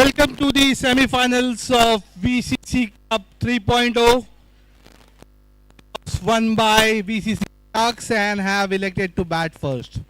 Welcome to the semi-finals of VCC Cup 3.0, won by VCC Sharks and have elected to bat first.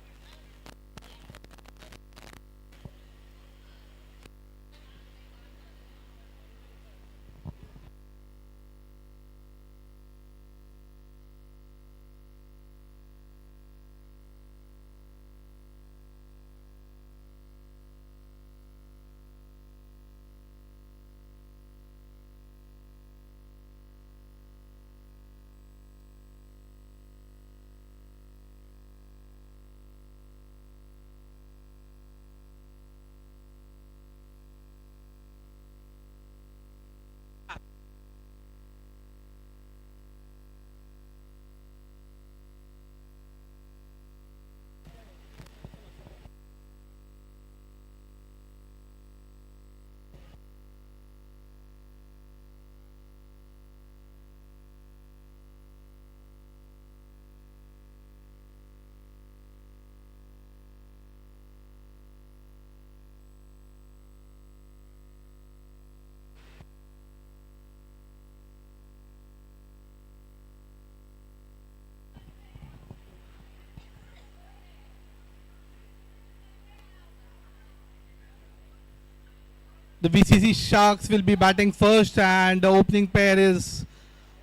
The VCC Sharks will be batting first and the opening pair is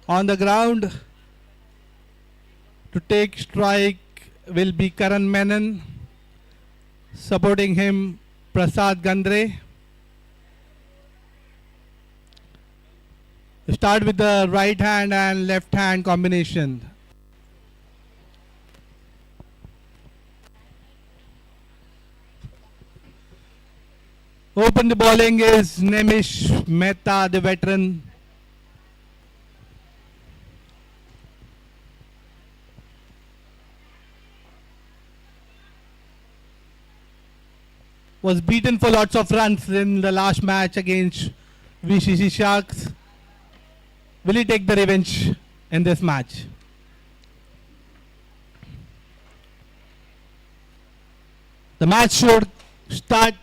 on the ground. To take strike will be Karan Menon. Supporting him, Prasad Gandre. Start with the right hand and left hand combination. Open the bowling is Nemish Mehta, the veteran. Was beaten for lots of runs in the last match against VCC Sharks. Will he take the revenge in this match? The match should start.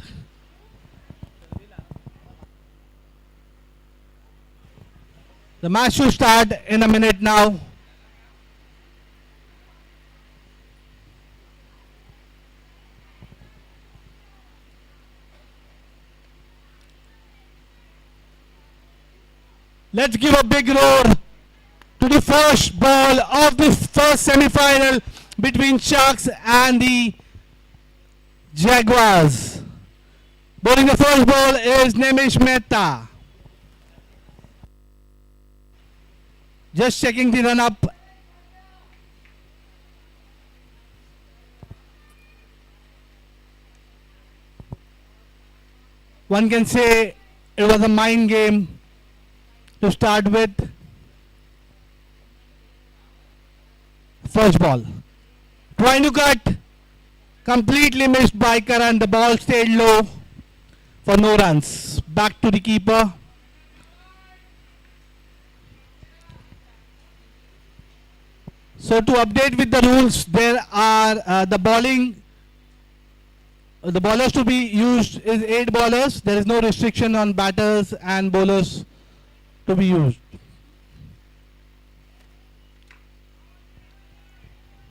The match should start in a minute now. Let's give a big roar to the first ball of this first semi-final between Sharks and the Jaguars. Bowling the first ball is Nemish Mehta. Just checking the run up. One can say it was a mind game to start with. First ball. Trying to cut. Completely missed by Karan. The ball stayed low for no runs. Back to the keeper. So to update with the rules, there are the bowlers to be used is 8 bowlers. There is no restriction on batters and bowlers to be used.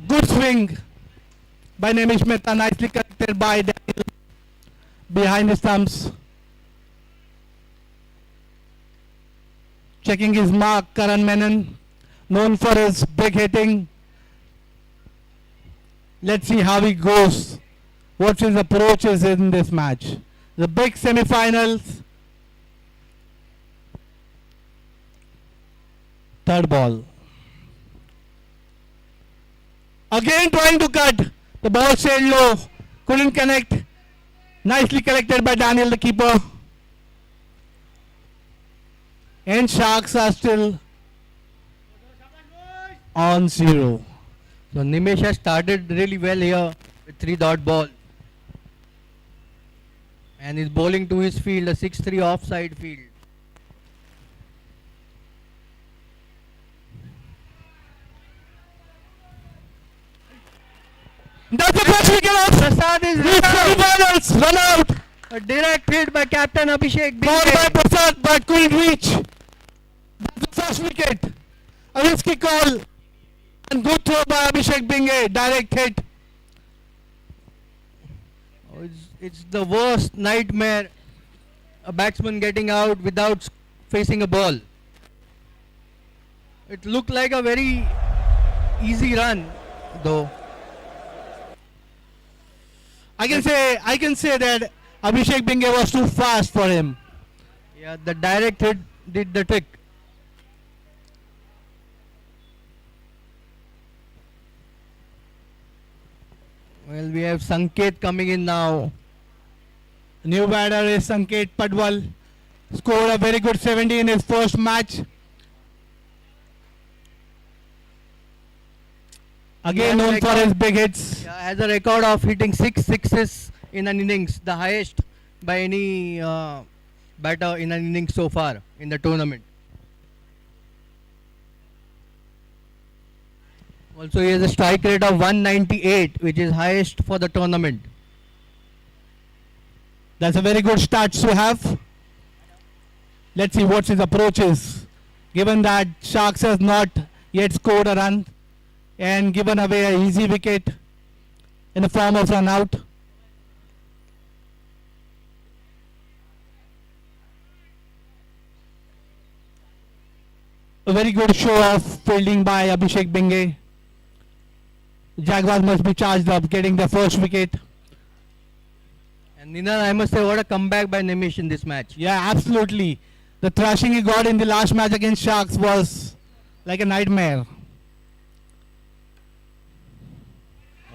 Good swing by Nemish Mehta, nicely connected by Daniel behind the stumps. Checking his mark, Karan Menon, known for his big hitting. Let's see how he goes. What his approach is in this match. The big semi-finals. Third ball. Again trying to cut. The ball stayed low. Couldn't connect. Nicely collected by Daniel, the keeper. And Sharks are still on 0. So Nimesh has started really well here with 3-dot ball. And is bowling to his field, a 6-3 offside field. That's the first wicket out. Prasad is Run out. A direct hit by Captain Abhishek Ball by Bingay. Prasad but couldn't reach. That's the first wicket. A risky call and good throw by Abhishek Bingay. Direct hit. Oh, it's the worst nightmare. A batsman getting out without facing a ball. It looked like a very easy run, though. I can say that Abhishek Bingay was too fast for him. Yeah, the direct hit did the trick. Well, we have Sanket coming in now. New batter is Sanket Padwal. Scored a very good 70 in his first match. Again known for his big hits. Yeah, has a record of hitting 6 sixes in an innings, the highest by any batter in an innings so far in the tournament. Also, he has a strike rate of 198, which is highest for the tournament. That's a very good start to have. Let's see what his approach is. Given that Sharks has not yet scored a run and given away an easy wicket in the form of run out. A very good show of fielding by Abhishek Bingay. Jaguars must be charged up getting the first wicket. And Ninan, I must say, what a comeback by Nimish in this match. Yeah, absolutely. The thrashing he got in the last match against Sharks was like a nightmare.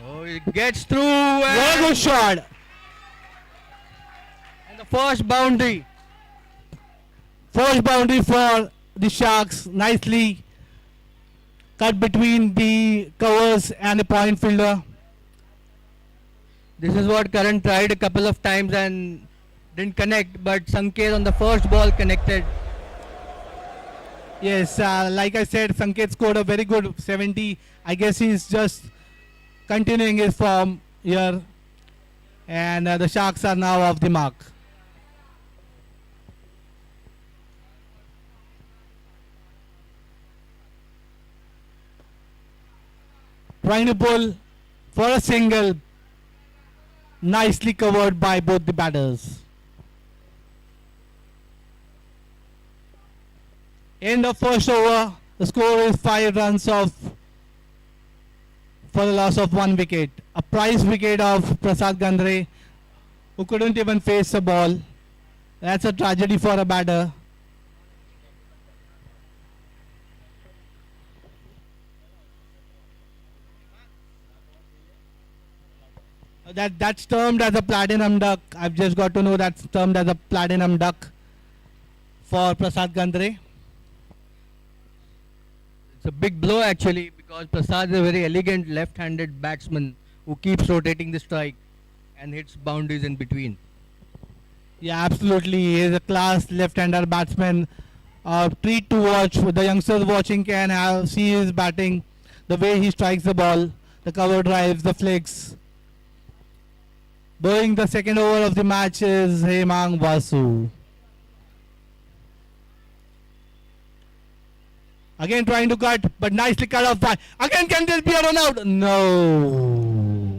Oh, it gets through. Very good shot. And the first boundary. First boundary for the Sharks. Nicely cut between the covers and the point fielder. This is what Karan tried a couple of times and didn't connect, but Sanket on the first ball connected. Yes, like I said, Sanket scored a very good 70. I guess he's just continuing his form here. And the Sharks are now off the mark. Trying to pull for a single. Nicely covered by both the batters. In the first over, the score is 5 runs off for the loss of 1 wicket. A prize wicket of Prasad Gandre, who couldn't even face the ball. That's a tragedy for a batter. That's termed as a platinum duck. I've just got to know that's termed as a platinum duck for Prasad Gandre. It's a big blow actually, because Prasad is a very elegant left-handed batsman who keeps rotating the strike and hits boundaries in between. Yeah, absolutely. He is a class left-hander batsman. Treat to watch. The youngsters watching can see his batting, the way he strikes the ball, the cover drives, the flicks. Bowling the second over of the match is Hemang Vasu. Again trying to cut, but nicely cut off by. Again, can this be a run out? No.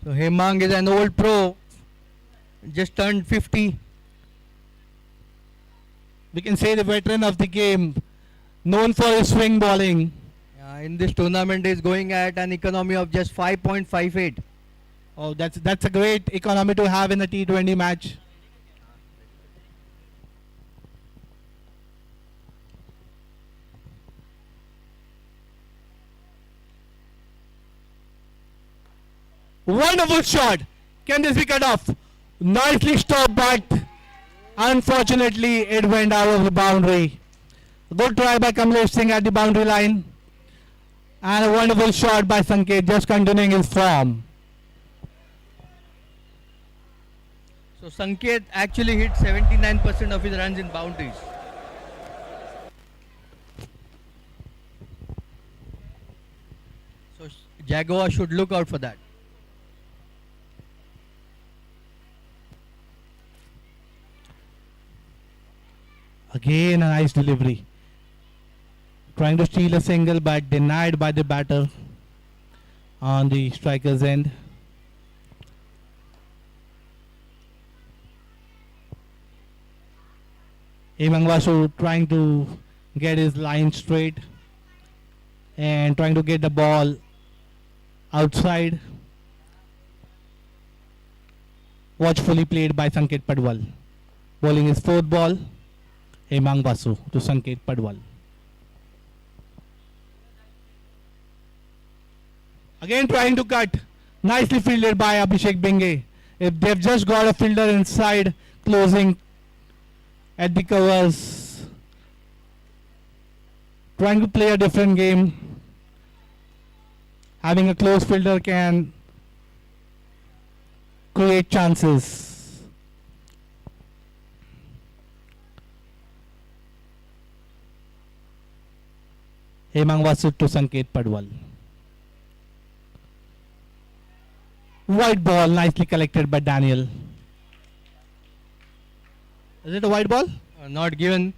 So Hemang is an old pro, just turned 50. We can say the veteran of the game, known for his swing bowling. In this tournament is going at an economy of just 5.58. Oh, that's a great economy to have in a T20 match. Wonderful shot. Can this be cut off? Nicely stopped, but unfortunately it went out of the boundary. Good try by Kamlesh Singh at the boundary line. And a wonderful shot by Sanket, just continuing his form. So Sanket actually hit 79% of his runs in boundaries. So Jaguars should look out for that. Again a nice delivery. Trying to steal a single but denied by the batter on the striker's end. Imangwasu trying to get his line straight and trying to get the ball outside. Watchfully played by Sanket Padwal. Bowling his fourth ball. Imangwasu to Sanket Padwal. Again trying to cut. Nicely fielded by Abhishek Benge. If they've just got a fielder inside, closing at the covers. Trying to play a different game. Having a close fielder can create chances. Imangwasu to Sanket Padwal. White ball nicely collected by Daniel. Is it a white ball? Not given.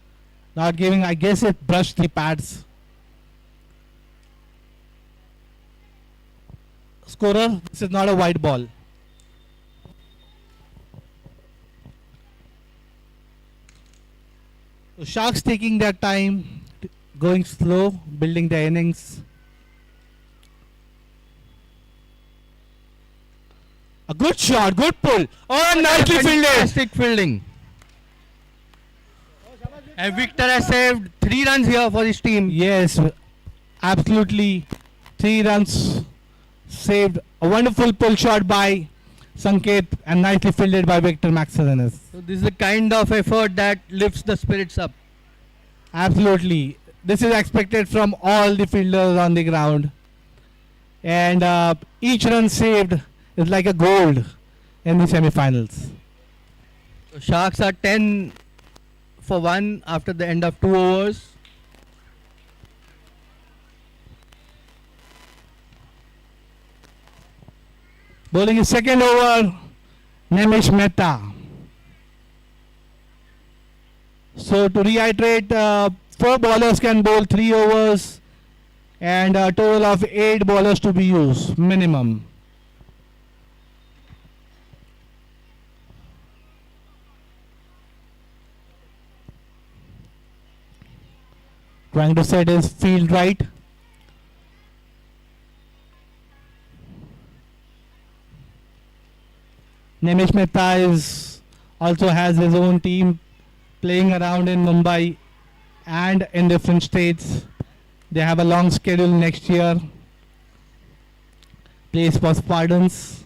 Not giving. I guess it brushed the pads. Scorer, this is not a white ball. So Sharks taking their time, going slow, building their innings. A good shot, good pull. Oh, nicely fielded. Fantastic fielding. And Victor has saved 3 runs here for his team. Yes, absolutely. 3 runs saved. A wonderful pull shot by Sanket and nicely fielded by Victor Maxerenes. So this is the kind of effort that lifts the spirits up. Absolutely. This is expected from all the fielders on the ground. And each run saved is like a gold in the semi-finals. So Sharks are 10 for 1 after the end of 2 overs. Bowling his second over, Nemish Mehta. So to reiterate, 4 bowlers can bowl 3 overs and a total of 8 bowlers to be used, minimum. Trying to set his field right. Nemish Mehta also has his own team playing around in Mumbai and in different states. They have a long schedule next year. Plays for Spartans.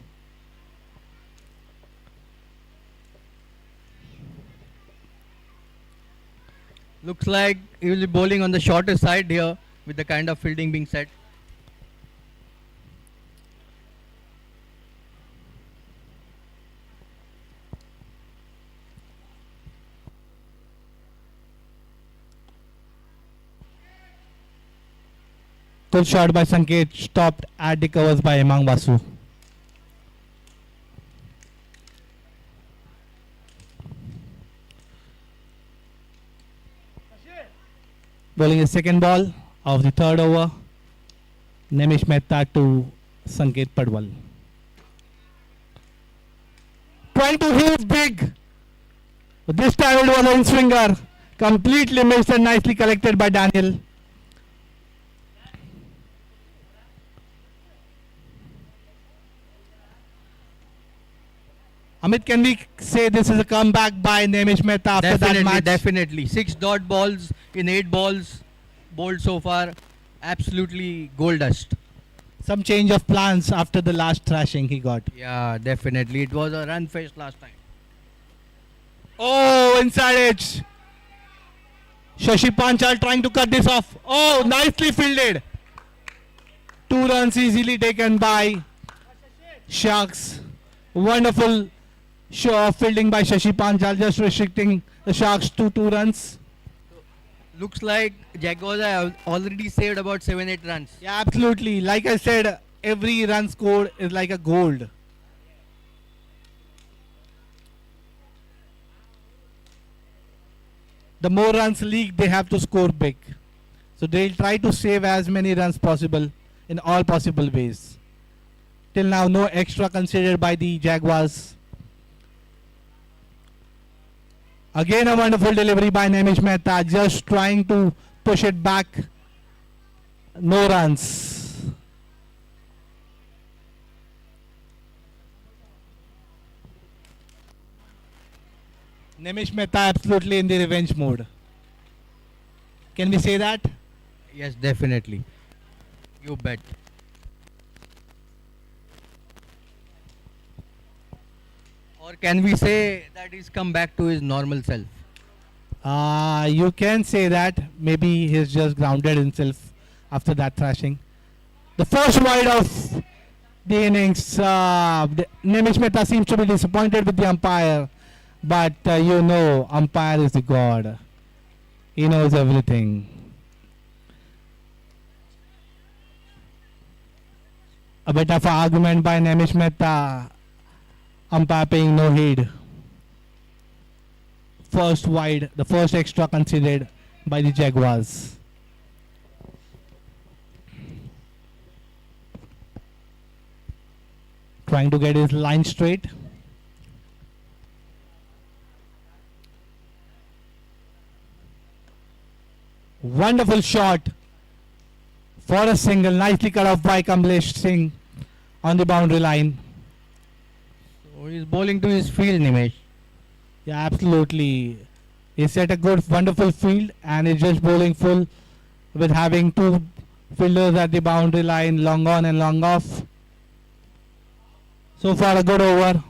Looks like he will be bowling on the shorter side here with the kind of fielding being set. Good shot by Sanket, stopped at the covers by Imangwasu. Bowling his second ball of the third over. Nemish Mehta to Sanket Padwal. Trying to hit big. But this time it was an in-swinger. Completely missed and nicely collected by Daniel. Amit, can we say this is a comeback by Nemish Mehta after that match? Definitely. 6 dot balls in 8 balls bowled so far. Absolutely gold dust. Some change of plans after the last thrashing he got. Yeah, definitely. It was a run fest last time. Oh, inside edge. Shashi Panchal trying to cut this off. Oh, nicely fielded. 2 runs easily taken by Sharks. Wonderful show of fielding by Shashi Panchal, just restricting the Sharks to 2 runs. Looks like Jaguars have already saved about 7-8 runs. Yeah, absolutely. Like I said, every run scored is like a gold. The more runs leaked, they have to score big. So they'll try to save as many runs possible in all possible ways. Till now, no extra considered by the Jaguars. Again, a wonderful delivery by Nemish Mehta, just trying to push it back. No runs. Nemish Mehta absolutely in the revenge mode. Can we say that? Yes, definitely. You bet. Or can we say that he's come back to his normal self? You can say that. Maybe he's just grounded himself after that thrashing. The first wide of the innings. Nemish Mehta seems to be disappointed with the umpire. But you know, umpire is the god. He knows everything. A bit of an argument by Nemish Mehta. Umpire paying no heed. First wide, the first extra considered by the Jaguars. Trying to get his line straight. Wonderful shot for a single. Nicely cut off by Kamlesh Singh on the boundary line. So he's bowling to his field, Nimesh. Yeah, absolutely. He set a good, wonderful field and is just bowling full with having two fielders at the boundary line, long on and long off. So far, a good over.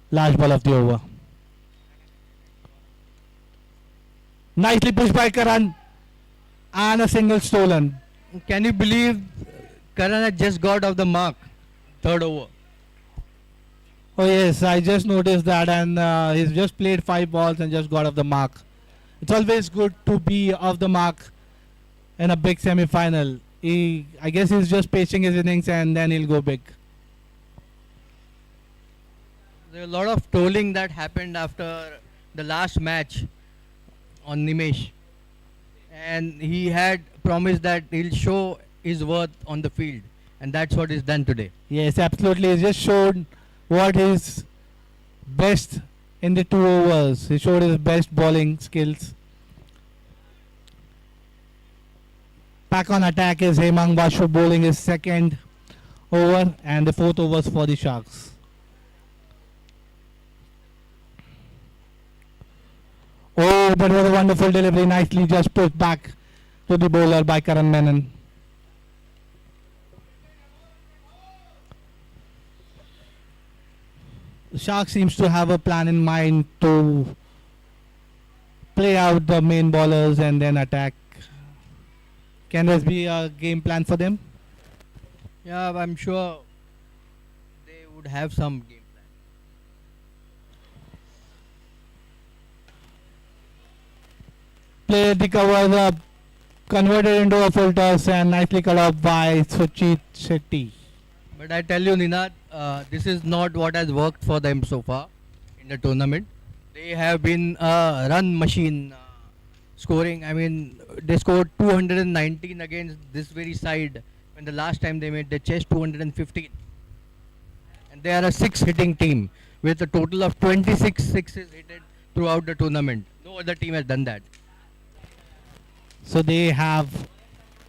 Last ball of the over. Nicely pushed by Karan and a single stolen. Can you believe Karan had just got off the mark? Third over. Oh yes, I just noticed that, and he's just played 5 balls and just got off the mark. It's always good to be off the mark in a big semi-final. I guess he's just pacing his innings and then he'll go big. There was a lot of trolling that happened after the last match on Nimesh. And he had promised that he'll show his worth on the field. And that's what is done today. Yes, absolutely. He just showed what is best in the 2 overs. He showed his best bowling skills. Back on attack is Hemang Basho bowling his second over and the 4th overs for the Sharks. Oh, that was a wonderful delivery. Nicely just pushed back to the bowler by Karan Menon. The Shark seems to have a plan in mind to play out the main bowlers and then attack. Can this be a game plan for them? Yeah, I'm sure they would have some game plan. Play the covers up, converted into a full toss and nicely cut off by Suchit Shetty. But I tell you, Ninad, this is not what has worked for them so far in the tournament. They have been a run machine scoring. I mean, they scored 219 against this very side when the last time they made the chest 215. And they are a 6 hitting team with a total of 26 sixes hit throughout the tournament. No other team has done that. So they have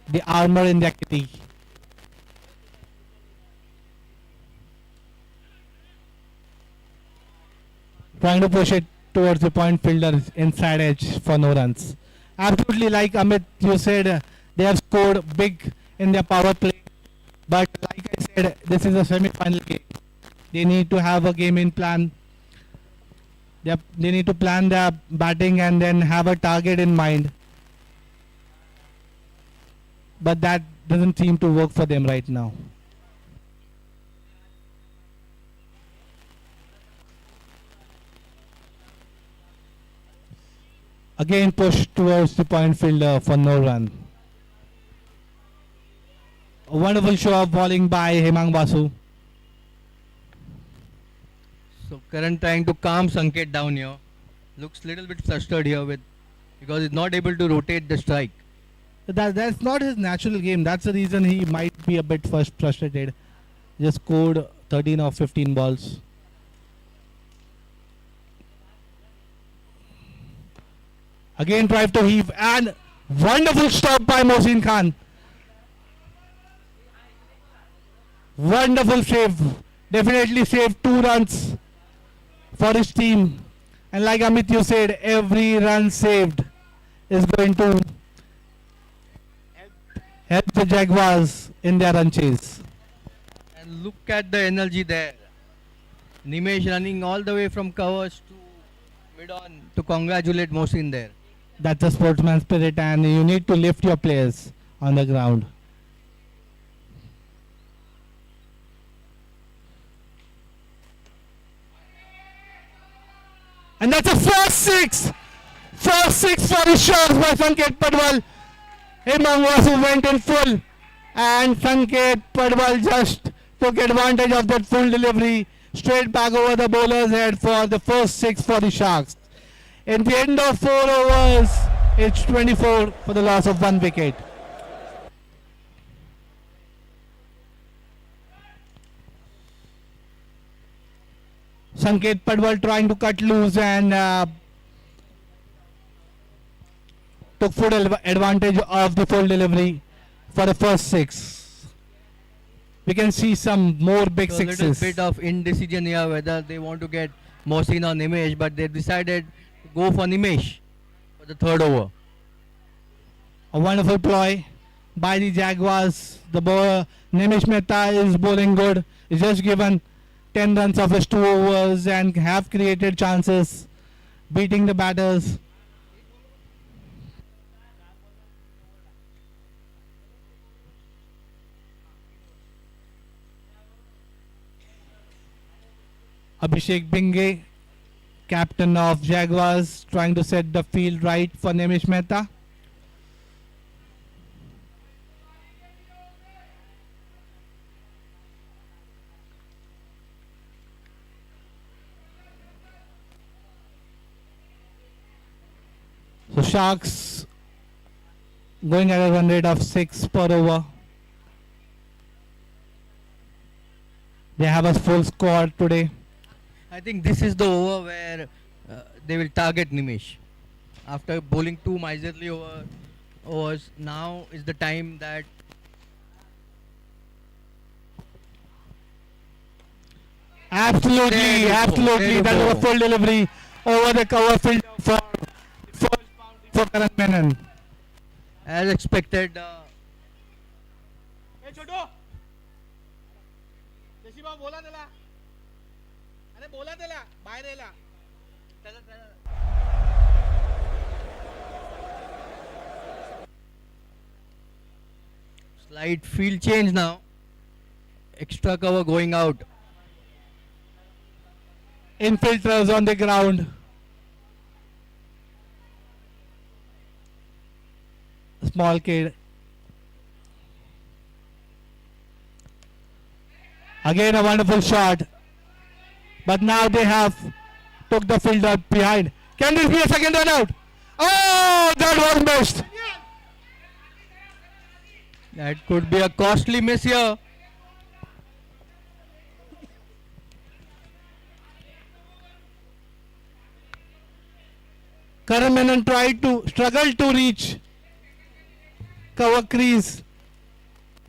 the armor in their kitty. Trying to push it towards the point fielder inside edge for no runs. Absolutely, like Amit, you said, they have scored big in their power play. But like I said, this is a semi-final game. They need to have a game in plan. They need to plan their batting and then have a target in mind. But that doesn't seem to work for them right now. Again pushed towards the point fielder for no run. A wonderful show of bowling by Hemang Basu. So Karan trying to calm Sanket down here. Looks little bit flustered here with because he's not able to rotate the strike. That's not his natural game. That's the reason he might be a bit frustrated. Just scored 13 of 15 balls. Again drive to heave and wonderful stop by Mohsin Khan. Wonderful save. Definitely saved 2 runs for his team. And like Amit you said, every run saved is going to help the Jaguars in their run chase. And look at the energy there. Nimesh running all the way from covers to mid-on to congratulate Mohsin there. That's a sportsman spirit and you need to lift your players on the ground. And that's a 4-6! 4-6 for the shots by Sanket Padwal. Hemang Basu went in full and Sanket Padwal just took advantage of that full delivery straight back over the bowler's head for the first 6 for the Sharks. In the end of 4 overs, it's 24 for the loss of 1 wicket. Sanket Padwal trying to cut loose and took full advantage of the full delivery for the first 6. We can see some more big So sixes. a little bit of indecision here whether they want to get Mohsin or Nimesh, but they decided to go for Nimesh for the 3rd over. A wonderful ploy by the Jaguars. The bowler Nimish Mehta is bowling good. He's just given 10 runs of his 2 overs and have created chances, beating the batters. Abhishek Binge, captain of Jaguars, trying to set the field right for Nimish Mehta. So Sharks going at a run rate of 6 per over. They have a full squad today. I think this is the over where they will target Nimesh. After bowling 2 miserly overs, now is the time that Absolutely, absolutely. That was a full delivery over the cover field for first boundary for Karan Menon. as expected. Slight field change now. Extra cover going out. Infiltrators on the ground. Small kid. Again a wonderful shot. But now they have took the fielder behind. Can this be a second run out? Oh, that was missed. That could be a costly miss here. Karan Menon struggled to reach cover crease.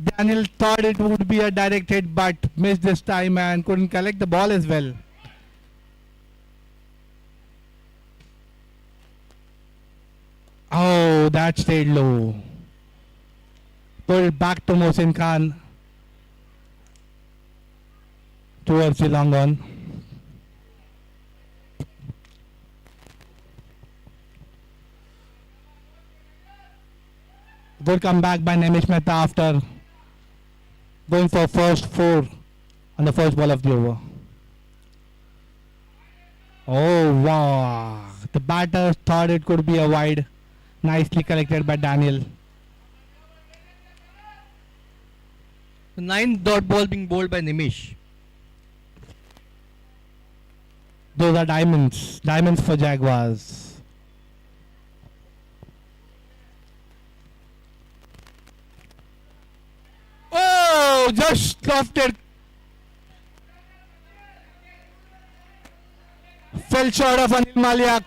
Daniel thought it would be a direct hit but missed this time and couldn't collect the ball as well. Oh, that stayed low. Pulled back to Mohsin Khan towards the long on. Good comeback by Nimish Mehta after going for first 4 on the first ball of the over. Oh wow, The batter thought it could be a wide. Nicely collected by Daniel. The ninth dot ball being bowled by Nimish. Those are diamonds. Diamonds for Jaguars. Oh, just lofted. Fell short of Anil Malia.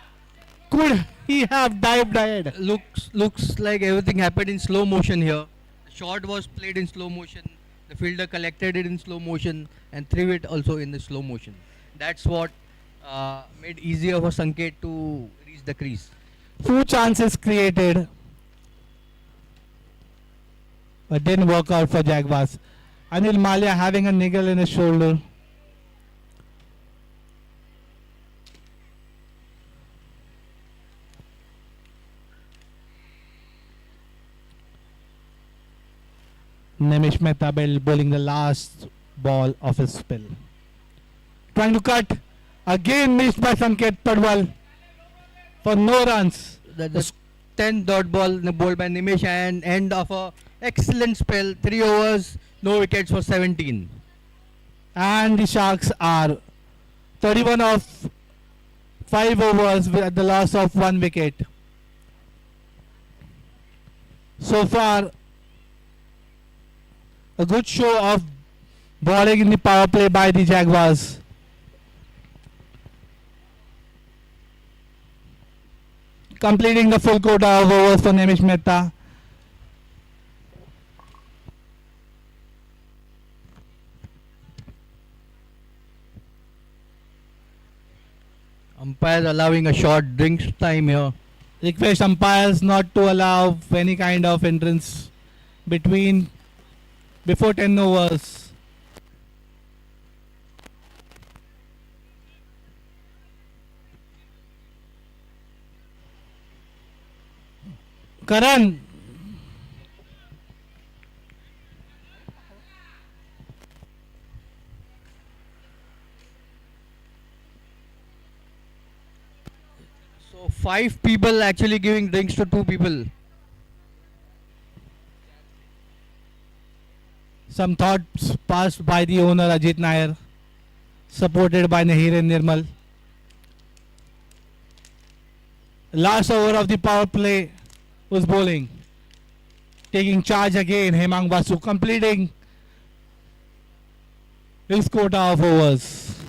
Could he have dived ahead? Looks like everything happened in slow motion here. The shot was played in slow motion. The fielder collected it in slow motion and threw it also in the slow motion. That's what made easier for Sanket to reach the crease. Few chances created, but didn't work out for Jaguars. Anil Malia having a niggle in his shoulder. Nimish Mehta bowling the last ball of his spell. Trying to cut. Again missed by Sanket Padwal for no runs. The 10th dot ball bowled by Nimish and end of a excellent spell. 3 overs, no wickets for 17. And the Sharks are 31 of 5 overs with the loss of 1 wicket. So far, a good show of bowling in the power play by the Jaguars. Completing the full quota of overs for Nimish Mehta. Umpires allowing a short drinks time here. Request umpires not to allow any kind of entrance before 10 overs. Karan. So 5 people actually giving drinks to 2 people. Some thoughts passed by the owner Ajit Nair, supported by Nahir and Nirmal. Last over of the power play was bowling. Taking charge again, Hemang Basu completing his quota of overs.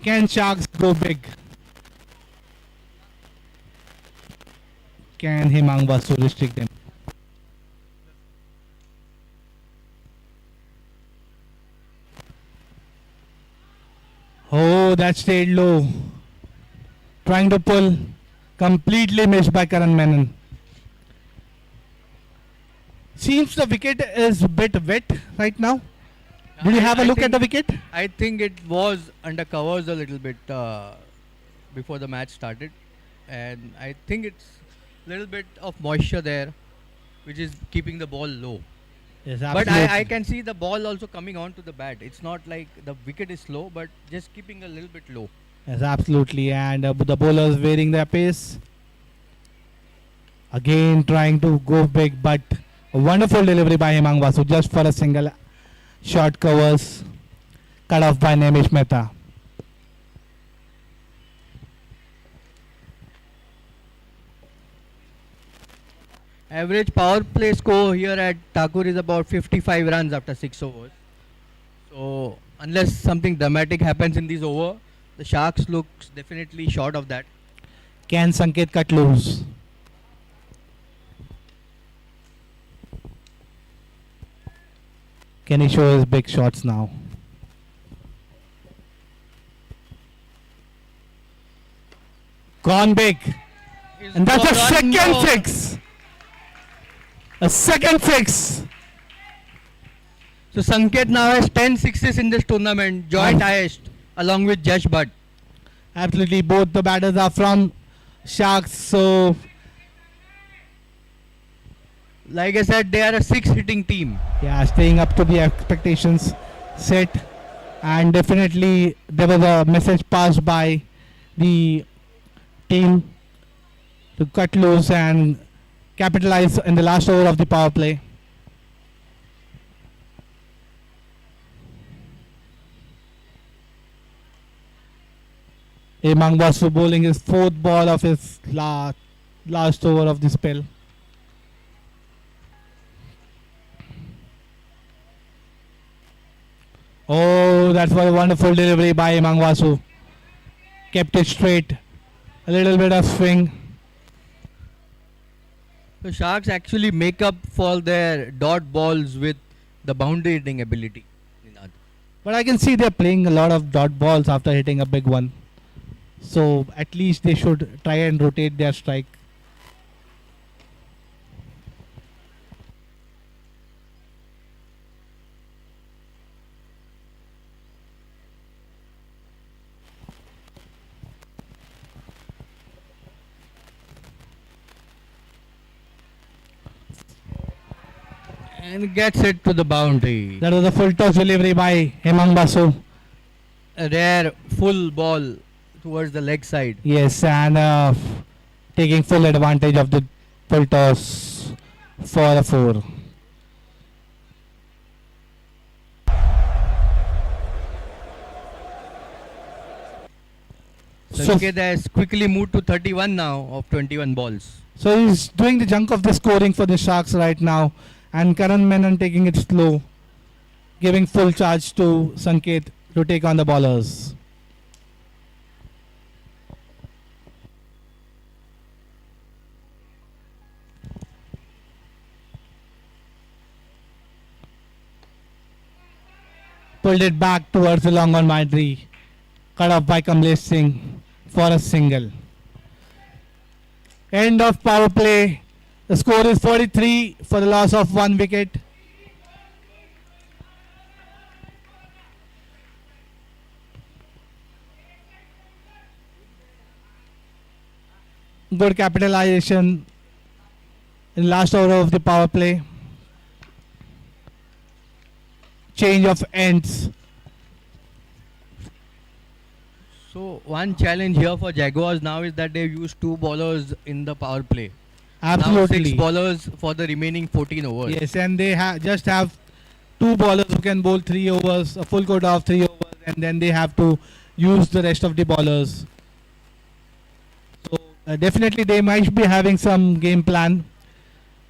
Can Sharks go big? Can Hemang Basu restrict them? Oh, that stayed low. Trying to pull. Completely missed by Karan Menon. Seems the wicket is a bit wet right now. Did you have a look at the wicket? I think it was under covers a little bit before the match started. And I think it's a little bit of moisture there, which is keeping the ball low. Yes, But absolutely. I can see the ball also coming onto the bat. It's not like the wicket is slow, but just keeping a little bit low. Yes, absolutely. And the bowlers varying their pace. Again trying to go big, but a wonderful delivery by Hemang Basu just for a single short covers. Cut off by Nimish Mehta. Average power play score here at Thakur is about 55 runs after 6 overs. So unless something dramatic happens in this over, the Sharks looks definitely short of that. Can Sanket cut loose? Can he show his big shots now? Gone big. And that's a second six. A second six. So Sanket now has 10 sixes in this tournament, joint highest, along with Jash Bhatt. Absolutely, both the batters are from Sharks, so Like I said, they are a 6 hitting team. yeah, staying up to the expectations set. and definitely there was a message passed by the team to cut loose and capitalize in the last over of the power play. Emang Basu bowling his fourth ball of his last over of the spell. Oh, that was a wonderful delivery by Emang Basu. Kept it straight. A little bit of swing. The Sharks actually make up for their dot balls with the boundary hitting ability. Ninad. But I can see they're playing a lot of dot balls after hitting a big one. So at least they should try and rotate their strike. And gets it to the boundary. That was a full toss delivery by Hemang Basu. A rare full ball towards the leg side. Yes, and taking full advantage of the full toss for a 4. So, Sanket has quickly moved to 31 now of 21 balls. so he's doing the junk of the scoring for the Sharks right now, and Karan Menon taking it slow, giving full charge to Sanket to take on the bowlers. Pulled it back towards the long on boundary, cut off by Kamlesh Singh for a single. End of power play. The score is 43 for the loss of 1 wicket. Good capitalization in last over of the power play. Change of ends. So one challenge here for Jaguars now is that they've used 2 bowlers in the power play. Now 6 Absolutely. bowlers for the remaining 14 overs. Yes, and they just have 2 bowlers who can bowl 3 overs, a full quota of 3 overs, and then they have to use the rest of the bowlers. So definitely they might be having some game plan,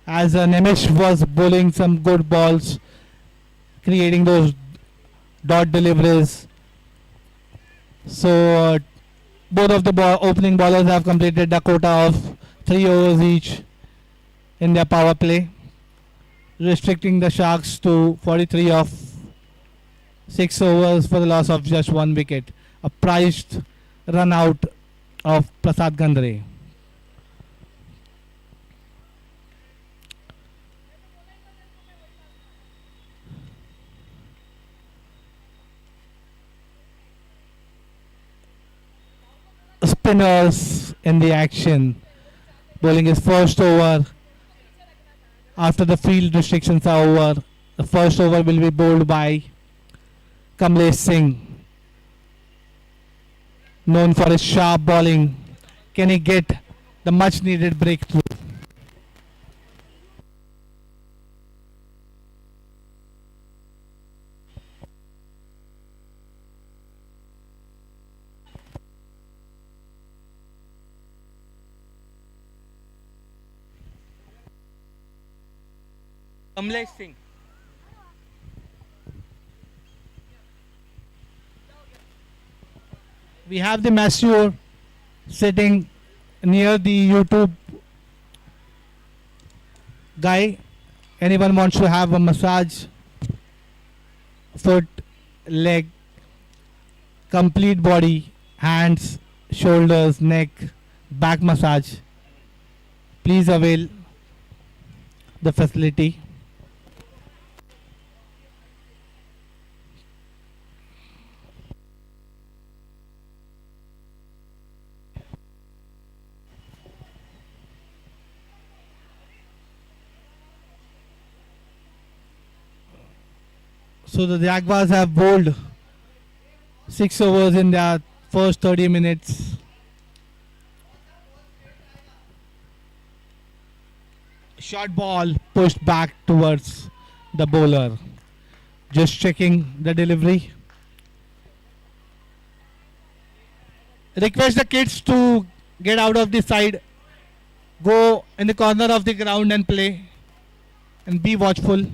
as Nemish was bowling some good balls, creating those dot deliveries. So both of the opening bowlers have completed the quota of 3 overs each in their power play, restricting the Sharks to 43 of 6 overs for the loss of just 1 wicket. A prized run out of Prasad Gandre. Spinners in the action, bowling his first over after the field restrictions are over. The first over will be bowled by Kamlesh Singh, known for his sharp bowling. Can he get the much needed breakthrough? Kamlesh Singh. We have the masseur sitting near the YouTube guy. Anyone wants to have a massage? Foot, leg, complete body, hands, shoulders, neck, back massage. Please avail the facility. So the Jaguars have bowled 6 overs in their first 30 minutes. Short ball pushed back towards the bowler. Just checking the delivery. Request the kids to get out of the side, go in the corner of the ground and play, and be watchful.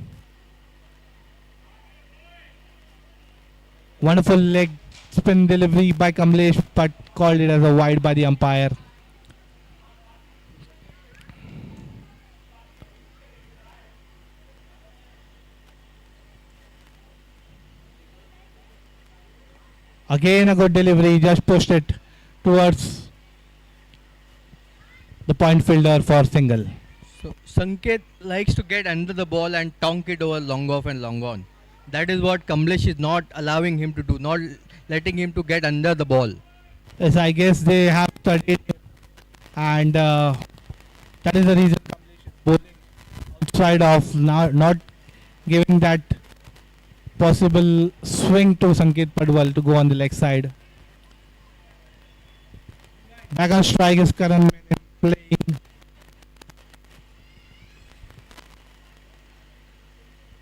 Wonderful leg spin delivery by Kamlesh, but called it as a wide by the umpire. Again a good delivery, just pushed it towards the point fielder for single. So Sanket likes to get under the ball and tonk it over long off and long on. That is what Kamlesh is not allowing him to do, not letting him to get under the ball. Yes, I guess they have studied it, and that is the reason Kamlesh is bowling outside of not giving that possible swing to Sanket Padwal to go on the leg side. Back on strike is Karan Menon playing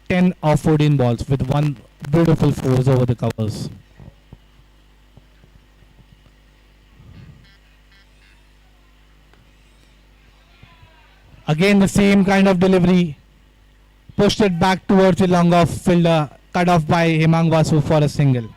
10 of 14 balls with one beautiful force over the covers. Again the same kind of delivery, pushed it back towards the long off fielder, cut off by Hemang Vasu for a single.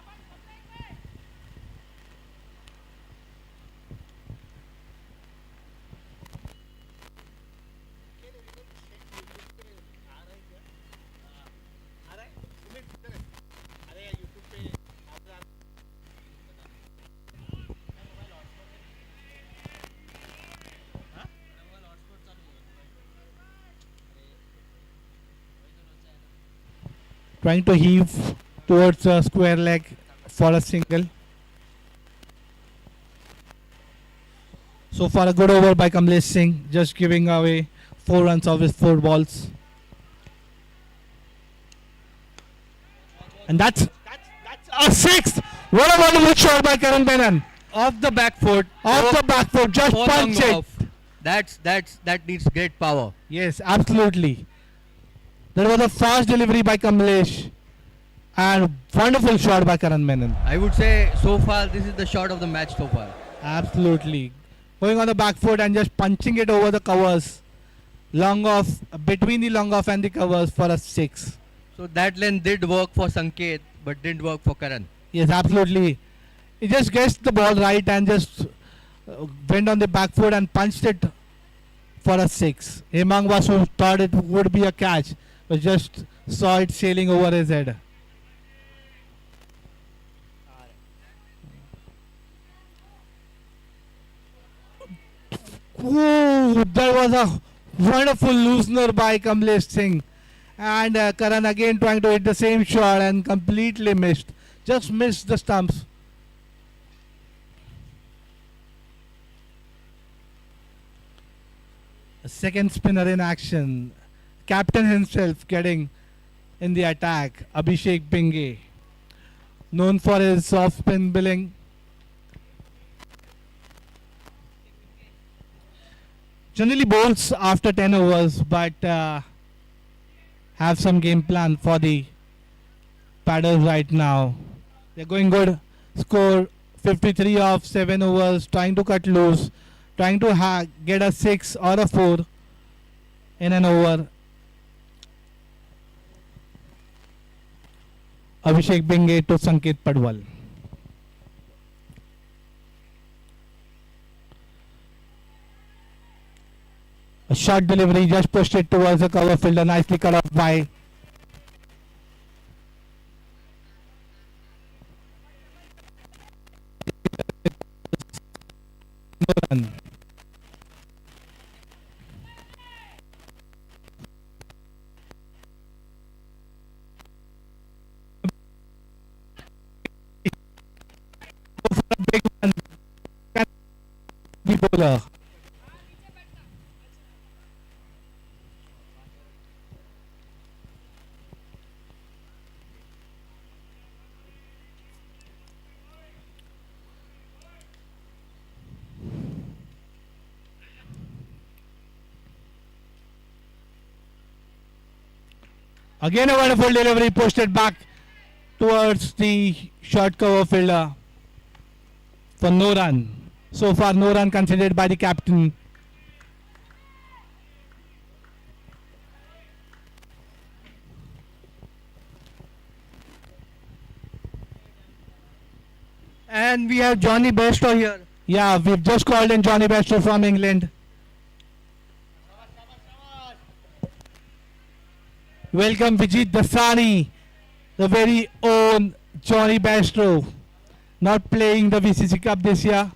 Trying to heave towards a square leg for a single. So far a good over by Kamlesh Singh, just giving away 4 runs of his 4 balls. And that's a 6. What a wonderful shot by Karan Menon. Off the back foot. Off the back foot, just for punch long it. off. That needs great power. Yes, absolutely. There was a fast delivery by Kamlesh and wonderful shot by Karan Menon. I would say so far this is the shot of the match so far. Absolutely. Going on the back foot and just punching it over the covers. Long off, between the long off and the covers for a 6. So that length did work for Sanket but didn't work for Karan. Yes, absolutely. He just guessed the ball right and just went on the back foot and punched it for a 6. Hemang Vasu thought it would be a catch, but just saw it sailing over his head. Ooh, that was a wonderful loosener by Kamlesh Singh. And Karan again trying to hit the same shot and completely missed. Just missed the stumps. A second spinner in action. Captain himself getting in the attack. Abhishek Binge. Known for his soft spin bowling. Generally bowls after 10 overs, but have some game plan for the padders right now. They're going good. Score 53 of 7 overs, trying to cut loose, trying to get a 6 or a 4 in an over. Abhishek Binge to Sanket Padwal. A short delivery, just pushed it towards the cover fielder, nicely cut off by Nolan. Go for a big one. Can be bowler. Again a wonderful delivery, pushed it back towards the short cover fielder for no run. So far no run considered by the captain. And we have Johnny Bairstow here. Yeah, we've just called in Johnny Bairstow from England. Welcome Vijit Dasani, the very own Johnny Bairstow, not playing the VCC Cup this year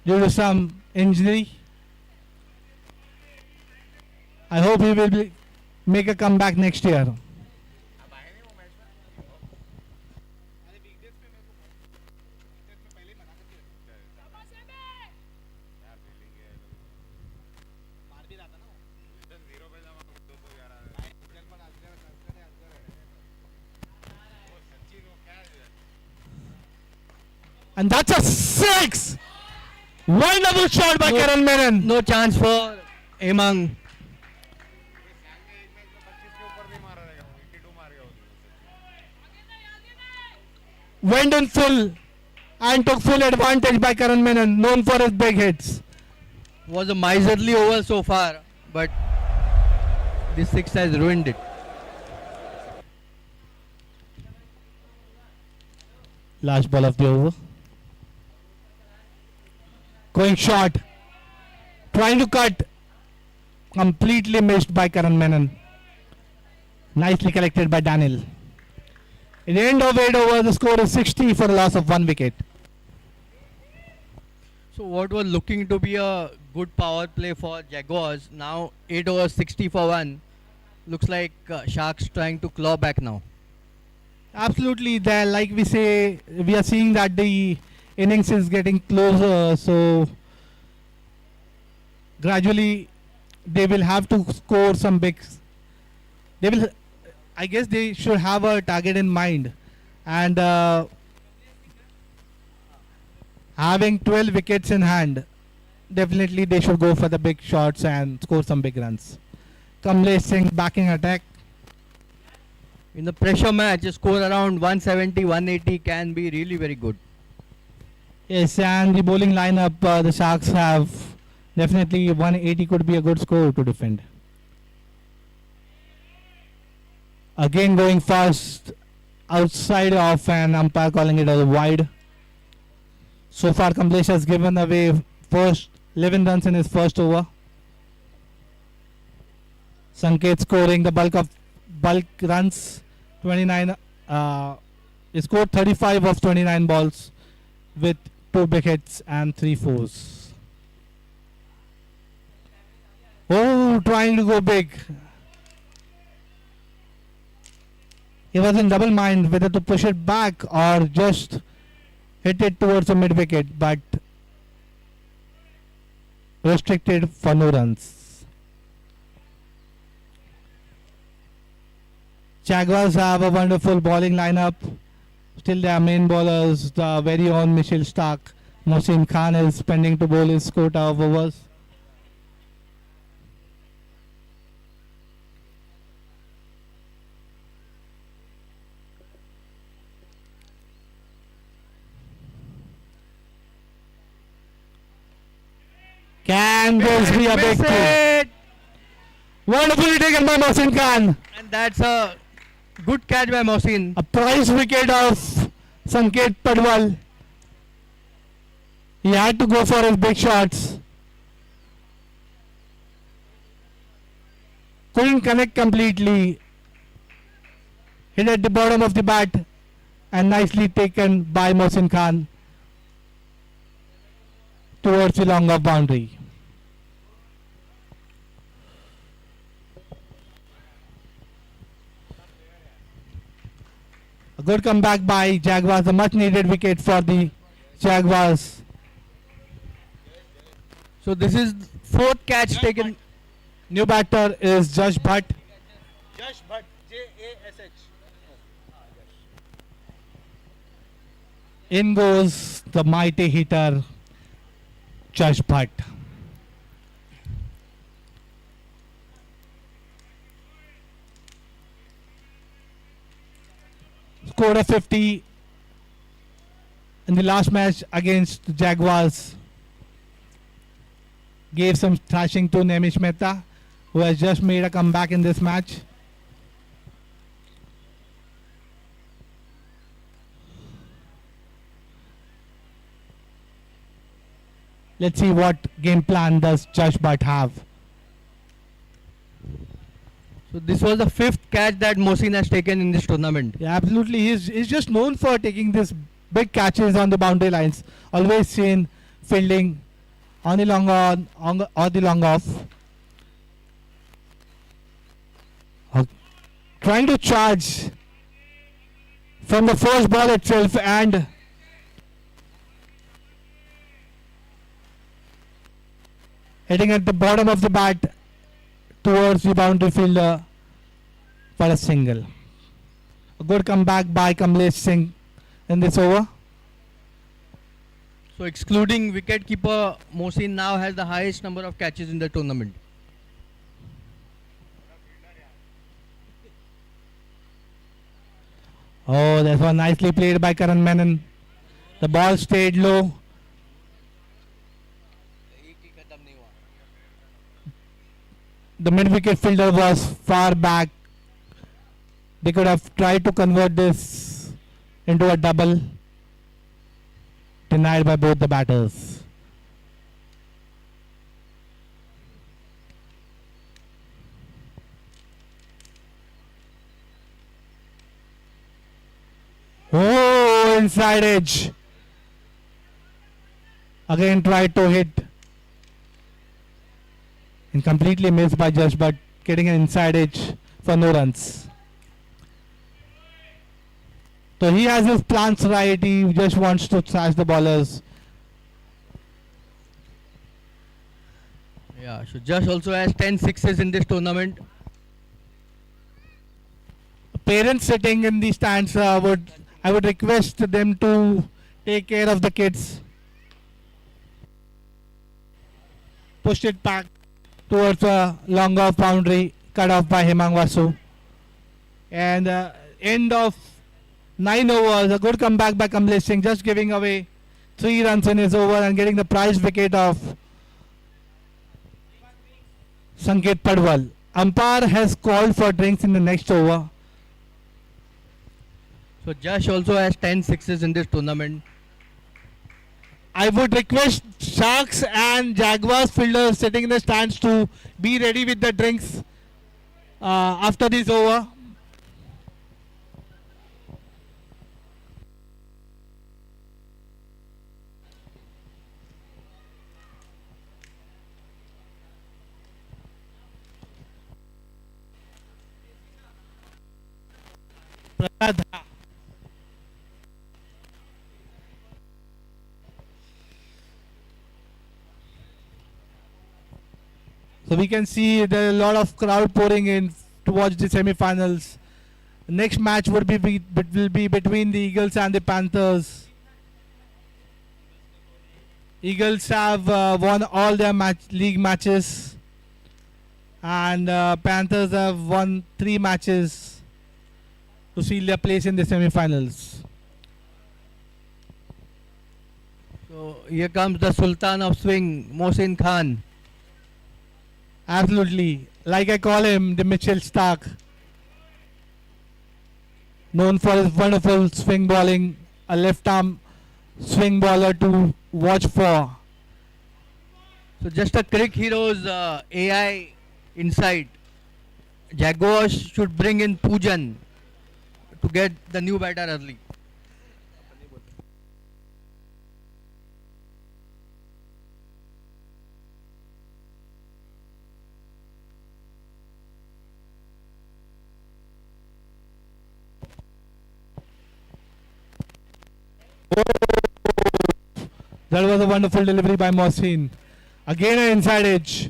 due to some injury. I hope he will make a comeback next year. And that's a six! Wonderful shot by Karan Menon. No chance for Emang. Went in full and took full advantage by Karan Menon, known for his big hits. Was a miserly over so far, but this six has ruined it. Last ball of the over. Going short. Trying to cut. Completely missed by Karan Menon. Nicely collected by Daniel. At the end of 8 overs, the score is 60 for a loss of 1 wicket. So what was looking to be a good power play for Jaguars, now 8 overs 60 for 1. Looks like Sharks trying to claw back now. Absolutely, there, like we say, we are seeing that the innings is getting closer, so gradually they will have to score some big. They will, I guess, they should have a target in mind, and having 12 wickets in hand, definitely they should go for the big shots and score some big runs. Kamlesh Singh backing attack. In the pressure match, a score around 170, 180 can be really very good. Yes, and the bowling lineup, the Sharks have definitely 180 could be a good score to defend. Again going fast outside off, and umpire calling it a wide. So far Kamlesh has given away first 11 runs in his first over. Sanket scoring the bulk runs, 29. He scored 35 of 29 balls with 2 big hits and 3 fours. Oh, trying to go big. He was in double mind whether to push it back or just hit it towards the mid wicket, but restricted for no runs. Jaguars have a wonderful bowling lineup. Still their main bowlers, the very own Michelle Stark. Mohsin Khan is pending to bowl his quota of overs. Can this be a big thing? Wonderfully taken by Mohsin Khan. And that's a good catch by Mohsin. A prize wicket of Sanket Padwal. He had to go for his big shots. Couldn't connect completely. Hit at the bottom of the bat and nicely taken by Mohsin Khan towards the long off boundary. A good comeback by Jaguars, a much needed wicket for the Jaguars. So this is fourth catch taken. New batter is Jash Bhatt. Jash Bhatt, Jash. In goes the mighty hitter Jash Bhatt. scored a 50 in the last match against the Jaguars. Gave some thrashing to Nemish Mehta, who has just made a comeback in this match. Let's see what game plan does Josh Butt have. So this was the fifth catch that Mohsin has taken in this tournament. Yeah, absolutely. He's just known for taking these big catches on the boundary lines. Always seen fielding on the long on or the long off. Trying to charge from the first ball itself and hitting at the bottom of the bat towards the boundary fielder for a single. A good comeback by Kamlesh Singh in this over. So excluding wicketkeeper, Mohsin now has the highest number of catches in the tournament. Oh, that was nicely played by Karan Menon. The ball stayed low. The mid-wicket fielder was far back. They could have tried to convert this into a double. Denied by both the batters. Oh, inside edge. Again tried to hit. And completely missed by Josh, but getting an inside edge for no runs. So he has his plans right. He just wants to thrash the bowlers. Yeah, so Josh also has 10 sixes in this tournament. Parents sitting in the stands I would request them to take care of the kids. Pushed it back towards a long off boundary, cut off by Hemang Vasu. And end of 9 overs, a good comeback by Kamlesh Singh, just giving away 3 runs in his over and getting the prize wicket of Sanket Padwal. Umpire has called for drinks in the next over. So Josh also has 10 sixes in this tournament. I would request Sharks and Jaguars fielders sitting in the stands to be ready with the drinks after this over. Prasad. So we can see there are a lot of crowd pouring in to watch the semi-finals. Next match will be between the Eagles and the Panthers. Eagles have won all their league matches, and Panthers have won 3 matches to seal their place in the semi-finals. So here comes the Sultan of Swing, Mohsin Khan. Absolutely. Like I call him, the Mitchell Stark. Known for his wonderful swing bowling, a left arm swing bowler to watch for. So just a Crick Heroes AI insight. Jaguars should bring in Pujan to get the new batter early. That was a wonderful delivery by Mohsin. Again an inside edge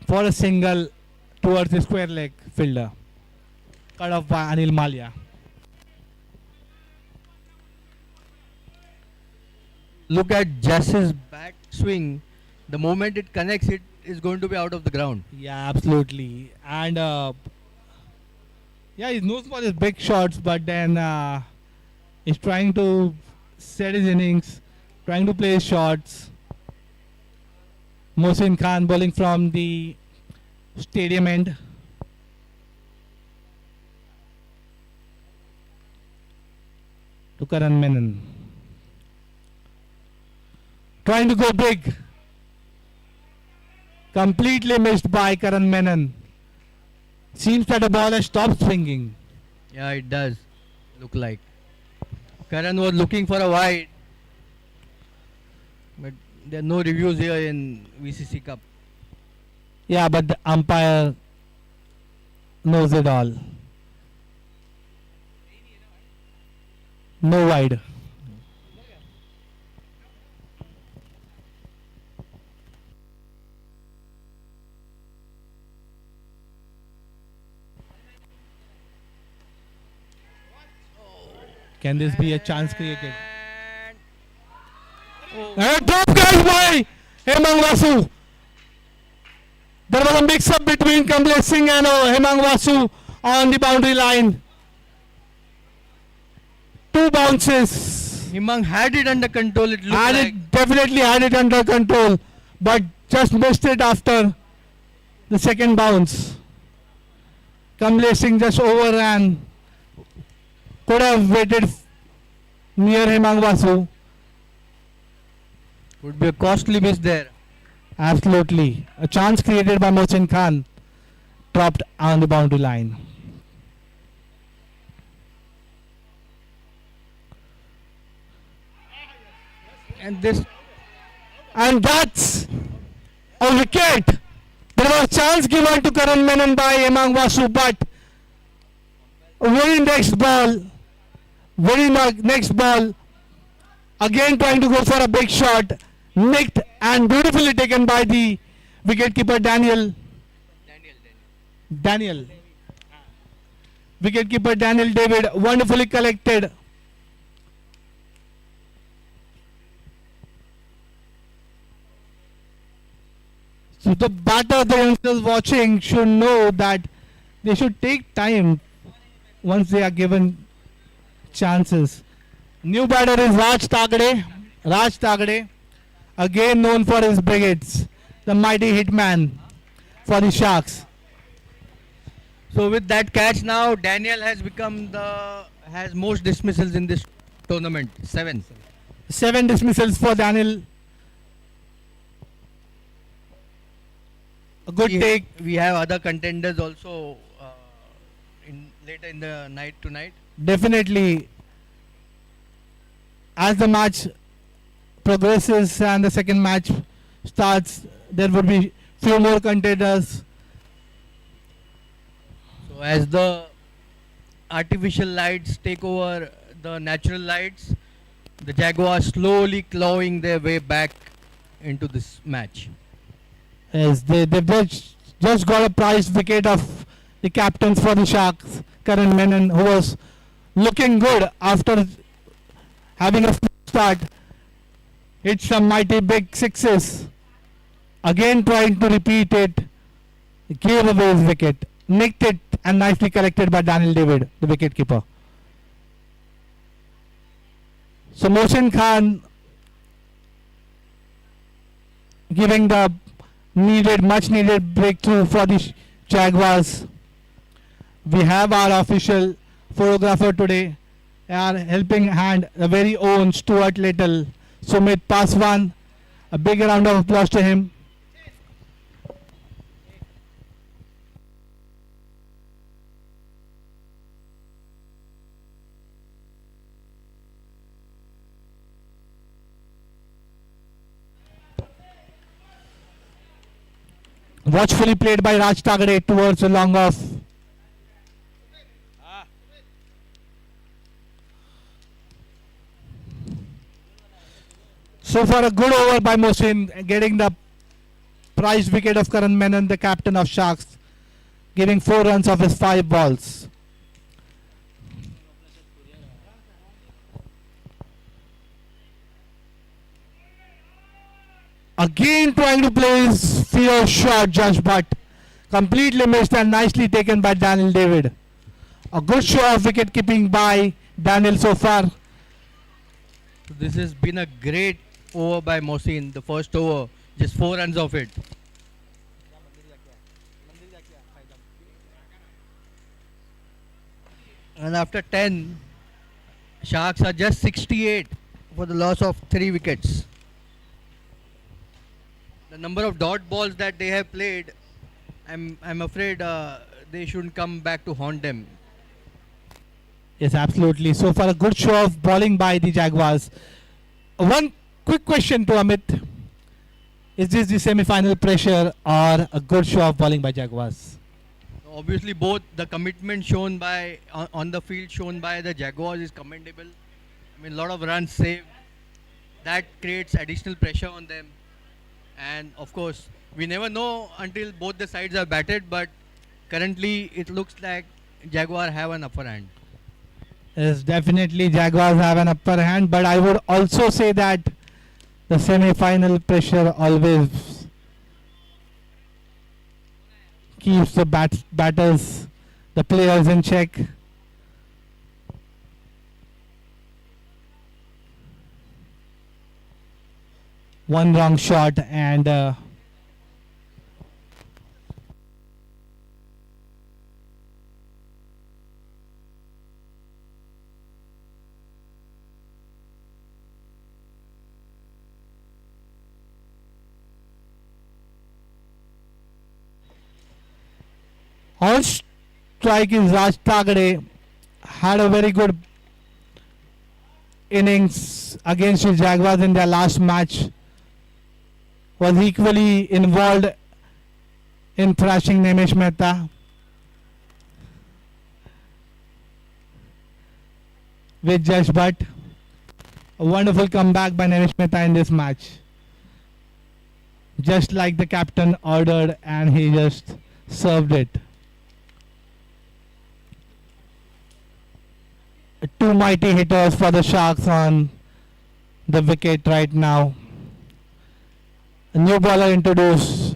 for a single towards the square leg fielder. Cut off by Anil Malia. Look at Josh's bat swing. The moment it connects, it is going to be out of the ground. Yeah, absolutely. And Yeah, he's known for his big shots, but then he's trying to set his innings, trying to play his shots. Mohsin Khan bowling from the stadium end. To Karan Menon. Trying to go big. Completely missed by Karan Menon. Seems that the ball has stopped swinging. Yeah, it does look like. Karan was looking for a wide, but there are no reviews here in VCC Cup. Yeah, but the umpire knows it all. No wide. Can this be a chance created? Oh, And a drop catch by Hemang Vasu. There was a mix-up between Kamlesh Singh and Hemang Vasu on the boundary line. Two bounces. Himang had it under control. It looked Had like. it, definitely had it under control, but just missed it after the second bounce. Kamlesh Singh just overran. Could have waited near Hemang Vasu. Would be a costly miss there. Absolutely. A chance created by Mohsin Khan. Dropped on the boundary line. And this. And that's a wicket. There was a chance given to Karan Menon by Hemang Vasu, but very next ball, next ball, again trying to go for a big shot, nicked and beautifully taken by the wicketkeeper Daniel. Wicketkeeper Daniel David, wonderfully collected. So the batter, the youngsters watching should know that they should take time once they are given chances. New batter is Raj Tagde, again known for his big hits, the mighty hitman for the Sharks. So with that catch now, Daniel has become has most dismissals in this tournament. 7. 7 dismissals for Daniel. A good take. We have other contenders also later in the night tonight. Definitely. As the match progresses and the second match starts, there would be few more contenders. So as the artificial lights take over the natural lights, the Jaguars slowly clawing their way back into this match. Yes, they've just got a prized wicket of the captains for the Sharks, Karan Menon, who was looking good after having a start. Hit some mighty big sixes. Again trying to repeat it. Gave away his wicket. Nicked it and nicely collected by Daniel David, the wicketkeeper. So Mohsin Khan giving the much needed breakthrough for the Jaguars. We have our official photographer today, our helping hand, the very own Stuart Little, Sumit Paswan. A big round of applause to him. Watchfully played by Raj Tagde towards the long off. So far a good over by Mohsin, getting the prized wicket of Karan Menon, the captain of Sharks, giving 4 runs of his 5 balls. Again trying to play his fear shot, Josh, but completely missed and nicely taken by Daniel David. A good show of wicket keeping by Daniel so far. So this has been a great over by Mohsin. The first over, just 4 runs of it. And after 10, Sharks are just 68 for the loss of 3 wickets. The number of dot balls that they have played, I'm afraid they shouldn't come back to haunt them. Yes, absolutely. So far, a good show of bowling by the Jaguars. One quick question to Amit. Is this the semi-final pressure or a good show of bowling by Jaguars? Obviously, both the commitment shown by on the field shown by the Jaguars is commendable. I mean, a lot of runs saved. That creates additional pressure on them. And of course, we never know until both the sides are batted. But currently, it looks like Jaguar have an upper hand. Yes, definitely Jaguars have an upper hand, but I would also say that the semi-final pressure always keeps the batters, the players in check. One wrong shot and on strike is Raj Tagade. Had a very good innings against the Jaguars in their last match. Was equally involved in thrashing Nemish Mehta with Jash Bhatt. A wonderful comeback by Nemish Mehta in this match. Just like the captain ordered, and he just served it. Two mighty hitters for the Sharks on the wicket right now. A new bowler introduced.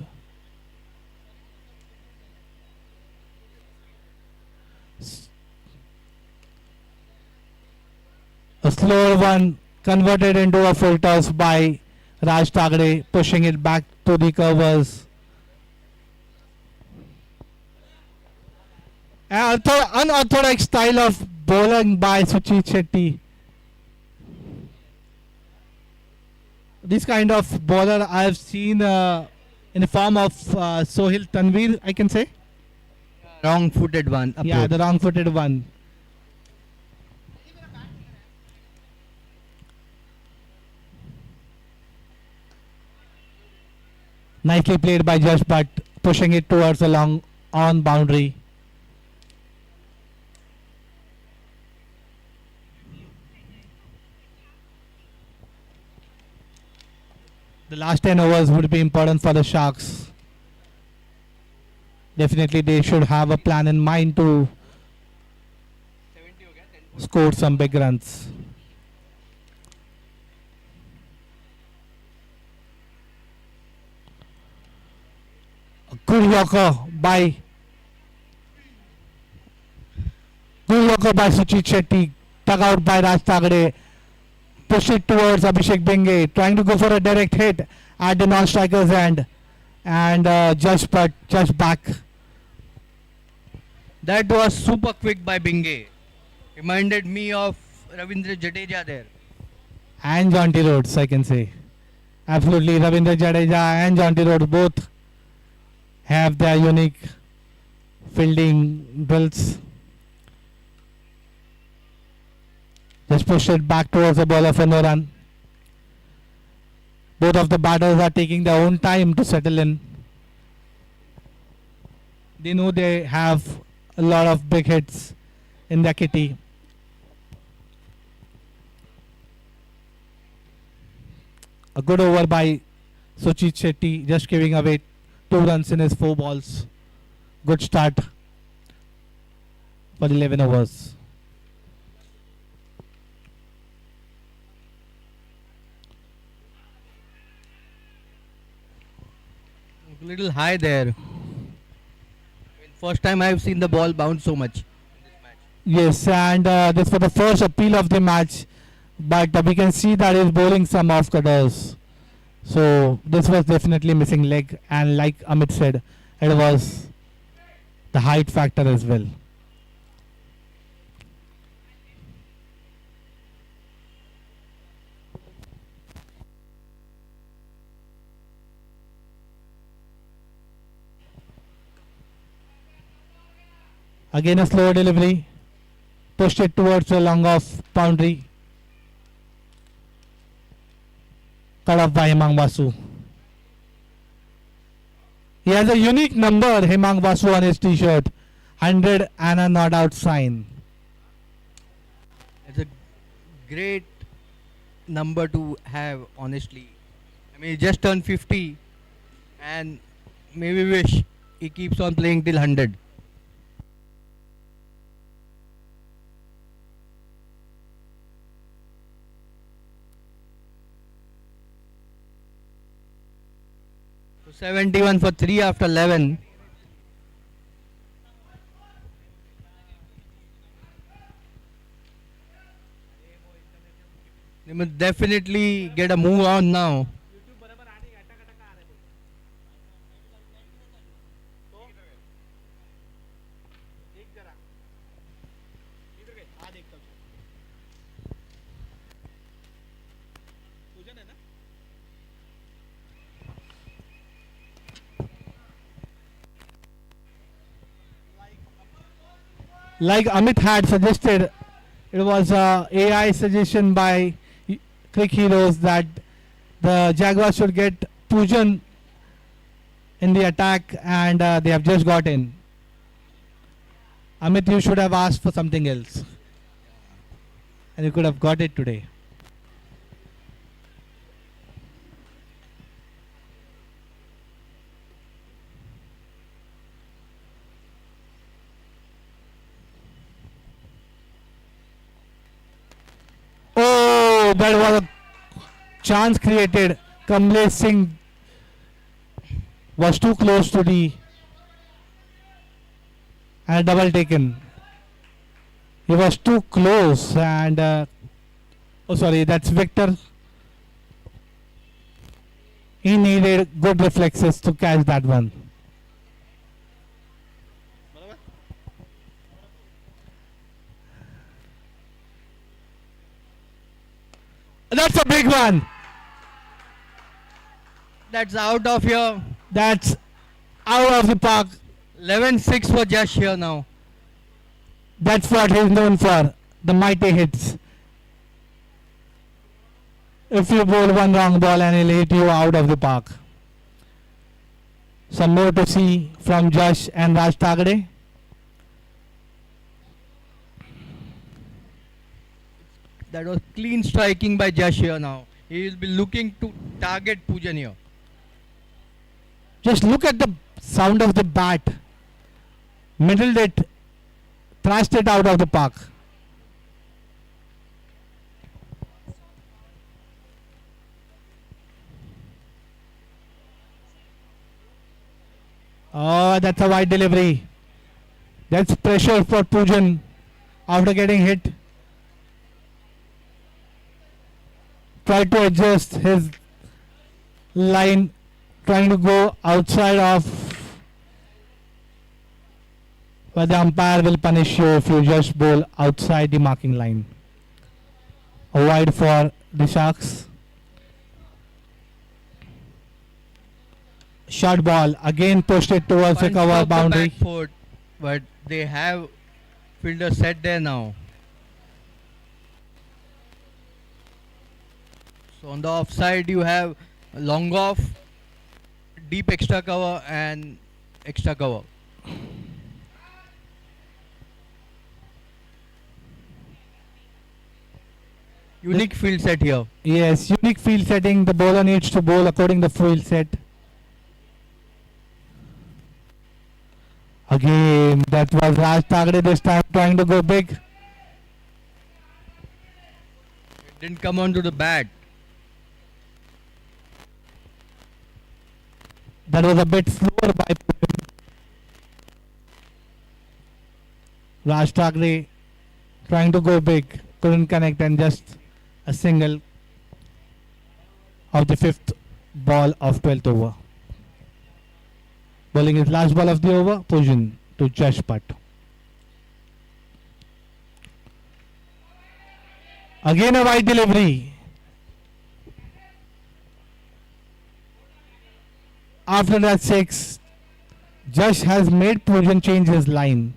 A slower one converted into a full toss by Raj Tagade, pushing it back to the covers. Unorthodox style of bowling by Suchit Shetty. This kind of bowler I have seen in the form of Sohil Tanvir, I can say. Wrong-footed one. Yeah, approach. the wrong-footed one. Nicely played by Jash Bhatt, pushing it towards a long on boundary. The last 10 overs would be important for the Sharks. Definitely they should have a plan in mind to score some big runs. A good Yorker by Suchit Shetty, dug out by Raj Tagade. Push it towards Abhishek Benge, trying to go for a direct hit at the non-striker's end, and just back. That was super quick by Binge. Reminded me of Ravindra Jadeja there. And Jonty Rhodes, I can say. Absolutely, Ravindra Jadeja and Jonty Rhodes both have their unique fielding drills. Just push it back towards the bowler for no run. Both of the batters are taking their own time to settle in. They know they have a lot of big hits in their kitty. A good over by Suchit Shetty, just giving away 2 runs in his 4 balls. Good start for 11 overs. A little high there. I mean, first time I have seen the ball bounce so much in this match. Yes, and this was the first appeal of the match, but we can see that he's bowling some off cutters. So this was definitely missing leg, and like Amit said, it was the height factor as well. Again a slow delivery, pushed it towards the long off boundary. Cut off by Hemang Basu. He has a unique number, Hemang Basu, on his t-shirt. 100 and a not out sign. It's a great number to have, honestly. I mean, he just turned 50 and maybe wish he keeps on playing till 100. So 71 for 3 after 11. They must definitely get a move on now. Like Amit had suggested, it was a AI suggestion by Crick Heroes that the Jaguars should get Pujan in the attack, and they have just got in. Amit, you should have asked for something else, and you could have got it today. Oh, that was a chance created. Kamlesh Singh was too close to the and double taken. He was too close, and oh sorry, that's Victor. He needed good reflexes to catch that one. That's a big one. That's out of here. That's out of the park. 11-6 for Josh here now. That's what he's known for, the mighty hits. If you bowl one wrong ball and he'll hit you out of the park. Some more to see from Josh and Raj Tagde. That was clean striking by Josh here now. He will be looking to target Pujan here. Just look at the sound of the bat. Middled it, thrashed it out of the park. Oh, that's a wide delivery. That's pressure for Pujan after getting hit. Try to adjust his line, trying to go outside of, but the umpire will punish you if you just bowl outside the marking line. A wide for the Sharks. Short ball, again pushed it towards the Punched cover off the boundary. back foot, but they have fielder set there now. So on the offside you have long off, deep extra cover and extra cover. Unique field set here. Yes, unique field setting. The bowler needs to bowl according to the field set. Again, that was Raj Tagde this time trying to go big. It didn't come onto the bat. That was a bit slower by Pujan. Raj Tagde trying to go big, couldn't connect, and just a single of the fifth ball of 12th over. Bowling his last ball of the over, position to Josh Butt. Again a wide delivery. After that 6, Josh has made Pujan change his line.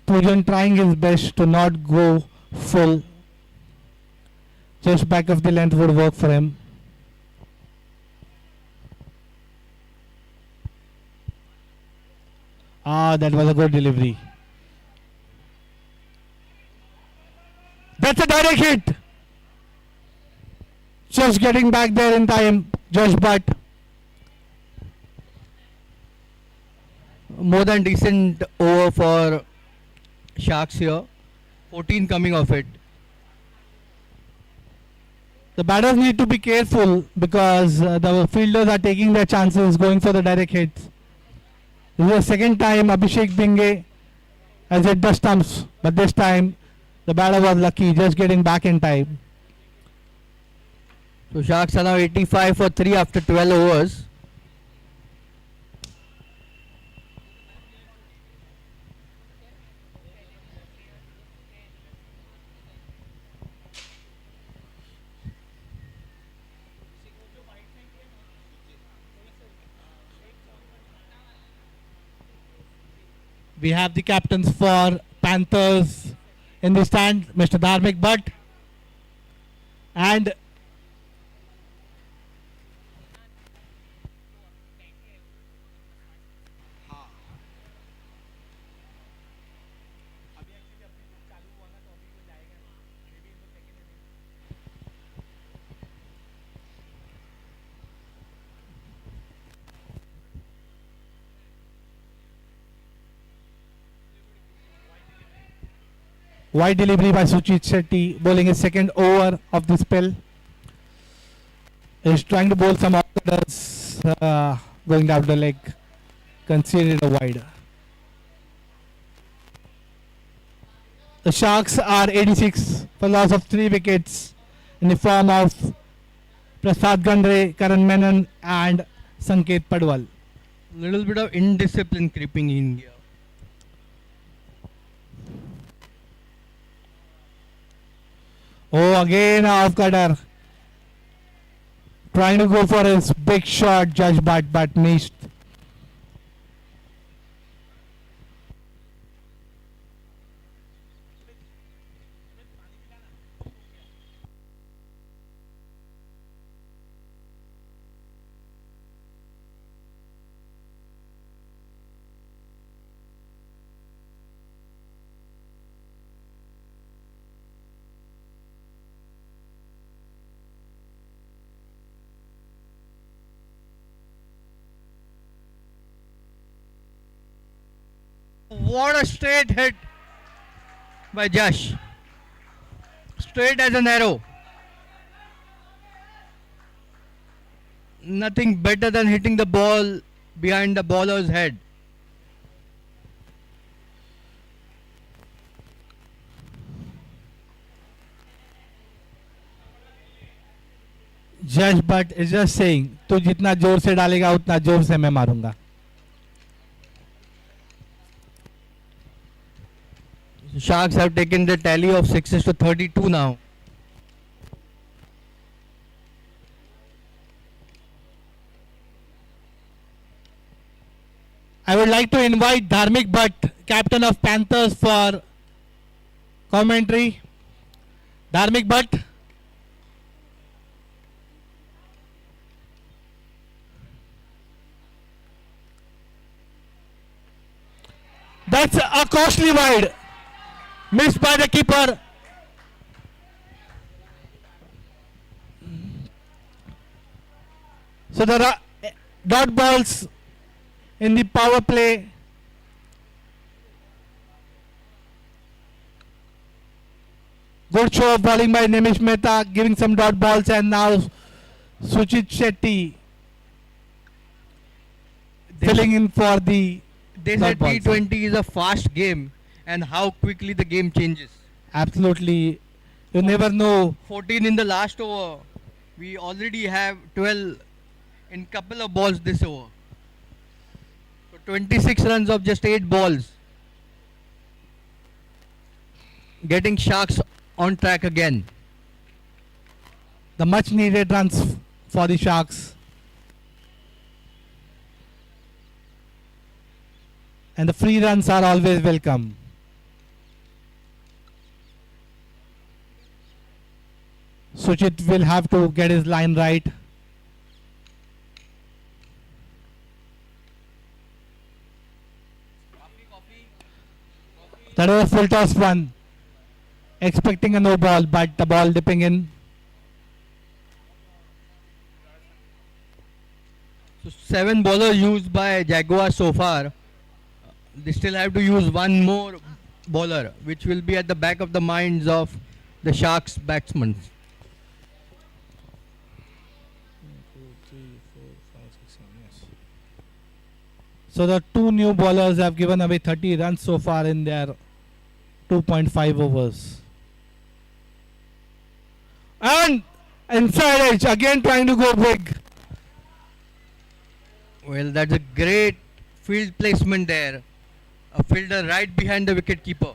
Pujan trying his best to not go full. Just back of the length would work for him. That was a good delivery. That's a direct hit. Just getting back there in time, Josh Butt. More than decent over for Sharks here. 14 coming off it. The batters need to be careful because the fielders are taking their chances, going for the direct hits. This is the second time Abhishek Binge has hit the stumps, but this time the batter was lucky, just getting back in time. So Sharks are now 85 for 3 after 12 overs. We have the captains for Panthers in the stand, Mr. Dharmik Bhatt and wide delivery by Suchit Shetty, bowling his second over of the spell. He's trying to bowl some outsiders, going down the leg, conceded a wide. The Sharks are 86 for loss of 3 wickets in the form of Prasad Gandre, Karan Menon and Sanket Padwal. Little bit of indiscipline creeping in here. Oh, again off cutter. Trying to go for his big shot, Josh Butt, but missed. What a straight hit by Josh. Straight as an arrow. Nothing better than hitting the ball behind the bowler's head. Josh Butt is just saying, तू जितना जोर से डालेगा उतना जोर से मैं मारूंगा. Sharks have taken the tally of 6 to 32 now. I would like to invite Dharmik Bhatt, captain of Panthers, for commentary. Dharmik Bhatt. That's a costly wide. Missed by the keeper. So the dot balls in the power play. Good show of bowling by Nimish Mehta, giving some dot balls, and now Suchit Shetty filling in for the they dot said balls. T20 is a fast game, and how quickly the game changes. Absolutely. You never know. 14 in the last over. We already have 12 in couple of balls this over. So 26 runs of just 8 balls. Getting Sharks on track again. The much needed runs for the Sharks. And the free runs are always welcome. Suchit will have to get his line right. That was a full toss one. Expecting a no ball, but the ball dipping in. So 7 bowlers used by Jaguars so far. They still have to use one more bowler, which will be at the back of the minds of the Sharks batsmen. So the two new bowlers have given away 30 runs so far in their 2.5 overs. And inside edge, again trying to go big. Well, that's a great field placement there. A fielder right behind the wicket keeper.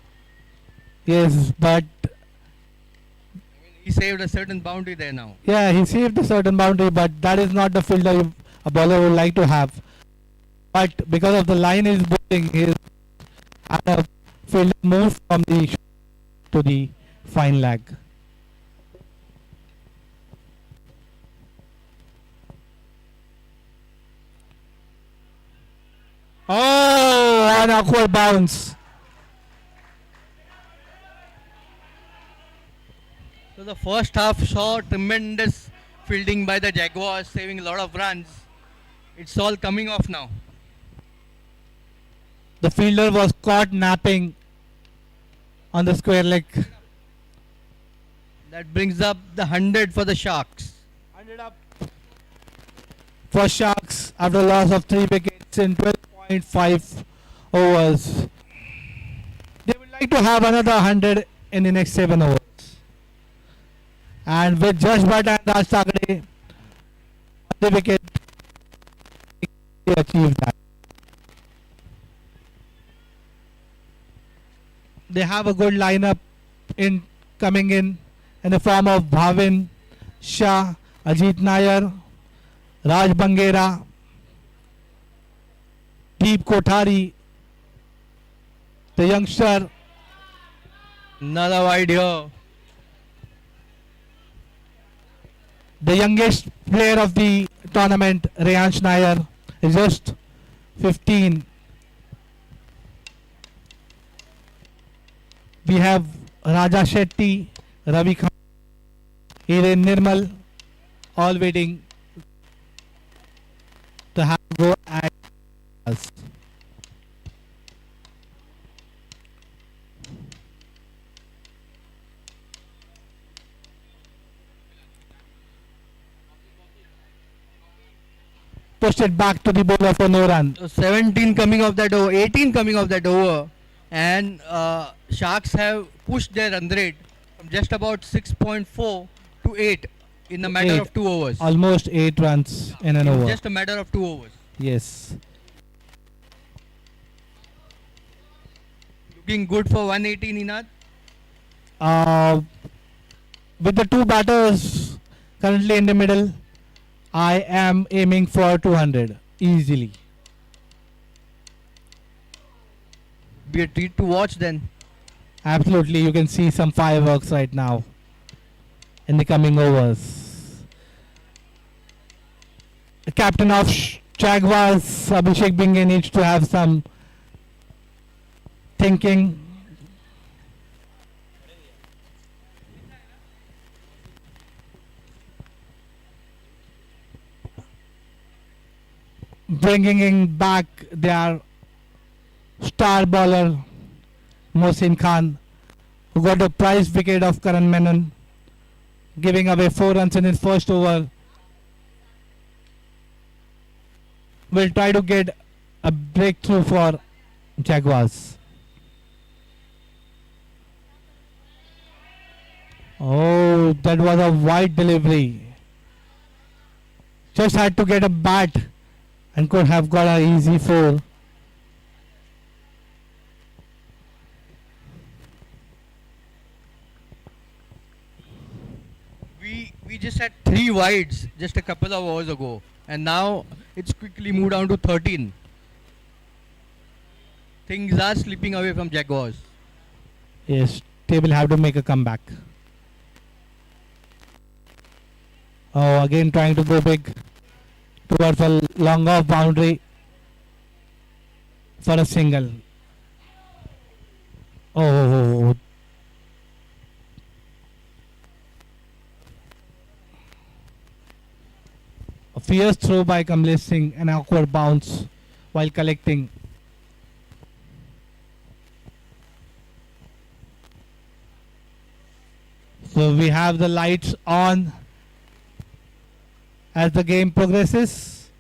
Yes, but He saved a certain boundary there now. yeah, he saved a certain boundary, but that is not the fielder a bowler would like to have. But because of the line is bowling, he is at a fielder move from the to the fine leg. Oh, an awkward bounce. So the first half saw tremendous fielding by the Jaguars, saving a lot of runs. It's all coming off now. The fielder was caught napping on the square leg. That brings up the 100 for the Sharks. 100 up for Sharks after a loss of 3 wickets in 12.5 overs. They would like to have another 100 in the next 7 overs. And with Jash Bhatt and Raj Thakre on the wicket, they achieved that. They have a good lineup in coming in the form of Bhavin, Shah, Ajit Nair, Raj Bangera, Deep Kothari, the youngster, Another wide here. the youngest player of the tournament, Reyansh Nair, is just 15. We have Raja Shetty, Ravi Khan, Hiren Nirmal, all waiting to have a go at us. Pushed it back to the bowler for no run. So 17 coming off that over, 18 coming off that over, and Sharks have pushed their run rate from just about 6.4 to 8 in a matter 8. of 2 overs. Almost 8 runs in an over. Just a matter of 2 overs. Yes. Looking good for 118, Ninad. With the two batters currently in the middle, I am aiming for 200 easily. Be a treat to watch then. Absolutely, you can see some fireworks right now in the coming overs. The captain of Jaguars, Abhishek Binge, needs to have some thinking. Bringing in back their star bowler Mohsin Khan, who got a prize wicket of Karan Menon, giving away 4 runs in his first over. Will try to get a breakthrough for Jaguars. Oh, that was a wide delivery. Just had to get a bat and could have got an easy 4. We just had 3 wides just a couple of hours ago, and now it's quickly moved down to 13. Things are slipping away from Jaguars. Yes, they will have to make a comeback. Oh, again trying to go big towards a long off boundary for a single. Oh, a fierce throw by Kamlesh Singh, an awkward bounce while collecting. So we have the lights on as the game progresses.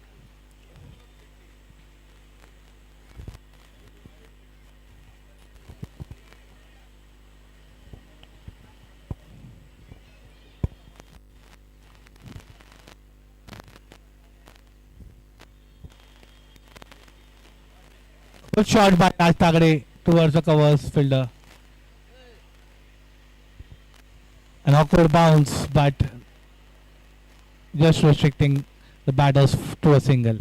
Good shot by Raj Tagre towards the covers fielder. An awkward bounce, but just restricting the batters to a single.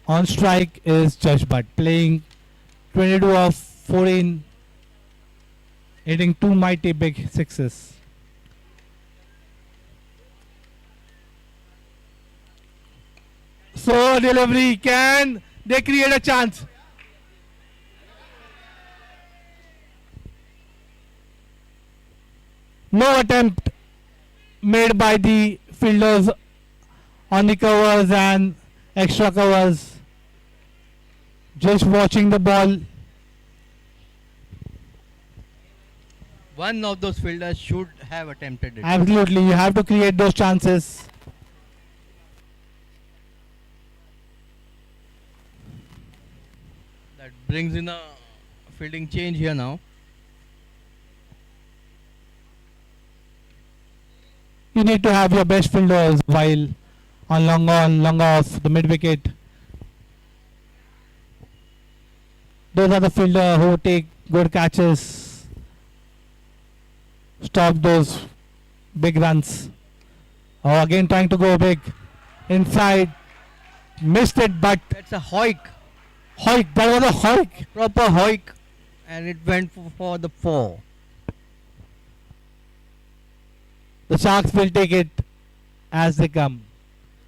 On strike is Josh Butt, playing 22 of 14, hitting 2 mighty big sixes. So delivery, can they create a chance? No attempt made by the fielders on the covers and extra covers. Just watching the ball. One of those fielders should have attempted it. Absolutely, you have to create those chances. That brings in a fielding change here now. You need to have your best fielders while on, long off, the mid wicket. Those are the fielders who take good catches, stop those big runs. Oh, again trying to go big inside, missed it, but That's a hoik, hoik, that was a hoik. proper hoik, and it went for the 4. The Sharks will take it as they come.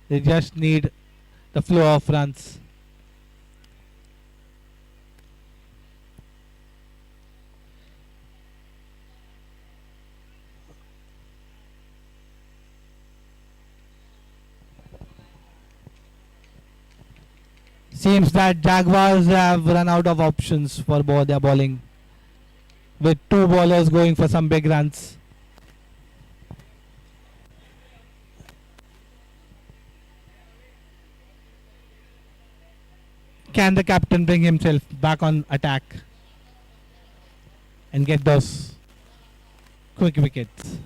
They just need the flow of runs. Seems that Jaguars have run out of options for their bowling, with 2 bowlers going for some big runs. Can the captain bring himself back on attack and get those quick wickets?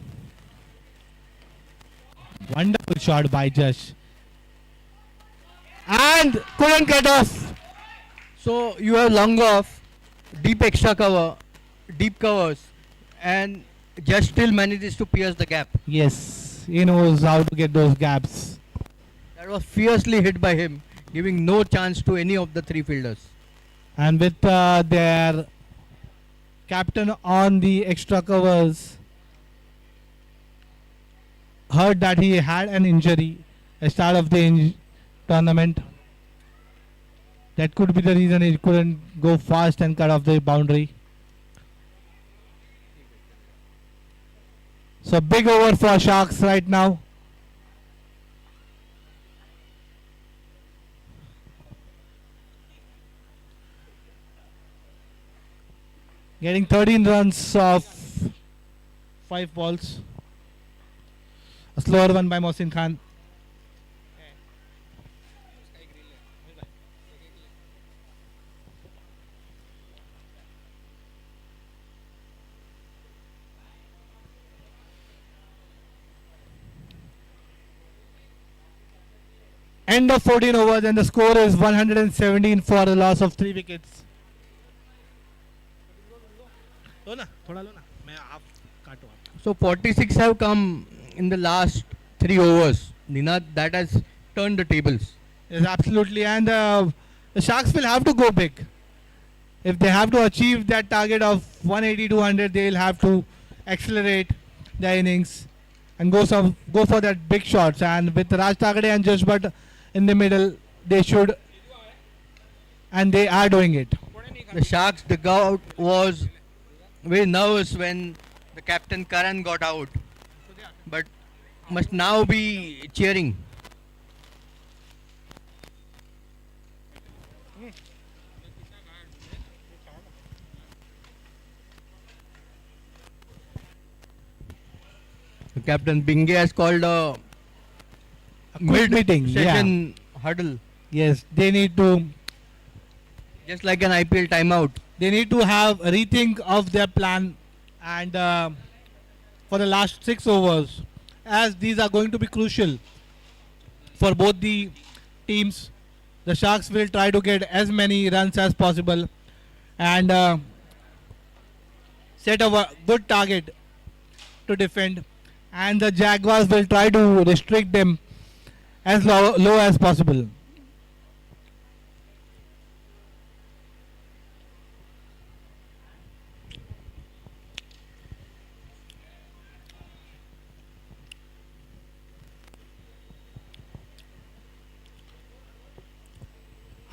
Wonderful shot by Josh. And couldn't get off. So you have long off, deep extra cover, deep covers, and just still manages to pierce the gap. Yes, he knows how to get those gaps. That was fiercely hit by him, giving no chance to any of the 3 fielders. And with their captain on the extra covers, heard that he had an injury at start of the tournament. That could be the reason he couldn't go fast and cut off the boundary. So big over for Sharks right now. Getting 13 runs off 5 balls. A slower one by Mohsin Khan. End of 14 overs and the score is 117 for the loss of 3 wickets. लो ना थोड़ा लो ना मैं आप काटो आप So 46 have come in the last 3 overs. Ninad, that has turned the tables. Yes, absolutely. And the Sharks will have to go big. If they have to achieve that target of 180 200, they'll have to accelerate their innings and go for that big shots. And with Raj Tagade and Josh Butt in the middle, they should, and they are doing it. The Sharks dugout was very nervous when the captain Karan got out, but must now be cheering. The captain Binge has called a quick meeting, mid-session huddle, Yes, they need to just like an IPL timeout. they need to have a rethink of their plan and for the last 6 overs, as these are going to be crucial for both the teams. The Sharks will try to get as many runs as possible and set a good target to defend, and the Jaguars will try to restrict them as low as possible.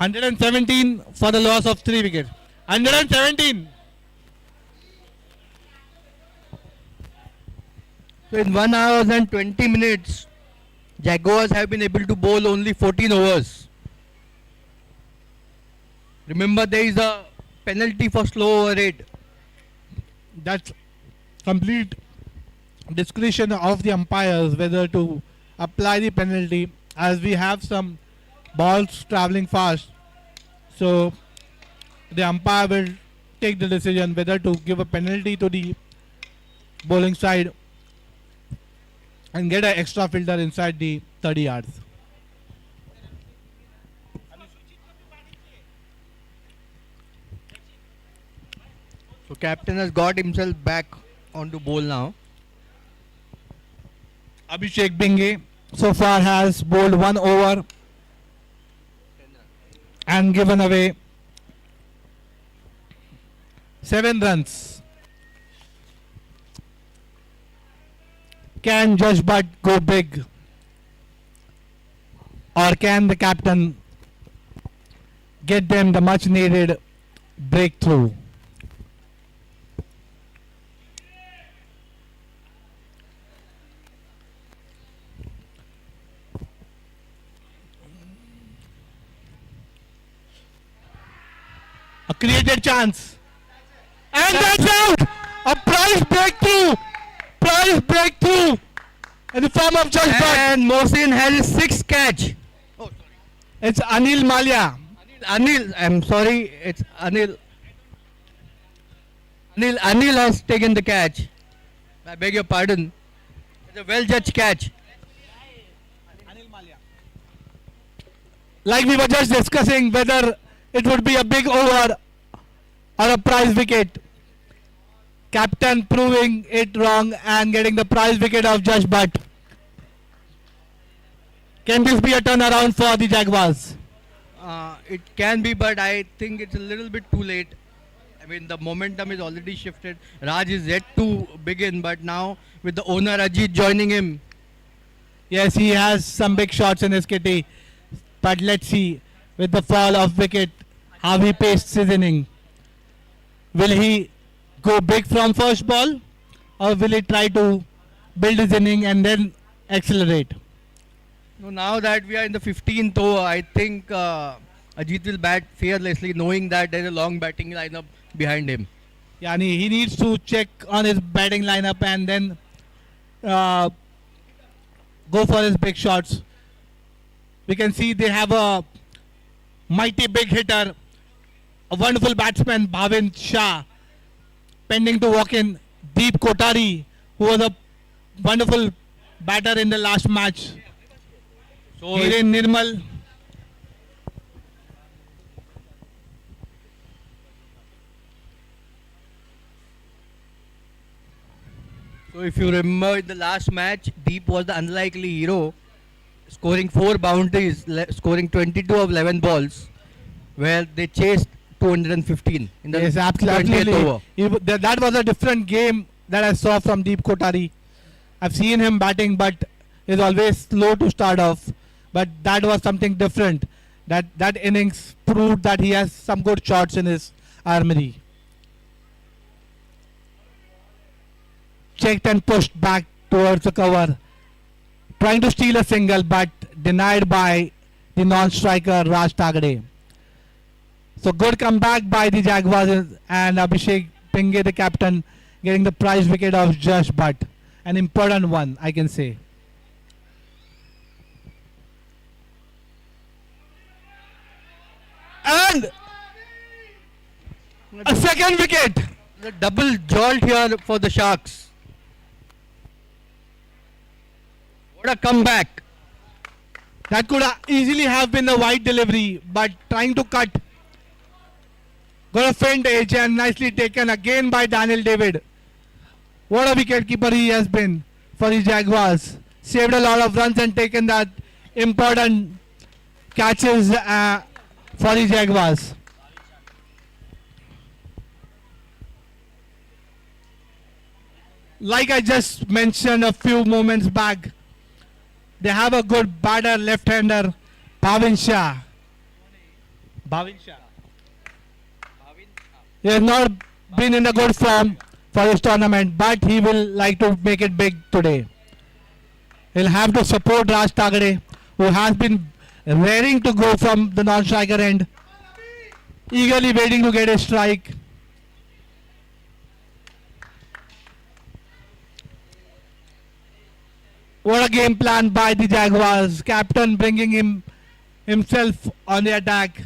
$117 for the loss of 3 wickets. 117. So in 1 hour and 20 minutes, Jaguars have been able to bowl only 14 overs. Remember, there is a penalty for slow over rate. That's complete discretion of the umpires whether to apply the penalty, as we have some balls traveling fast. So the umpire will take the decision whether to give a penalty to the bowling side and get an extra fielder inside the 30 yards. So captain has got himself back onto bowl now. Abhishek Binge so far has bowled 1 over and given away 7 runs. Can Josh Butt go big, or can the captain get them the much needed breakthrough? A created chance, and that's out. A prize breakthrough. Prize breakthrough in the form of Josh Butt. And Mohsin has his 6th catch. It's Anil Malia. Anil, I'm sorry, it's Anil. Anil has taken the catch. I beg your pardon. It's a well judged catch. Like we were just discussing whether it would be a big over or a prize wicket. Captain proving it wrong and getting the prize wicket of Josh Butt. Can this be a turnaround for the Jaguars? It can be, but I think it's a little bit too late. I mean, the momentum is already shifted. Raj is yet to begin, but now with the owner Ajit joining him, Yes, he has some big shots in his kitty. But let's see, with the fall of wicket, how he paced his inning. Will he go big from first ball, or will he try to build his inning and then accelerate? now that we are in the 15th over, I think Ajit will bat fearlessly, knowing that there is a long batting lineup behind him. Yani he needs to check on his batting lineup and then go for his big shots. We can see they have a mighty big hitter, a wonderful batsman, Bhavin Shah, pending to walk in. Deep Kotari, who was a wonderful batter in the last match. So Hiren Nirmal. So if you remember in the last match, Deep was the unlikely hero, scoring 4 boundaries, scoring 22 of 11 balls, where they chased 215 in the Yes, 20th absolutely. over. That was a different game that I saw from Deep Kotari. I've seen him batting, but he's always slow to start off. But that was something different. That innings proved that he has some good shots in his armory. Checked and pushed back towards the cover, trying to steal a single, but denied by the non-striker Raj Tagade. So good comeback by the Jaguars and Abhishek Pinge, the captain, getting the prize wicket of Josh Butt. An important one, I can say. And a second wicket. The double jolt here for the Sharks. What a comeback. That could easily have been a wide delivery, but trying to cut. Got a faint edge and nicely taken again by Daniel David. What a wicket keeper he has been for the Jaguars. Saved a lot of runs and taken that important catches for the Jaguars. Like I just mentioned a few moments back, they have a good batter, left-hander, Bhavin Shah. Bhavin Shah. He has not been in a good form for this tournament, but he will like to make it big today. He'll have to support Raj Tagade, who has been raring to go from the non-striker end, eagerly waiting to get a strike. What a game plan by the Jaguars. Captain bringing himself on the attack,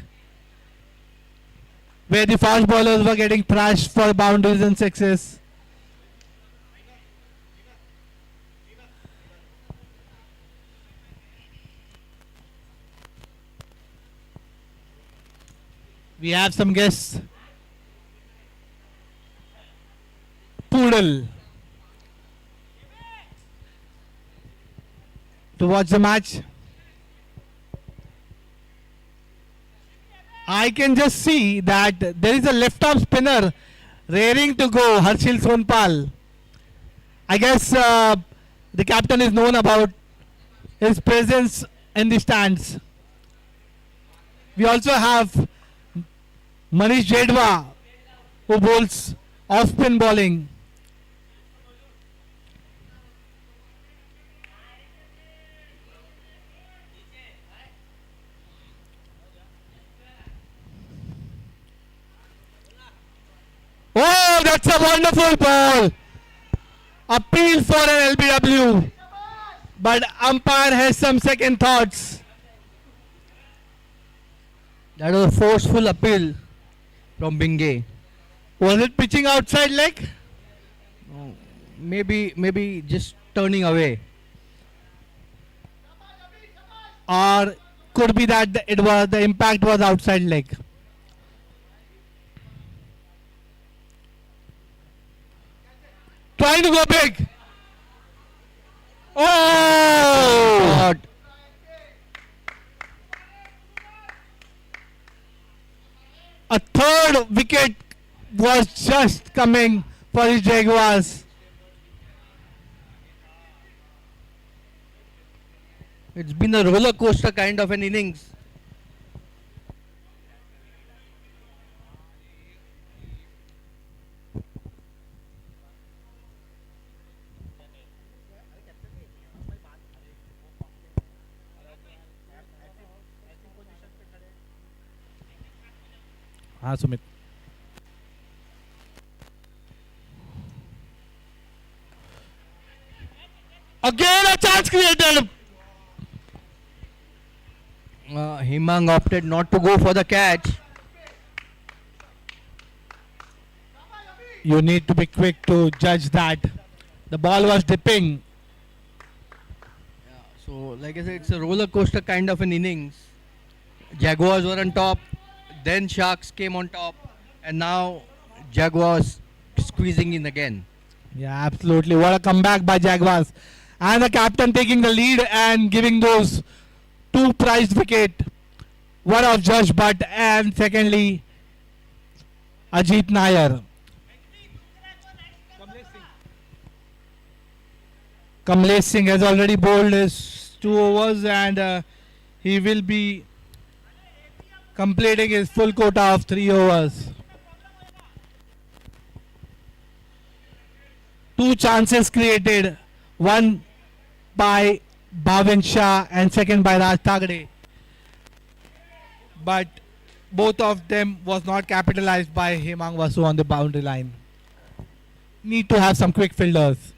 where the fast bowlers were getting thrashed for boundaries and sixes. We have some guests. Poodle to watch the match. I can just see that there is a left-arm spinner raring to go, Harshil Sonpal. I guess the captain is known about his presence in the stands. We also have Manish Jedwa, who bowls off-spin bowling. Oh, that's a wonderful ball. Appeal for an LBW. But umpire has some second thoughts. That was a forceful appeal from Binge. Was it pitching outside leg? Maybe just turning away. Or could be that the impact was outside leg. Trying to go big. Oh! Shot. A third wicket was just coming for the Jaguars. It's been a roller coaster kind of an innings. Sumit. Again a chance created. Himang opted not to go for the catch. You need to be quick to judge that. The ball was dipping. So like I said, it's a roller coaster kind of an innings. Jaguars were on top, then Sharks came on top, and now Jaguars squeezing in again. Yeah, absolutely. What a comeback by Jaguars. And the captain taking the lead and giving those two prized wicket. One of Josh Butt and secondly Ajit Nair. Kamlesh Singh has already bowled his 2 overs and he will be completing his full quota of 3 overs. 2 chances created, one by Bhavin Shah and second by Raj Thagade. But both of them was not capitalized by Hemang Vasu on the boundary line. Need to have some quick fielders.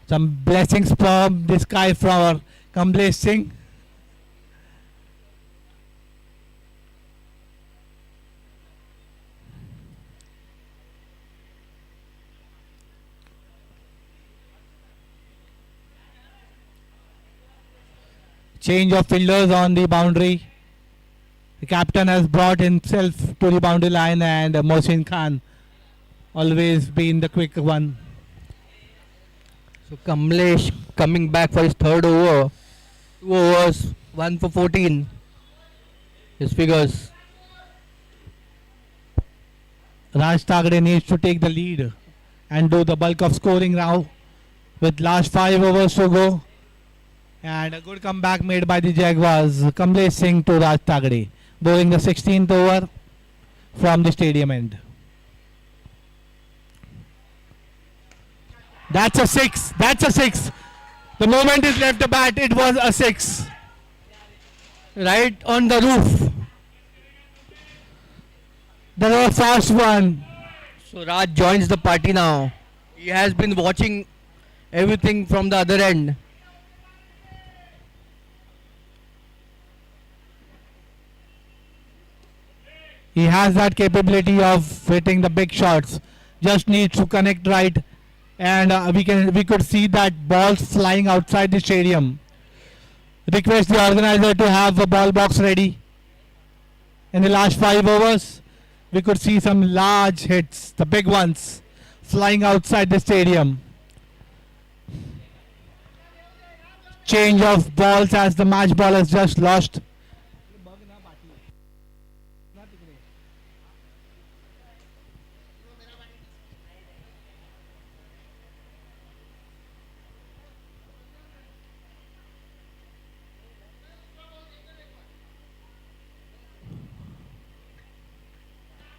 Some blessings from the sky from Kamlesh Singh. Change of fielders on the boundary. The captain has brought himself to the boundary line and Mohsin Khan always been the quick one. So Kamlesh coming back for his third over. 2 overs, 1 for 14. His figures. Raj Thagade needs to take the lead and do the bulk of scoring now with last 5 overs to go. And a good comeback made by the Jaguars. Kamlesh Singh to Raj Thagade, bowling the 16th over from the stadium end. That's a 6. That's a 6. The moment is left the bat, it was a 6. Right on the roof. That was a fast one. So Raj joins the party now. He has been watching everything from the other end. He has that capability of hitting the big shots. Just needs to connect right, and we could see that balls flying outside the stadium. Request the organizer to have a ball box ready. In the last 5 overs, we could see some large hits, the big ones, flying outside the stadium. Change of balls as the match ball has just lost.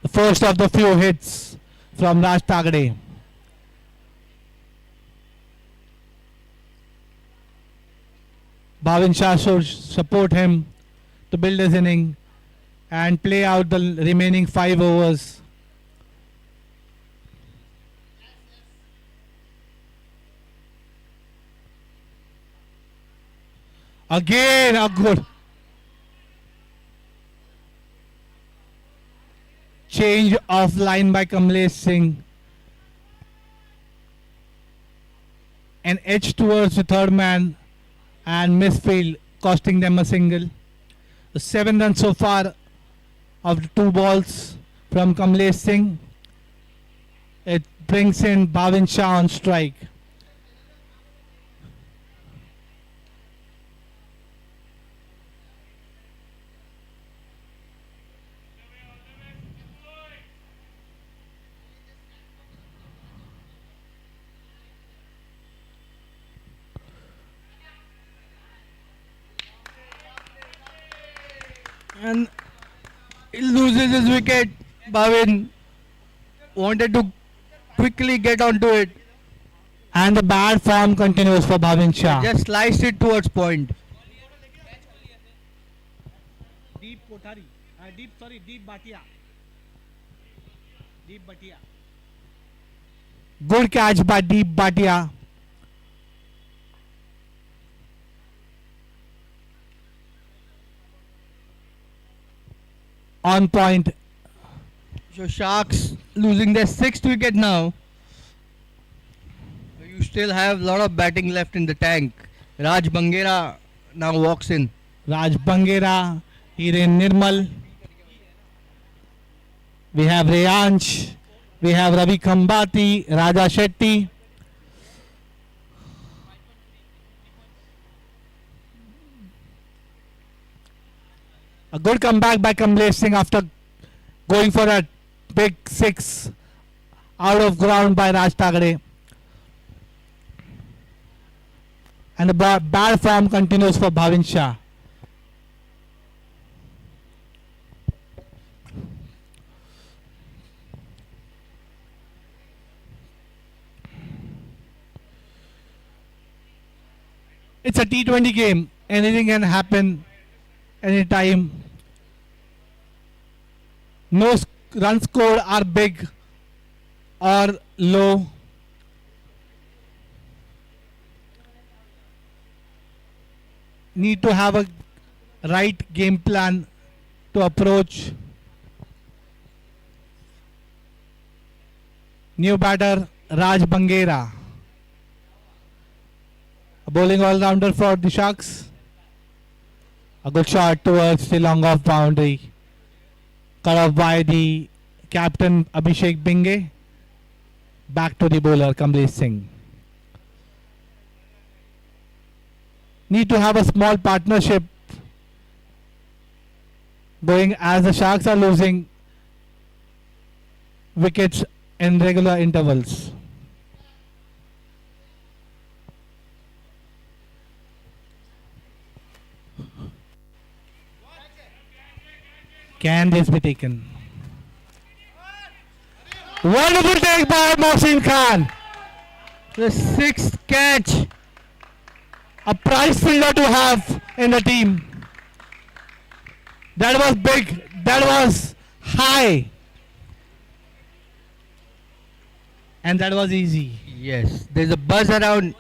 The first of the few hits from Raj Thagade. Bhavin Shah should support him to build his inning and play out the remaining 5 overs. Again a good change of line by Kamlesh Singh. An edge towards the third man and misfield, costing them a single. The 7 runs so far of the 2 balls from Kamlesh Singh. It brings in Bhavin Shah on strike. And he loses his wicket. Bhavin wanted to quickly get onto it. And the bad form continues for Bhavin Shah. Just sliced it towards point. Deep Kothari. Deep Bhatia. Deep Bhatia. Good catch by Deep Bhatia. on point. So Sharks losing their 6th wicket now. So you still have a lot of batting left in the tank. Raj Bangera now walks in. Raj Bangera, Hiren Nirmal. We have Reyansh. We have Ravi Khambati, Raja Shetty. A good comeback by Kamlesh Singh after going for a big six out of ground by Raj Tagore. And the bad form continues for Bhavin Shah. It's a T20 game. Anything can happen anytime. No runs scored are big or low. Need to have a right game plan to approach. New batter Raj Bangera. A bowling all-rounder for the Sharks. A good shot towards the long off boundary. Cut off by the captain Abhishek Binge. Back to the bowler Kamlesh Singh. Need to have a small partnership going as the Sharks are losing wickets in regular intervals. Can this be taken? Wonderful take by Mohsin Khan. The 6th catch. A prize fielder to have in the team. That was big. That was high. And that was easy. Yes, there's a buzz around.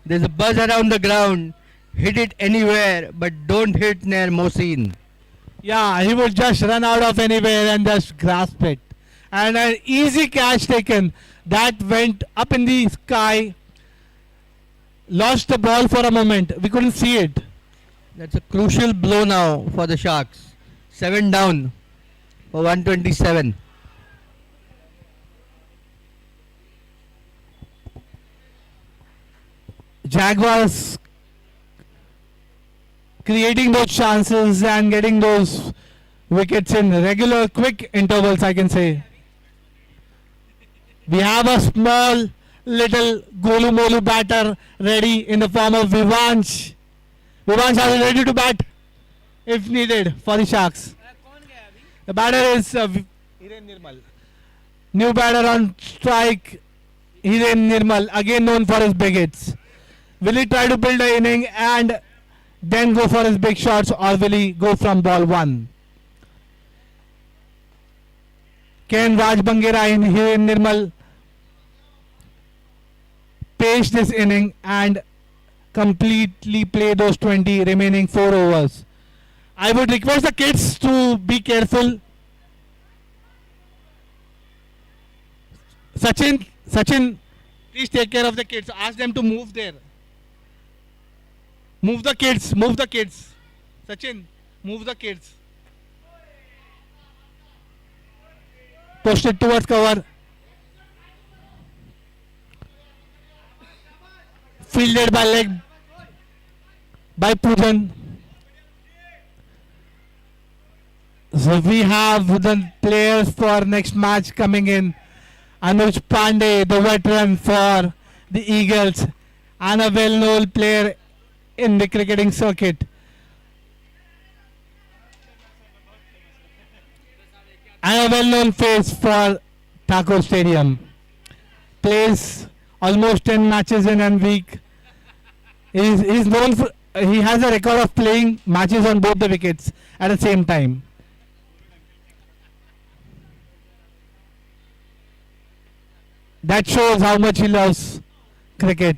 There's a buzz around the ground. Hit it anywhere, but don't hit near Mohsin. Yeah, he would just run out of anywhere and just grasp it. And an easy catch taken. That went up in the sky. Lost the ball for a moment. We couldn't see it. That's a crucial blow now for the Sharks. 7 down for 127. Jaguars creating those chances and getting those wickets in regular quick intervals, I can say. We have a small little Golu Molu batter ready in the form of Vivansh. Vivansh is ready to bat if needed for the Sharks. The batter is Hiren Nirmal. New batter on strike, Hiren Nirmal, again known for his big hits. Will he try to build an inning and then go for his big shots, or will he go from ball one? Can Raj Bangera and Hiren Nirmal pace this inning and completely play those 20 remaining 4 overs? I would request the kids to be careful. Sachin, please take care of the kids. Ask them to move there. Move the kids. Sachin, move the kids. Push it towards cover. Fielded by leg by Pujan. So we have the players for next match coming in. Anuj Pandey, the veteran for the Eagles, and a well-known player in the cricketing circuit. And a well-known face for Thakur Stadium. Plays almost 10 matches in a week. He's known for, he has a record of playing matches on both the wickets at the same time. That shows how much he loves cricket,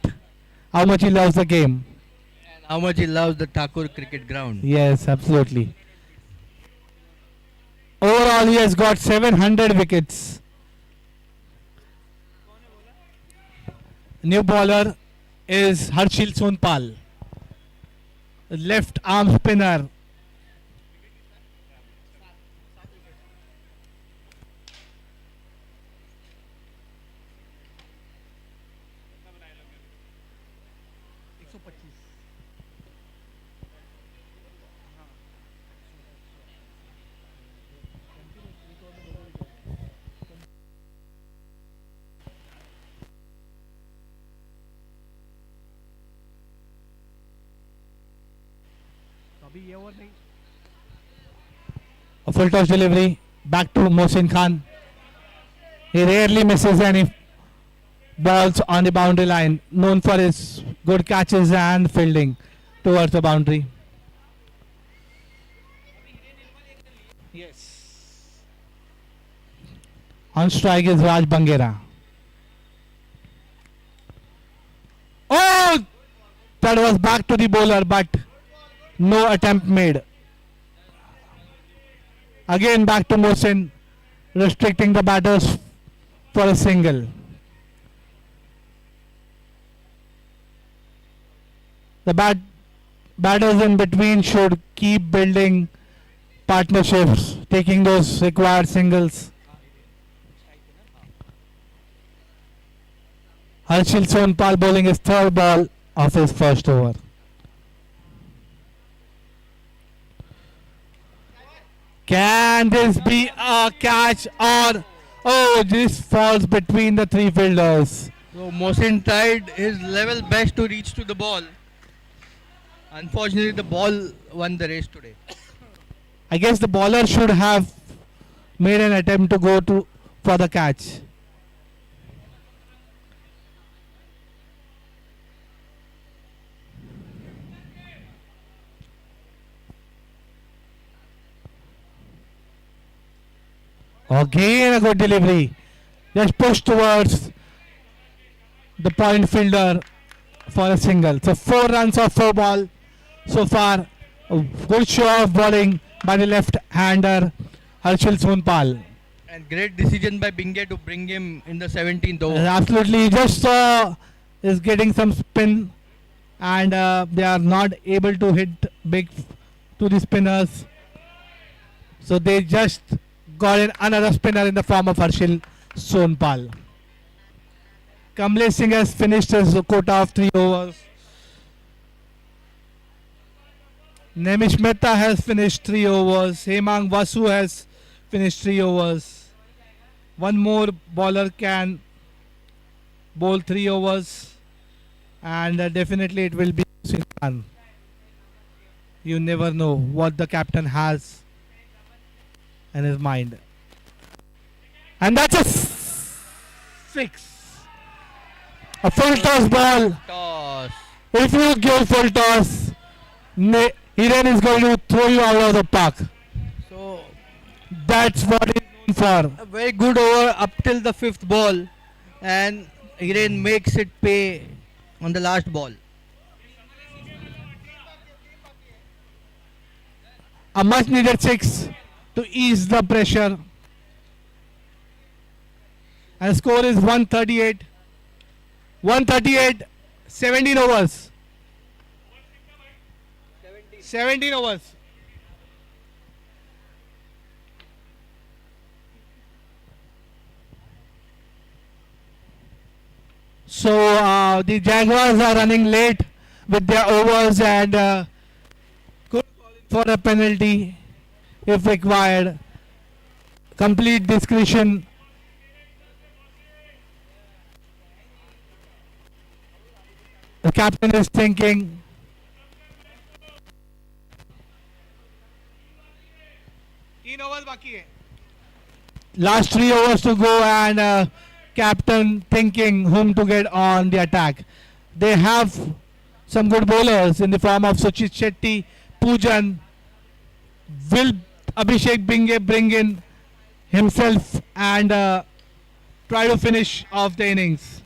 how much he loves the game. And how much he loves the Thakur cricket ground. Yes, absolutely. Overall, he has got 700 wickets. New bowler is Harshil Sonpal, left arm spinner. A full toss delivery back to Mohsin Khan. He rarely misses any balls on the boundary line, known for his good catches and fielding towards the boundary. Yes. On strike is Raj Bangera. Oh! That was back to the bowler, but no attempt made. Again back to Mohsin, restricting the batters for a single. The batters in between should keep building partnerships, taking those required singles. Harshil Sonpal bowling his third ball of his first over. Can this be a catch or oh, this falls between the three fielders. So Mohsin tried his level best to reach to the ball. Unfortunately, the ball won the race today. I guess the bowler should have made an attempt to go to for the catch. Again a good delivery. Just push towards the point fielder for a single. So 4 runs off 4 ball so far. A good show of bowling by the left-hander Harshil Sonpal. And great decision by Binge to bring him in the 17th over. Absolutely, just is getting some spin and they are not able to hit big to the spinners. So they just got in another spinner in the form of Harshil Sonpal. Kamlesh Singh has finished his quota of 3 overs. Nemish Mehta has finished 3 overs. Hemang Vasu has finished 3 overs. One more bowler can bowl 3 overs and definitely it will be Mohsin Khan. You never know what the captain has in his mind. And that's a 6. A full toss ball. Toss. If you give full toss, Hiren is going to throw you out of the park. So That's what he's known for. a very good over up till the 5th ball, and Hiren makes it pay on the last ball. A much needed 6 to ease the pressure. And the score is 138. 138, 17 overs. 17 overs. So the Jaguars are running late with their overs and could call in for a penalty if required. Complete discretion. The captain is thinking. Last 3 overs to go and captain thinking whom to get on the attack. They have some good bowlers in the form of Suchit Shetty, Poojan. Will Abhishek Binge bring in himself and try to finish off the innings?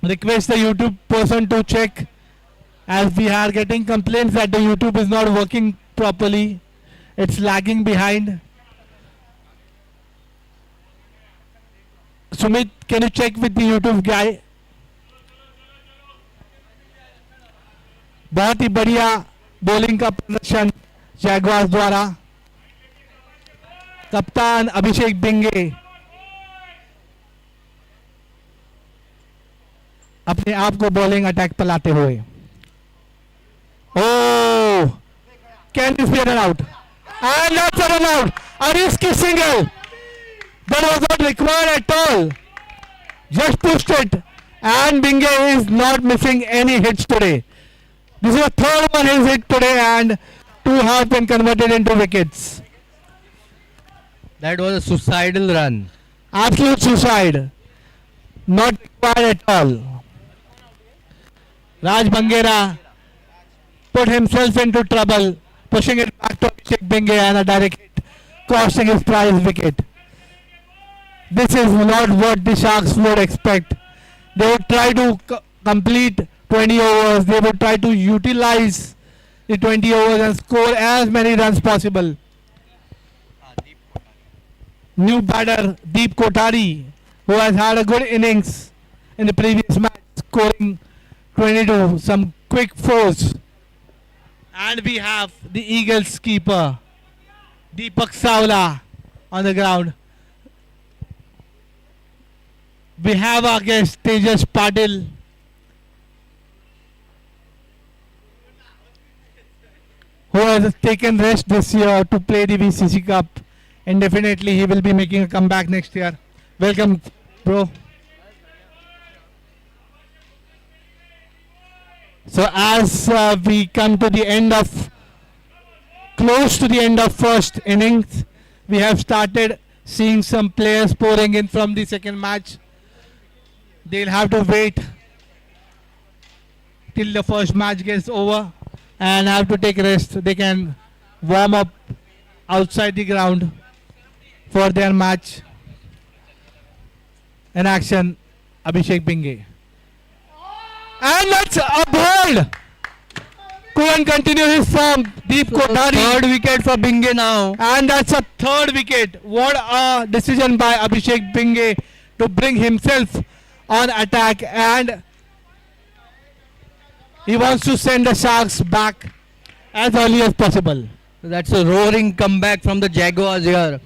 Request the YouTube person to check, as we are getting complaints that the YouTube is not working properly. It's lagging behind. Sumit, can you check with the YouTube guy? बहुत ही बढ़िया bowling का प्रदर्शन जैगवार्स द्वारा. कप्तान अभिषेक बिंगे अपने आप को bowling attack पर लाते हुए. Oh, can this be a run out? And that's a run out. A risky single. That was not required at all. Just pushed it. And Binge is not missing any hits today. This is the third one he's hit today, and two have been converted into wickets. That was a suicidal run. Absolute suicide. Not required at all. Raj Bangera put himself into trouble, pushing it back to Abhishek Binge and a direct hit, costing his prize wicket. This is not what the Sharks would expect. They would try to complete 20 overs. They would try to utilize the 20 overs and score as many runs possible. New batter Deep Kotari, who has had a good innings in the previous match, scoring 22, some quick fours. And we have the Eagles keeper Deepak Savla on the ground. We have our guest Tejas Patil, who has taken rest this year to play the VCC Cup, and definitely he will be making a comeback next year. Welcome, bro. So as we come to the end of, close to the end of first innings, we have started seeing some players pouring in from the second match. They'll have to wait till the first match gets over and have to take rest. They can warm up outside the ground for their match. In action, Abhishek Binge. And that's a ball! Couldn't continue his form. Deep Kotari. Third wicket for Binge now. And that's a third wicket. What a decision by Abhishek Binge to bring himself on attack, and he wants to send the Sharks back as early as possible. That's a roaring comeback from the Jaguars here.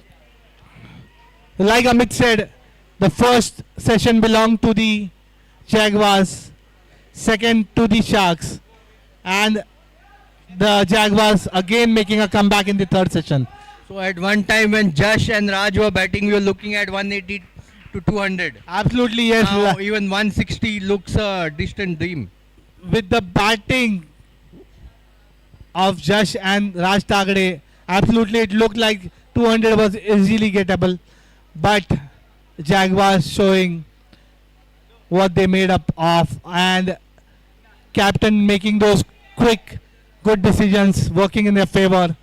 Like Amit said, the first session belonged to the Jaguars, second to the Sharks, and the Jaguars again making a comeback in the third session. So at one time when Josh and Raj were batting, we were looking at 180 to 200. Absolutely, yes. Now even 160 looks a distant dream. With the batting of Josh and Raj Tagade, absolutely it looked like 200 was easily gettable, but Jaguars showing what they made up of, and captain making those quick good decisions working in their favor,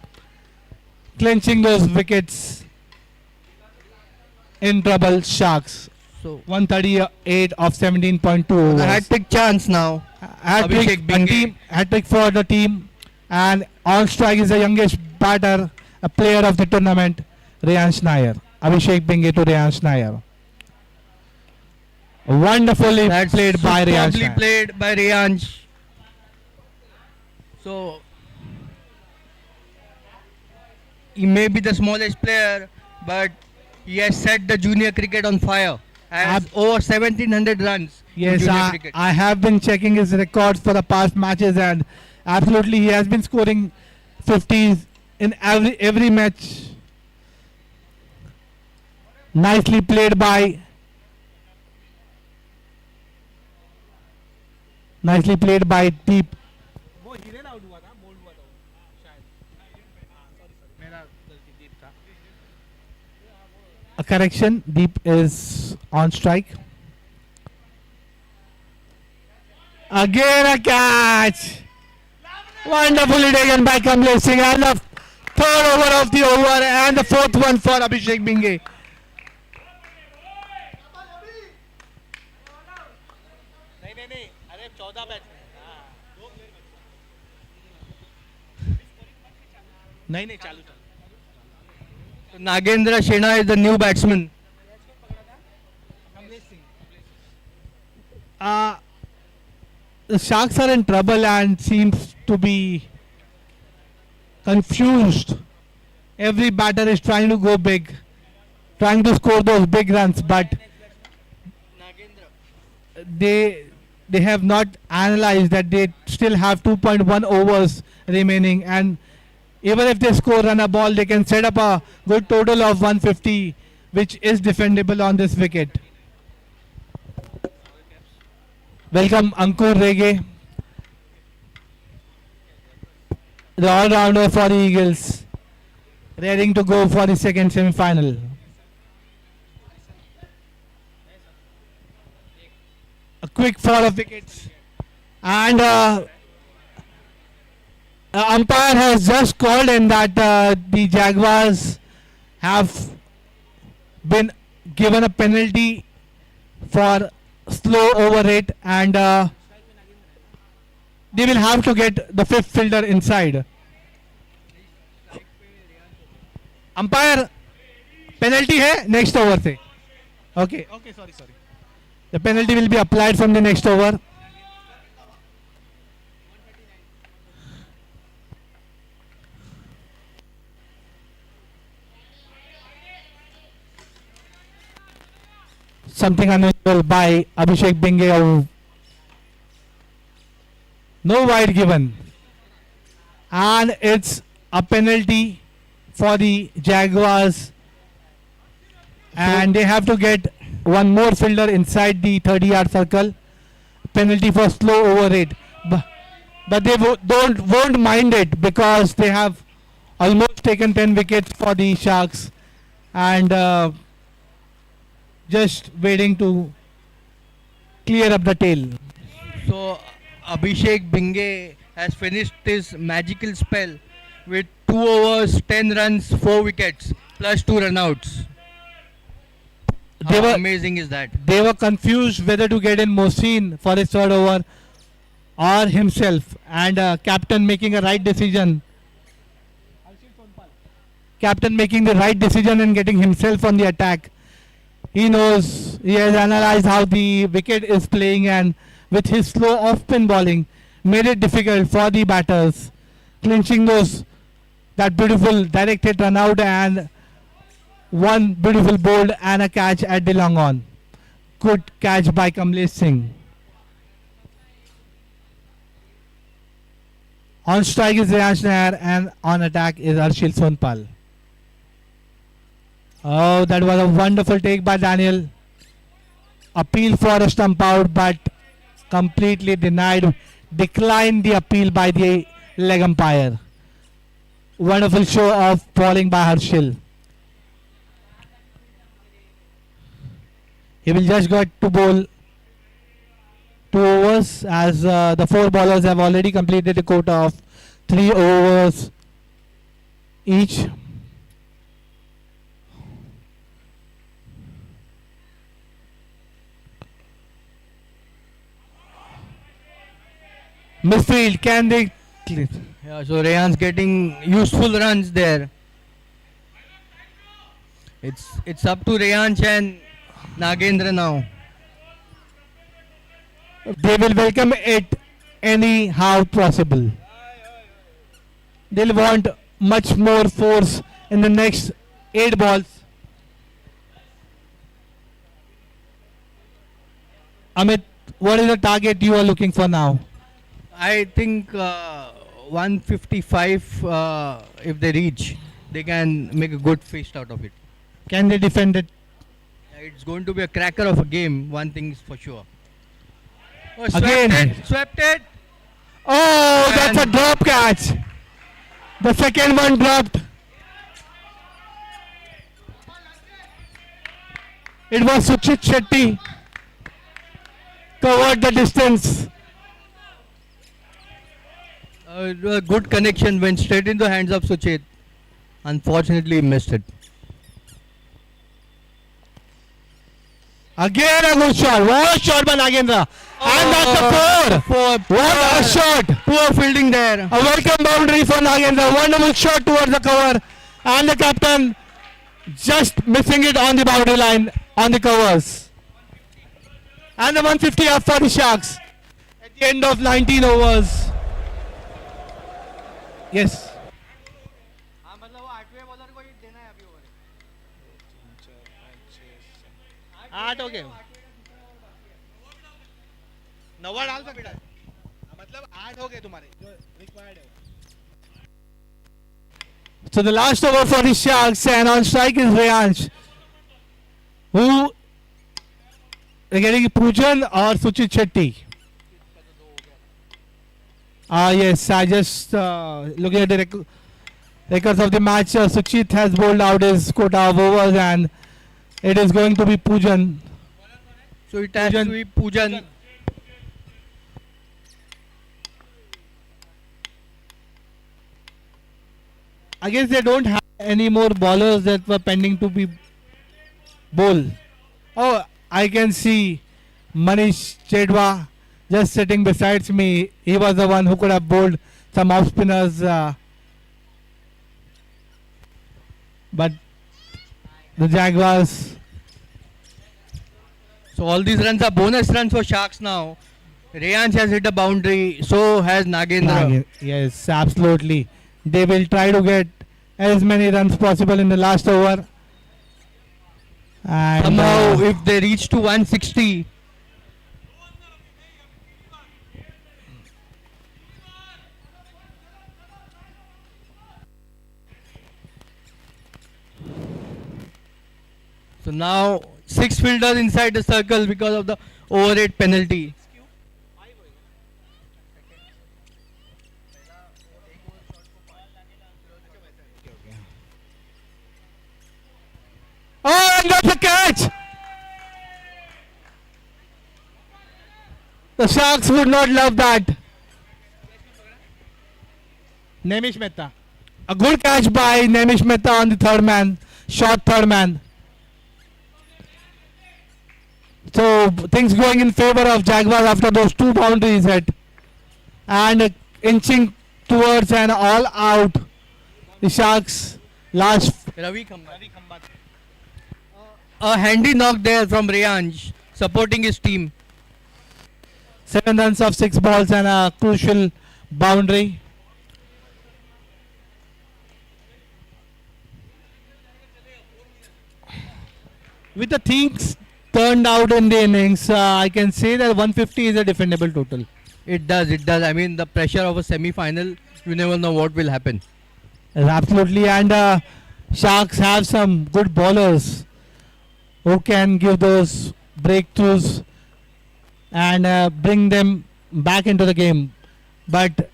clinching those wickets. In trouble, Sharks. So 138 of 17.2 overs. a hat-trick chance now. Hat-trick, Abhishek Binge. hat-trick for the team, and on strike is the youngest batter, a player of the tournament, Rehansh Nair. Abhishek Binge to Rehansh Nair. Wonderfully That's played by Rehansh superbly Nair. played by Rehansh. So he may be the smallest player, but he has set the junior cricket on fire. Has over 1700 runs in Yes, junior cricket. I have been checking his records for the past matches, and absolutely he has been scoring 50s in every match. Nicely played by Deep. A correction, Deep is on strike. Again a catch. Wonderfully taken by Kamlesh Singh, and the third over of the over and the fourth one for Abhishek Binge. नहीं नहीं चालू चालू So Nagendra Shena is the new batsman. Uh, the Sharks are in trouble and seems to be confused. Every batter is trying to go big, trying to score those big runs, but they have not analyzed that they still have 2.1 overs remaining, and even if they score run a ball, they can set up a good total of 150, which is defendable on this wicket. Welcome Ankur Rege, the all-rounder for the Eagles, ready to go for the second semi-final. A quick fall of wickets, and umpire has just called in that the Jaguars have been given a penalty for slow over rate, and they will have to get the fifth fielder inside. Umpire, penalty है next over से. Okay, sorry. The penalty will be applied from the next over. Something unusual by Abhishek Binge. No wide given. And it's a penalty for the Jaguars. And they have to get one more fielder inside the 30-yard circle. Penalty for slow over rate. But they won't mind it because they have almost taken 10 wickets for the Sharks. And just waiting to clear up the tail. So Abhishek Binge has finished his magical spell with 2 overs, 10 runs, 4 wickets, plus 2 runouts. How amazing is that? They were confused whether to get in Mohsin for his third over or himself, and captain making a right decision. Captain making the right decision and getting himself on the attack. He knows, he has analyzed how the wicket is playing, and with his slow off-spin bowling made it difficult for the batters, clinching that beautiful direct hit run out and one beautiful bowled and a catch at the long on. Good catch by Kamlesh Singh. On strike is Reyansh Nair and on attack is Arshil Sonpal. Oh, that was a wonderful take by Daniel. Appeal for a stump out, but completely denied. Declined the appeal by the leg umpire. Wonderful show of bowling by Harshil. He will just got to bowl 2 overs as the 4 bowlers have already completed a quota of 3 overs each. Midfield, can they clear? Yeah, so Rehan's getting useful runs there. It's up to Rehansh and Nagendra now. They will welcome it anyhow possible. They'll want much more force in the next 8 balls. Amit, what is the target you are looking for now? I think 155 if they reach, they can make a good feast out of it. Can they defend it? It's going to be a cracker of a game, one thing is for sure. Oh, Again. Swept it. Oh, that's a drop catch. The second one dropped. It was Suchit Shetty. Covered the distance. A good connection went straight into the hands of Suchit. Unfortunately, he missed it. Again a good shot. What a shot by Nagendra. And that's a 4. What a shot. Poor fielding there. A welcome boundary for Nagendra. Wonderful shot towards the cover. And the captain just missing it on the boundary line on the covers. And the 150 up for the Sharks at the end of 19 overs. Yes. आठ हो गए नवा डाल सकता है मतलब 8 हो गए तुम्हारे जो रिक्वायर्ड है So the last over for the Sharks, and on strike is Rayansh, who are getting Pujan or Suchit Shetty. Yes, I just looking at the records of the match. Suchit has bowled out his quota of overs, and it is going to be Pujan. So it has to be Pujan. I guess they don't have any more bowlers that were pending to be bowled. Oh, I can see Manish Chedwa just sitting beside me. He was the one who could have bowled some off spinners, but the Jaguars. So all these runs are bonus runs for Sharks now. Rayansh has hit a boundary, so has Nagendra. Yes, absolutely. They will try to get as many runs possible in the last over. And Somehow, if they reach to 160, so now 6 fielders inside the circle because of the over 8 penalty. oh, and that's a catch! The Sharks would not love that. Nemish Mehta A good catch by Nemish Mehta on the third man, short third man. So things going in favor of Jaguars after those 2 boundaries hit, and inching towards an all out. The Sharks last. Ravi Khambat. A handy knock there from Rayansh, supporting his team. 7 runs of 6 balls and a crucial boundary. With the things turned out in the innings, I can say that 150 is a defendable total. It does. I mean, the pressure of a semi-final, you never know what will happen. Absolutely, and Sharks have some good bowlers who can give those breakthroughs and bring them back into the game. But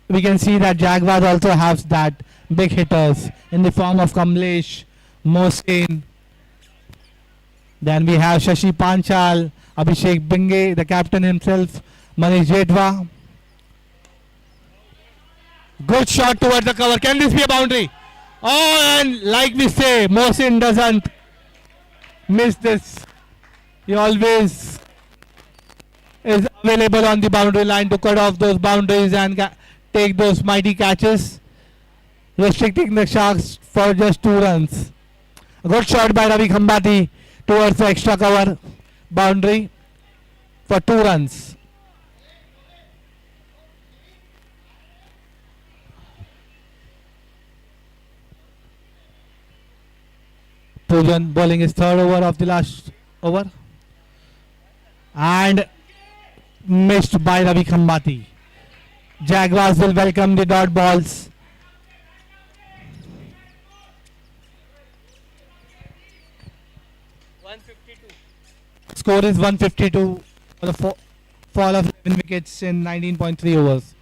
we can see that Jaguars also have that big hitters in the form of Kamlesh, Mohsin. Then we have Shashi Panchal, Abhishek Binge, the captain himself, Manish Jedwa. Good shot towards the cover. Can this be a boundary? Oh, and like we say, Mohsin doesn't miss this. He always is available on the boundary line to cut off those boundaries and take those mighty catches, restricting the Sharks for just 2 runs. A good shot by Ravi Khambati towards the extra cover boundary for 2 runs. Pujan bowling his 3rd over of the last over and missed by Ravi Khambati. Jaguars will welcome the dot balls. Score is 152 for the fall of 11 wickets in 19.3 overs.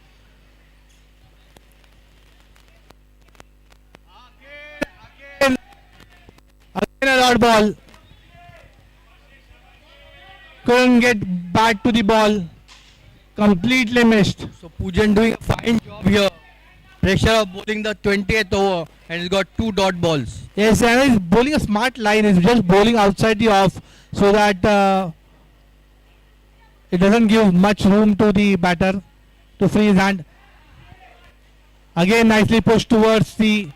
Again a dot ball. Couldn't get back to the ball. Completely missed. So Pujan doing a fine job here. Pressure of bowling the 20th over and he's got 2 dot balls. Yes, and he's bowling a smart line. He's just bowling outside the off so that it doesn't give much room to the batter to free his hand. Again, nicely pushed towards the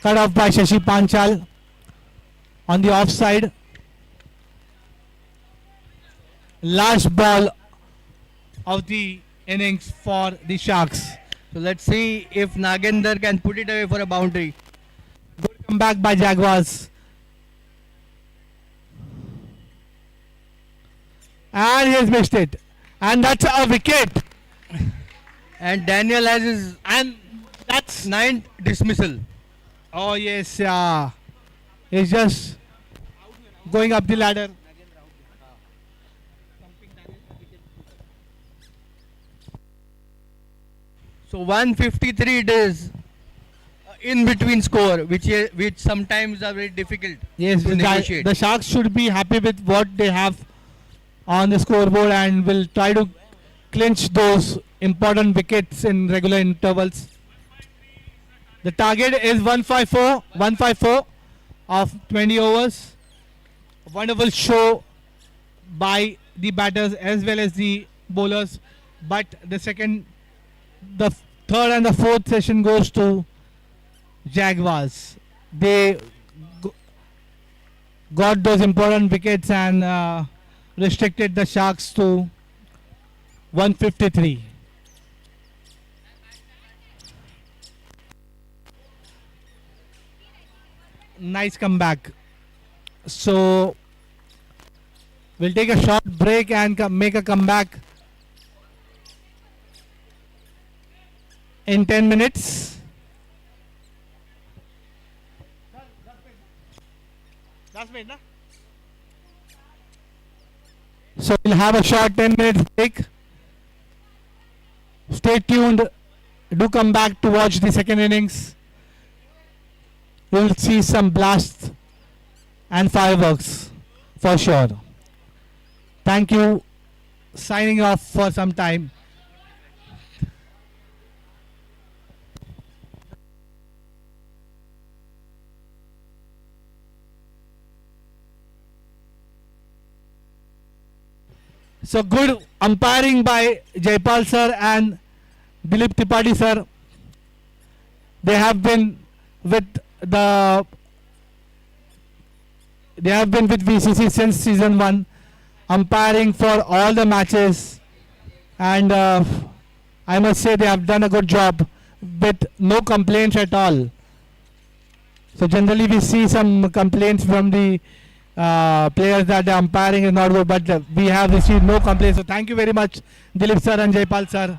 cut off by Shashi Panchal on the offside. Last ball of the innings for the Sharks. So let's see if Nagender can put it away for a boundary. Good comeback by Jaguars. And he has missed it. And that's a wicket. And Daniel has his And that's... ninth dismissal. Oh yes, yeah. He's just going up the ladder. So 153 it is in between score, which sometimes are very difficult Yes, to negotiate. the Sharks should be happy with what they have on the scoreboard and will try to clinch those important wickets in regular intervals. The target is 154 of 20 overs. Wonderful show by the batters as well as the bowlers. But the third and the fourth session goes to Jaguars. They got those important wickets and restricted the Sharks to 153. Nice comeback. So we'll take a short break and make a comeback in 10 minutes. So we'll have a short 10-minute break. Stay tuned. Do come back to watch the second innings. We'll see some blasts and fireworks for sure. Thank you. Signing off for some time. So good umpiring by Jaipal sir and Dilip Tripathi sir. They have been with VCC since season 1, umpiring for all the matches, and I must say they have done a good job with no complaints at all. So generally we see some complaints from the players that the umpiring is not good, but we have received no complaints. So thank you very much, Dilip sir and Jaipal sir.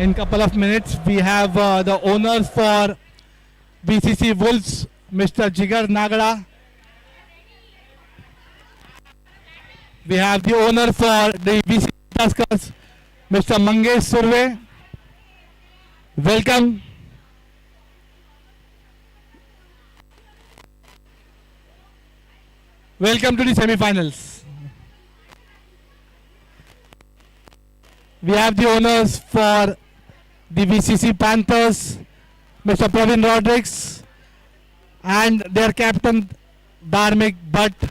in couple of minutes. We have the owners for VCC Wolves, Mr. Jigar Nagada. We have the owner for the VCC Tuskers, Mr. Mangesh Surve. Welcome. Welcome to the semi-finals. We have the owners for the VCC Panthers, Mr. Pravin Rodrigues, and their captain, Dharmik Bhatt.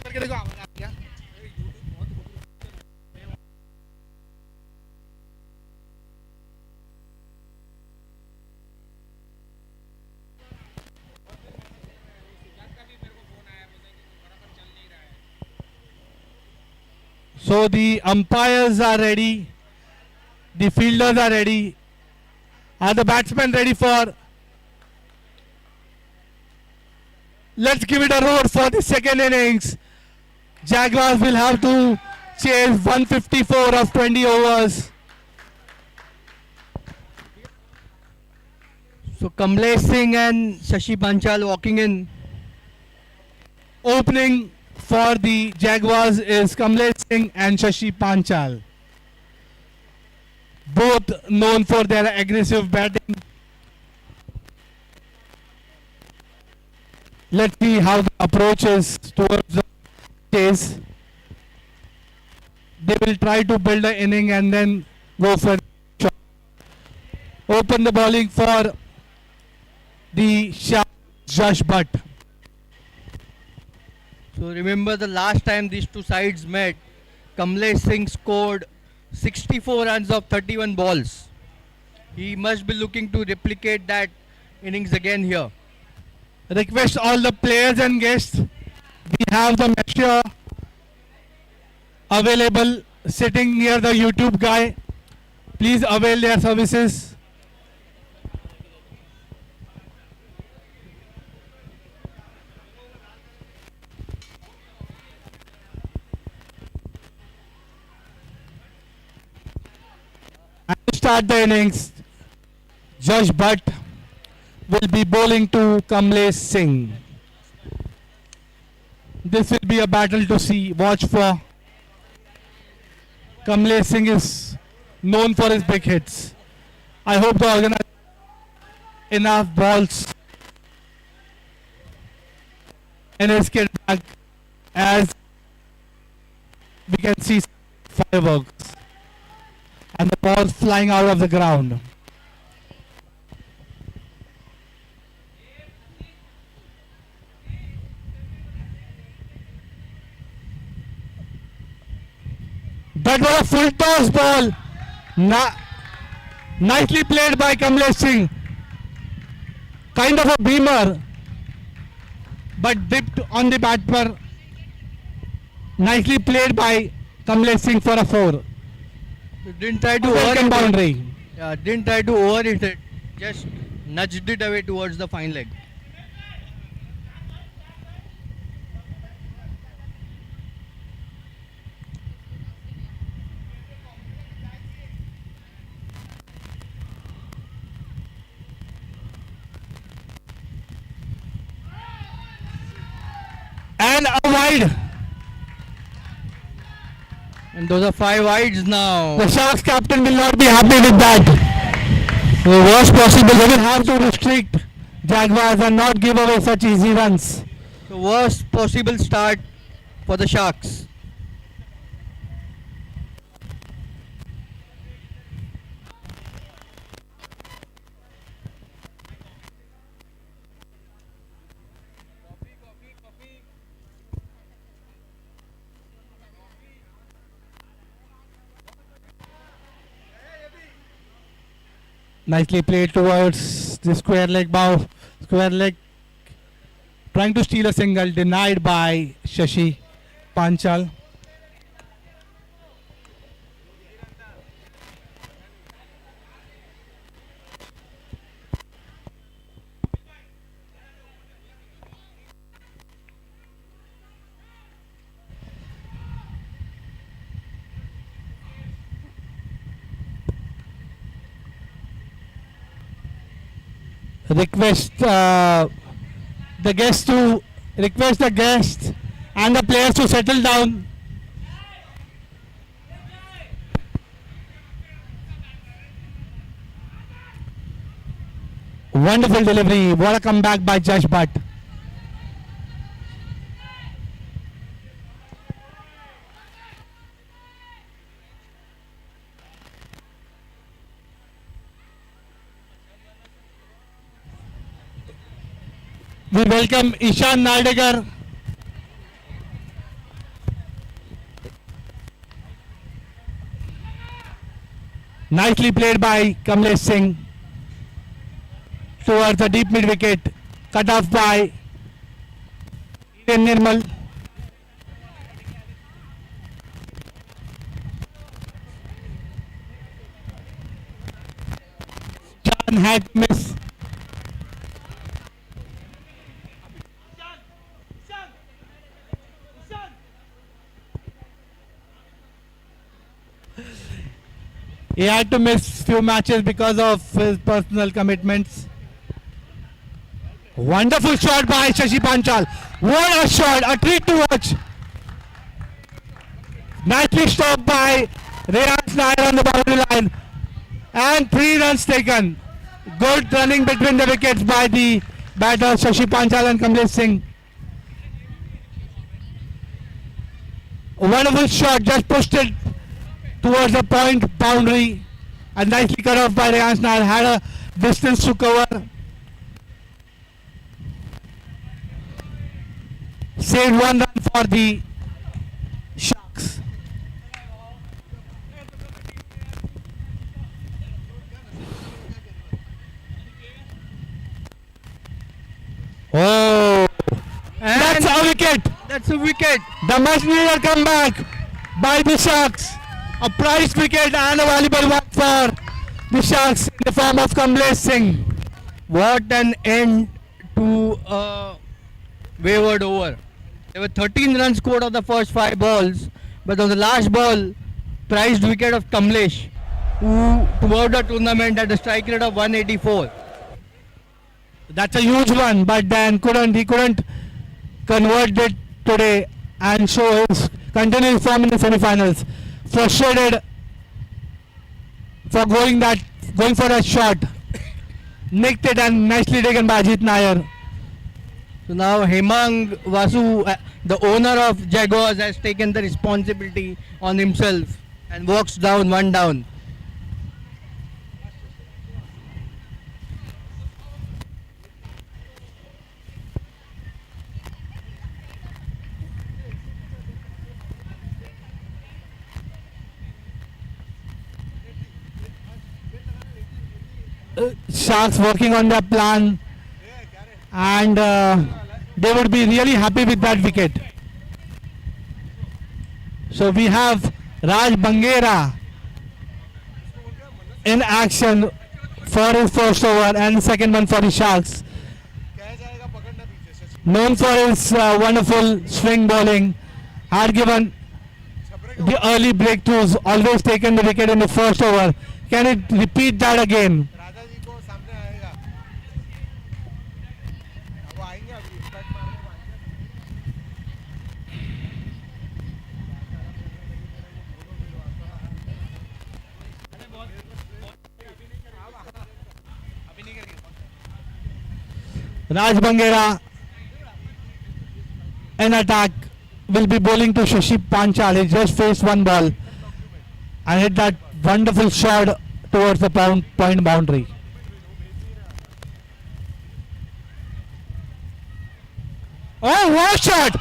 करके देखो आवाज आ गया So the umpires are ready, the fielders are ready. Are the batsmen ready for? Let's give it a roar for the second innings. Jaguars will have to chase 154 of 20 overs. So Kamlesh Singh and Shashi Panchal walking in. Opening for the Jaguars is Kamlesh Singh and Shashi Panchal. Both known for their aggressive batting. Let's see how the approach is towards the chase. They will try to build an inning and then go for shot. Open the bowling for the Josh Bhatt. So remember the last time these two sides met, Kamlesh Singh scored 64 runs of 31 balls. He must be looking to replicate that innings again here. Request all the players and guests. We have the measure available sitting near the YouTube guy. Please avail their services. And to start the innings, Josh Bhatt will be bowling to Kamlesh Singh. This will be a battle to see, watch for. Kamlesh Singh is known for his big hits. I hope the organizer enough balls in his kit bag as we can see fireworks and the balls flying out of the ground. That was a full toss ball. Nicely played by Kamlesh Singh. Kind of a beamer, but dipped on the batter. Nicely played by Kamlesh Singh for a 4. Didn't try to Welcome overhit boundary. it. Yeah, didn't try to overhit it. Just nudged it away towards the fine leg. And a wide. And those are 5 wides now. The Sharks captain will not be happy with that. The worst possible. They will have to restrict Jaguars and not give away such easy runs. The worst possible start for the Sharks. Nicely played towards the square leg bow. Square leg trying to steal a single, denied by Shashi Panchal. Request the guests to request the guests and the players to settle down. Wonderful delivery. What a comeback by Josh Butt. We welcome Ishan Nardegar. Nicely played by Kamlesh Singh towards the deep mid wicket, cut off by Eden Nirmal. John had missed. He had to miss few matches because of his personal commitments. Wonderful shot by Shashi Panchal. What a shot, a treat to watch. Nicely stopped by Reyans Nair on the boundary line. And 3 runs taken. Good running between the wickets by the batters Shashi Panchal and Kamlesh Singh. A wonderful shot, just pushed it towards the point boundary and nicely cut off by Reyans Nair. Had a distance to cover. Saved 1 run for the Sharks. Oh, And that's a wicket. that's a wicket. The much needed comeback by the Sharks. A prized wicket and a valuable one for the Sharks in the form of Kamlesh Singh. What an end to a wavered over. There were 13 runs scored on the first 5 balls, but on the last ball, prized wicket of Kamlesh, who throughout the tournament had a strike rate of 184. That's a huge one, but then he couldn't convert it today and show his continued form in the semi-finals. Frustrated for going for that shot. Nicked it and nicely taken by Ajit Nair. So now Hemang Vasu, the owner of Jaguars, has taken the responsibility on himself and walks down 1 down. Sharks working on their plan and they would be really happy with that wicket. So we have Raj Bangera in action for his first over and second one for the Sharks. Known for his wonderful swing bowling, had given the early breakthroughs, always taken the wicket in the first over. Can it repeat that again? Raj Bangera in attack will be bowling to Shashi Panchal. He just faced 1 ball and hit that wonderful shot towards the point boundary. Oh, what shot!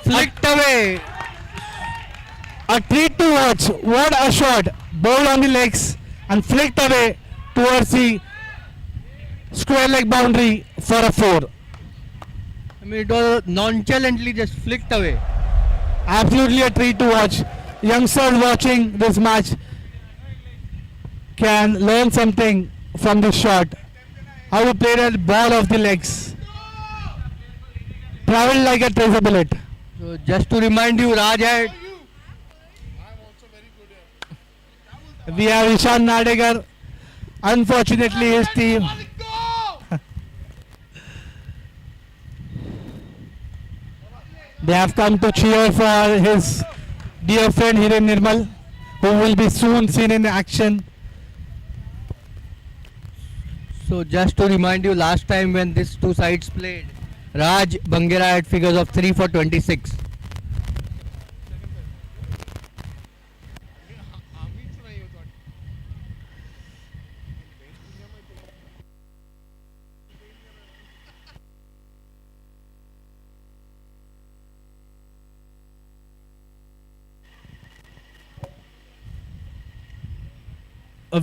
Flicked away. A treat to watch. What a shot. Bowled on the legs and flicked away towards the square leg boundary for a 4. I mean, it was nonchalantly just flicked away. Absolutely a treat to watch. Youngsters watching this match can learn something from this shot. How to play that ball off the legs. Traveled like a tracer bullet. So just to remind you, Raj had We have Ishan Nadegar. Unfortunately, his team. They have come to cheer for his dear friend Hiren Nirmal, who will be soon seen in action. So just to remind you, last time when these two sides played, Raj Bangera had figures of 3 for 26.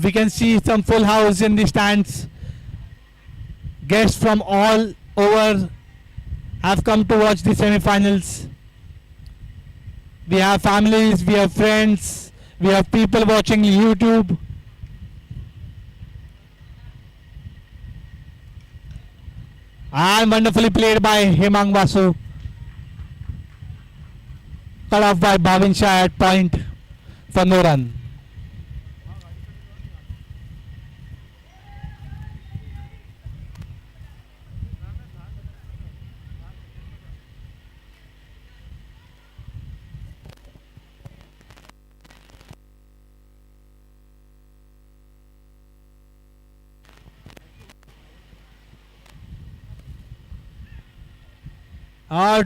We can see some full house in the stands. Guests from all over have come to watch the semi-finals. We have families, we have friends, we have people watching YouTube. And wonderfully played by Hemang Vasu. Cut off by Bhavin Shah at point for no run.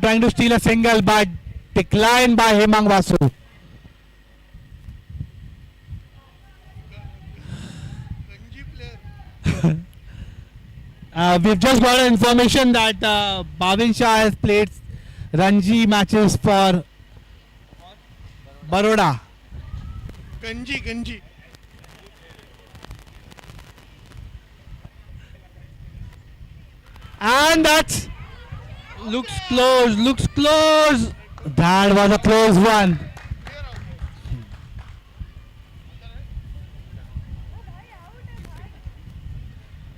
Trying to steal a single but declined by Hemang Vasu. We've just got information that Bhavin Shah has played Ranji matches for Baroda. Ganji. And that's Looks close. that was a close one.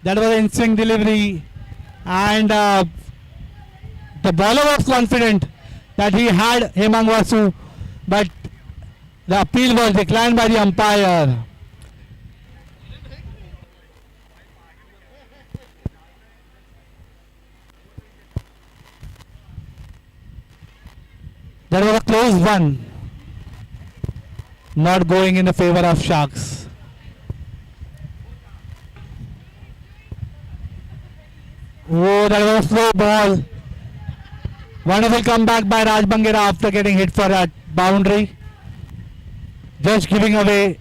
That was an instant delivery, and the bowler was confident that he had Hemang Vasu, but the appeal was declined by the umpire. That was a close one, not going in the favor of Sharks. Oh, that was a slow ball. Wonderful comeback by Raj Bangera after getting hit for that boundary. Just giving away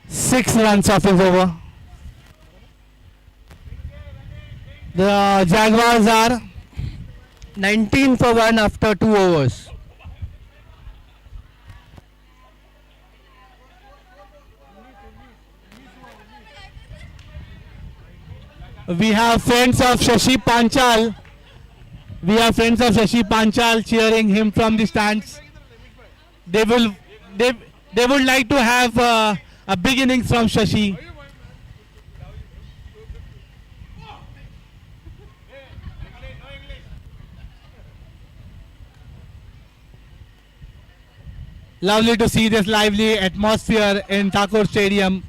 6 runs off his over. The Jaguars are 19 for 1 after 2 overs. We have friends of Shashi Panchal. Cheering him from the stands. They would like to have a big innings from Shashi. Lovely to see this lively atmosphere in Thakur Stadium.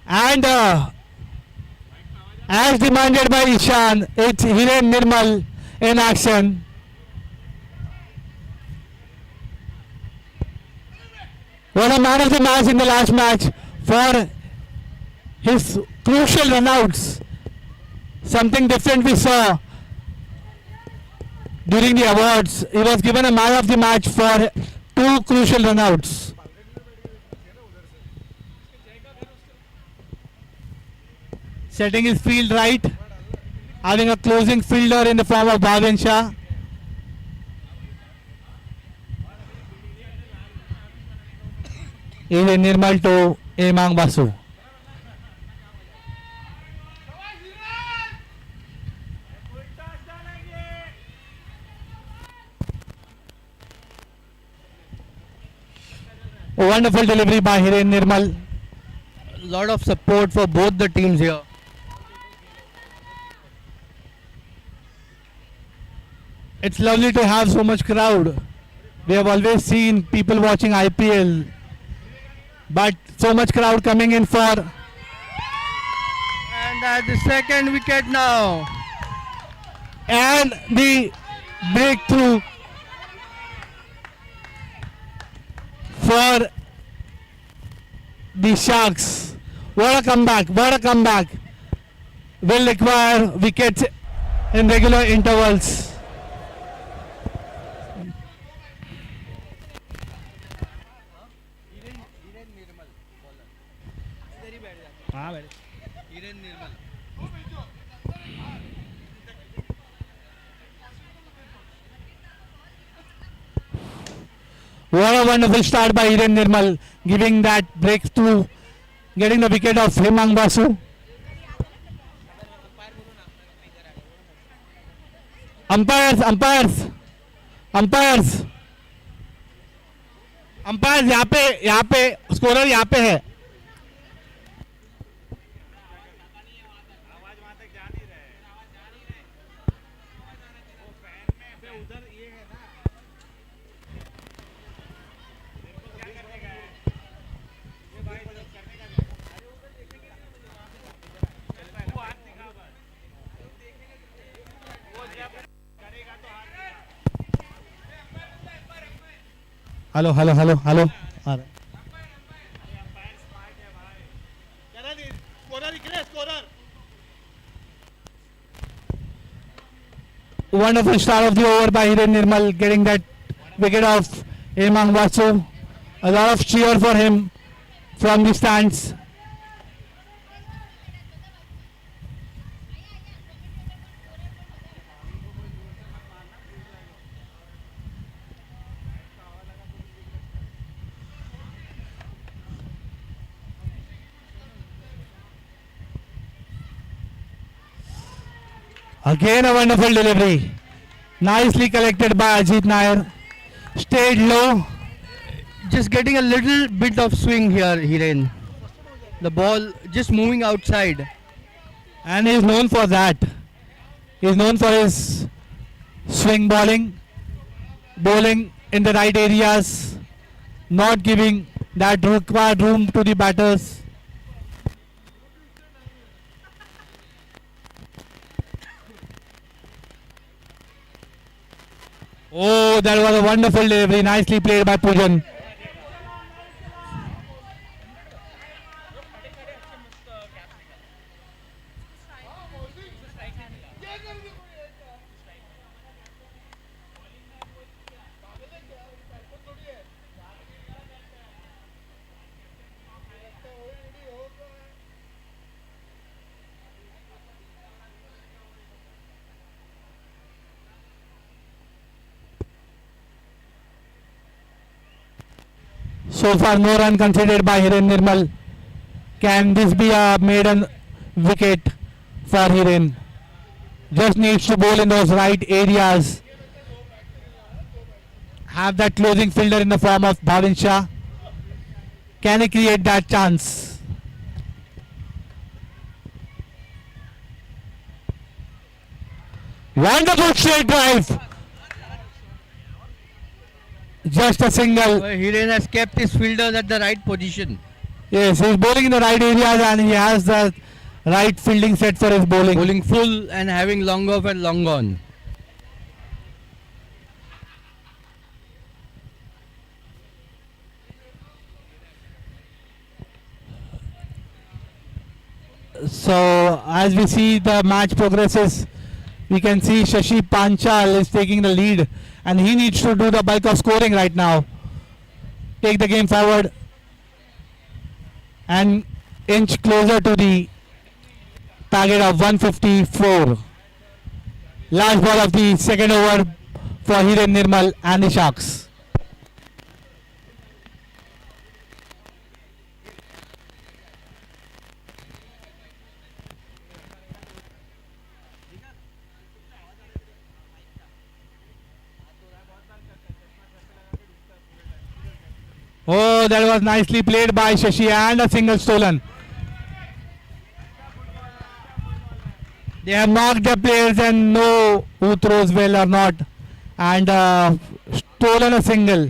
And as demanded by Ishan, it's Hiren Nirmal in action. Was a man of the match in the last match for his crucial runouts. Something different we saw. During the awards, he was given a man of the match for two crucial runouts. Setting his field right, having a closing fielder in the form of Bhavin Shah. Is Nirmal to Emang Basu. Wonderful delivery by Hiren Nirmal. Lot of support for both the teams here. It's lovely to have so much crowd. We have always seen people watching IPL, but so much crowd coming in for. And at the second wicket now. And the breakthrough for the Sharks. What a comeback, what a comeback. Will require wickets in regular intervals. What a wonderful start by Hiren Nirmal, giving that breakthrough, getting the wicket of Hemang Basu. Umpires, umpires, umpires, umpires यहाँ पे scorer यहाँ पे है. Hello hello hello hello Wonderful start of the over by Hiren Nirmal, getting that wicket of Hemang Basu. A lot of cheer for him from the stands. Again a wonderful delivery. Nicely collected by Ajit Nair. Stayed low. Just getting a little bit of swing here, Hiren. The ball just moving outside. And he is known for that. He is known for his swing bowling. Bowling in the right areas. Not giving that required room to the batters. Oh, that was a wonderful delivery. Nicely played by Pujan. So far no run conceded by Hiren Nirmal. Can this be a maiden wicket for Hiren? Just needs to bowl in those right areas. Have that closing fielder in the form of Bhavin Shah. Can he create that chance? Wonderful straight drive. Just a single. Hiren has kept his fielders at the right position. Yes, he's bowling in the right areas and he has the right fielding set for his bowling. Bowling full and having long off and long on. So as we see the match progresses, We can see Shashi Panchal is taking the lead and he needs to do the bulk of scoring right now. Take the game forward and inch closer to the target of 154. Last ball of the second over for Hiren Nirmal and the Sharks. Oh, that was nicely played by Shashi and a single stolen. They have marked the players and know who throws well or not. And stolen a single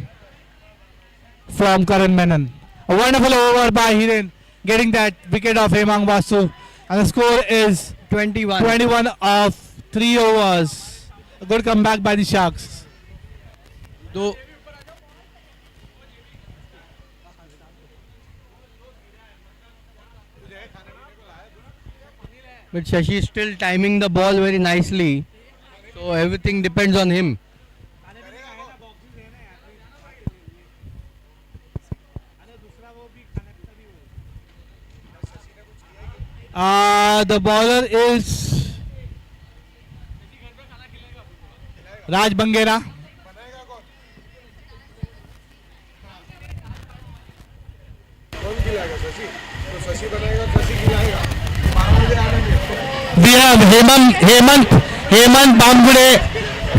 from Karan Menon. A wonderful over by Hiren, getting that wicket of Hemang Basu. And the score is 21 of 3 overs. A good comeback by the Sharks. Though but Shashi is still timing the ball very nicely. So everything depends on him. The bowler is Raj Bangera. We have Hemant Bamgude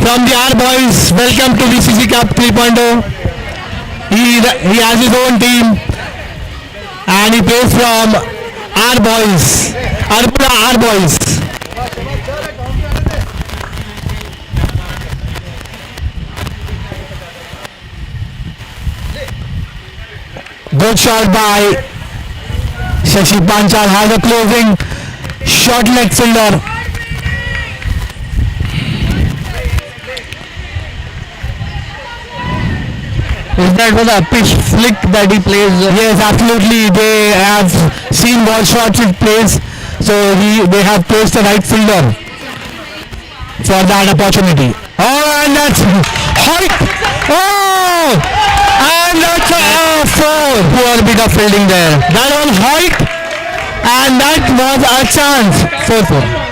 from the R Boys. Welcome to VCC Cup 3.0. He has his own team and he plays from R Boys, Arpura R Boys. Good shot by Shashi Panchal, has a closing short leg fielder. Is that was a pitch flick that he plays? Yes, absolutely. They have seen what shots it plays, so they have placed the right fielder for that opportunity. Oh, and that's Hoik. Oh, and that's a four. Poor bit of fielding there. That was Hoik, and that was a chance. 4-4.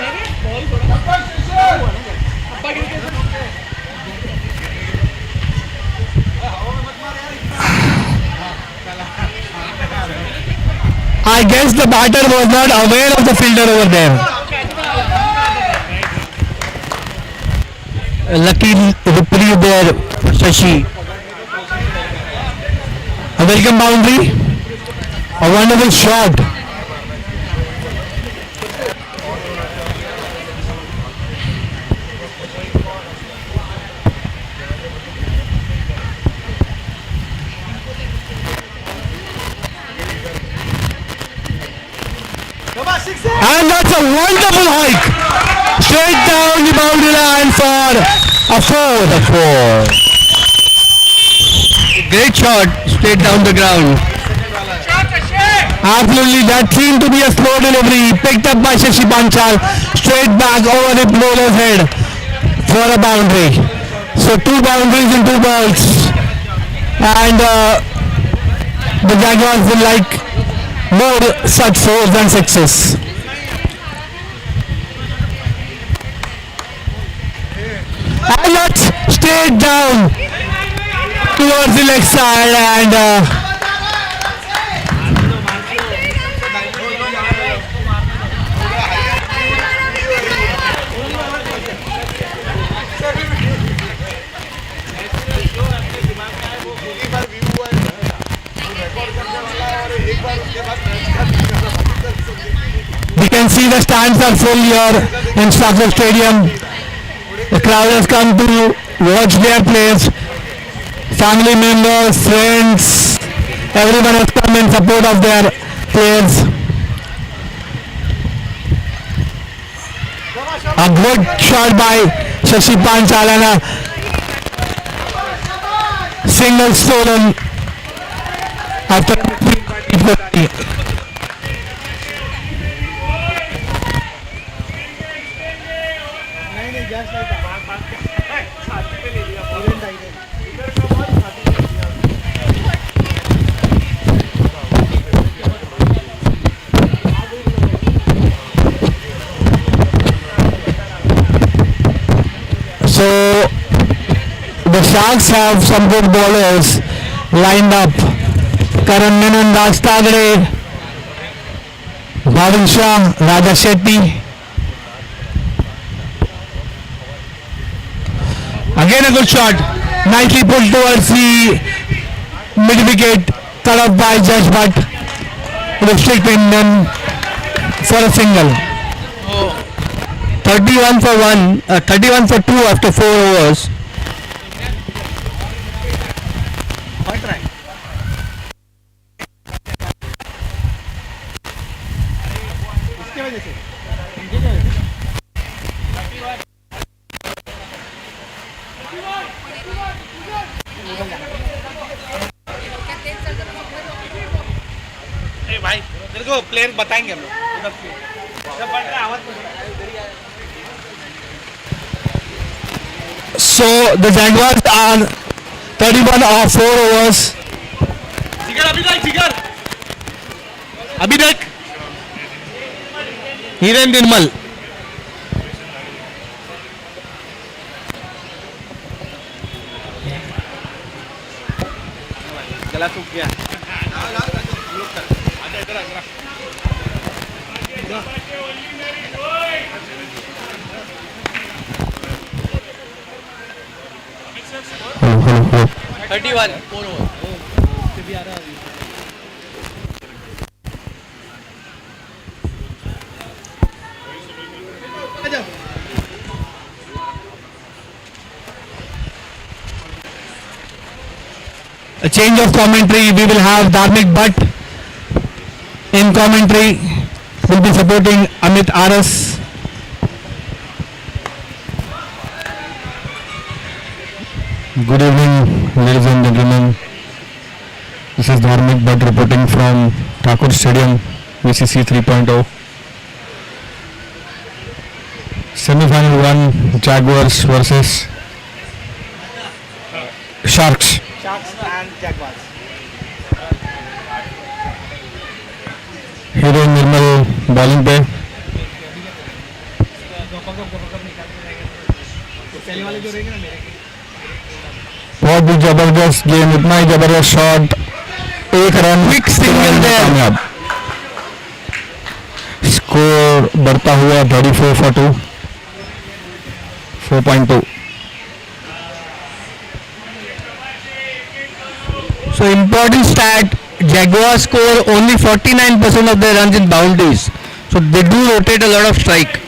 I guess the batter was not aware of the fielder over there. Lucky reprieve there, Shashi. A welcome boundary. A wonderful shot. And that's a wonderful hike. Straight down the boundary line for a four. Great shot, straight down the ground. Absolutely, that seemed to be a slow delivery. Picked up by Shashi Panchal. Straight back over the bowler's head for a boundary. So 2 boundaries in 2 balls. And the Jaguars will like more such 4s than 6s. And that's straight down towards the leg side and we can see the stands are full here in Stockholm Stadium. The crowd has come to watch their plays. Family members, friends, everyone has come in support of their players. A good shot by Shashi Panchal and a single stolen after So the Sharks have some good bowlers lined up. Karan Menon, Raj Tagre, Bhavin Shah, Raja Shetty. Again a good shot. Nicely pulled towards the mid wicket. Cut off by Judge Butt. With strict pin for a single. 31 for 1, 31 for 2 after 4 overs. भाई तेरे को player बताएंगे हम लोग उधर जब बढ़ रहा है आवाज So the Jaguars are 31 of 4 overs. जिगर अभी देख हिरेन निर्मल गला सूख गया 31 4 overs. A change of commentary. We will have Dharmik Bhatt in commentary. Will be supporting Amit Aras. Good evening, ladies and gentlemen. This is Dharmik Bhatt reporting from Thakur Stadium, VCC 3.0. Semi-final 1, Jaguars versus Sharks. Sharks and Jaguars. Hero Nirmal bowling पे बहुत ही जबरदस्त game, इतना ही जबरदस्त shot, एक run quick single कामयाब, score बढ़ता हुआ 34 for 2, 4.2. So important stat, Jaguars score only 49% of their runs in boundaries. So they do rotate a lot of strike.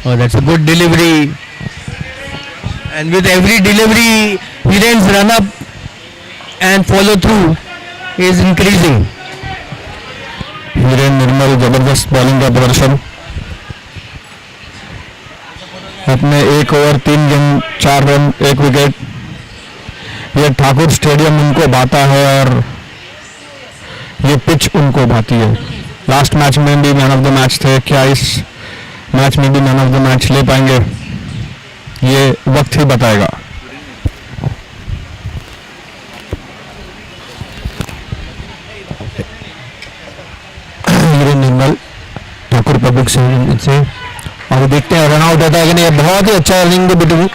Oh, that's a good delivery. And with every delivery, Hiren's run up and follow through is increasing. Hiren निर्मल जबरदस्त bowling का प्रदर्शन, अपने 1 over 3 गेंद 4 run 1 wicket. ये Thakur stadium उनको भाता है और ये पिच उनको भाती है. लास्ट मैच में भी मैन ऑफ द मैच थे, क्या इस मैच में भी मैन ऑफ द मैच ले पाएंगे, ये वक्त ही बताएगा. हीरेन निर्मल ठाकुर पब्लिक से, और देखते हैं रन आउट होता है कि नहीं. बहुत ही अच्छा रनिंग बिटवीन,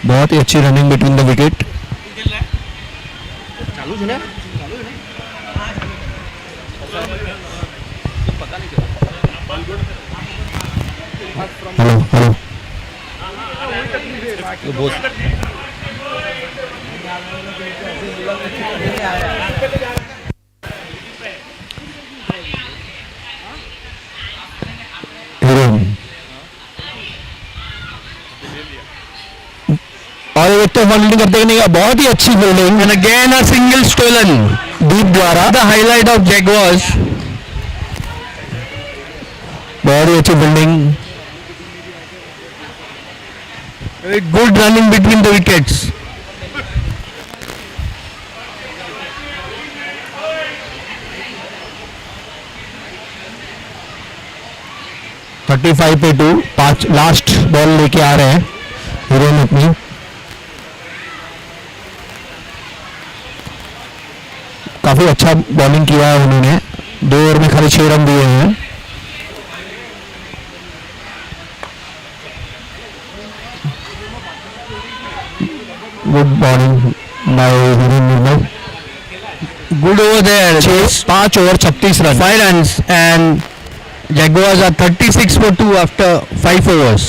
बहुत ही अच्छी running between the wicket. Hello hello और एक तो फील्डिंग करते नहीं, बहुत ही अच्छी fielding. And again a single stolen. Deep द्वारा The highlight of Jaguars. बहुत ही अच्छी fielding. Good running between the wickets. 35 पे 2. 5 लास्ट बॉल लेके आ रहे हैं हीरोइन अपनी. काफी अच्छा बॉलिंग किया है उन्होंने. 2 ओवर में खाली 6 रन दिए हैं. Good bowling bye heroine Nirmal. Good over there. 5 over 36 run. 5 runs and Jaguars are 36 for 2 after 5 overs.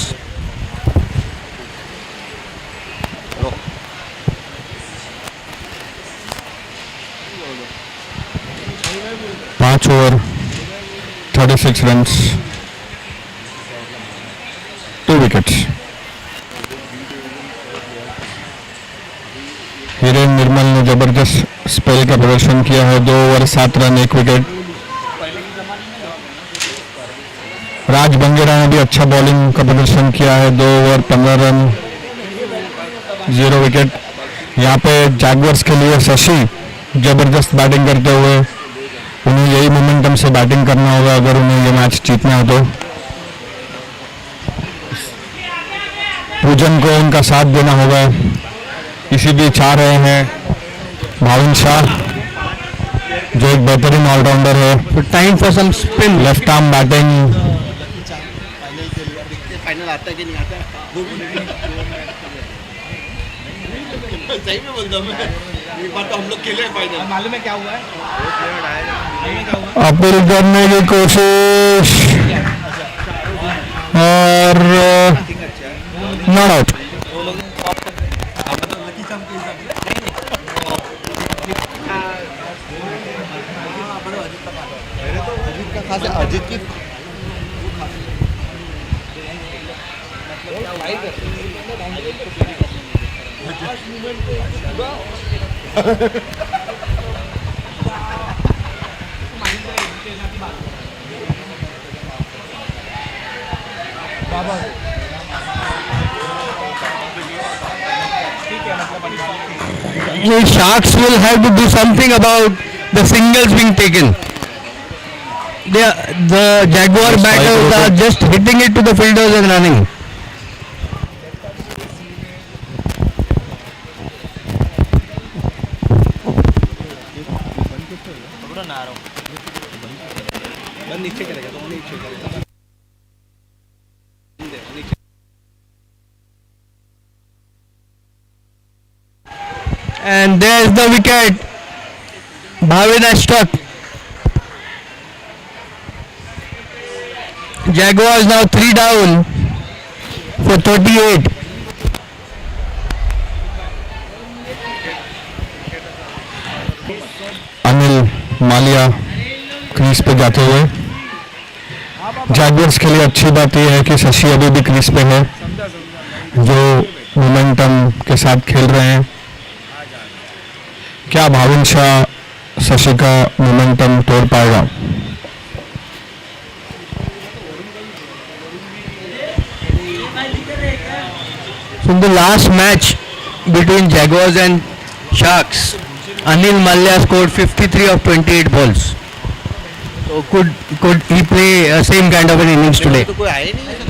पाँच ओवर 36 रन, 2 विकेट्स. हीरेन निर्मल ने जबरदस्त स्पेल का प्रदर्शन किया है. 2 ओवर 7 रन 1 विकेट. राज बंगेरा ने भी अच्छा बॉलिंग का प्रदर्शन किया है. 2 ओवर 15 रन 0 विकेट. यहाँ पे जैगवर्स के लिए शशि जबरदस्त बैटिंग करते हुए. उन्हें यही मोमेंटम से बैटिंग करना होगा अगर उन्हें ये मैच जीतना हो तो. पूजन को उनका साथ देना होगा. इसी बीच चाह रहे हैं भाविन शाह जो एक बेहतरीन ऑलराउंडर है. So time for some spin. Left arm batting. Final आता है कि नहीं आता सही में बोलता हूँ मैं. एक बार तो हम लोग खेले फाइनल. मालूम है क्या हुआ है. अपील करने की कोशिश और नॉट आउट. अजित की The Sharks will have to do something about the singles being taken. The Jaguar batters are just hitting it to the fielders and running. नीचे करेगा तो नीचे करेगा. And there's the wicket. Bhavin has struck. Jaguars now 3 down for 38. Anil Maliya crease पे जाते हुए. जैगवर्स के लिए अच्छी बात यह है कि शशि अभी भी क्रीज पे है जो मोमेंटम के साथ खेल रहे हैं. क्या भाविन शाह शशि का मोमेंटम तोड़ पाएगा? So in the last match between Jaguars and Sharks, Anil Malya scored 53 of 28 balls. So could he play same kind of an innings today? तो कोई आया नहीं.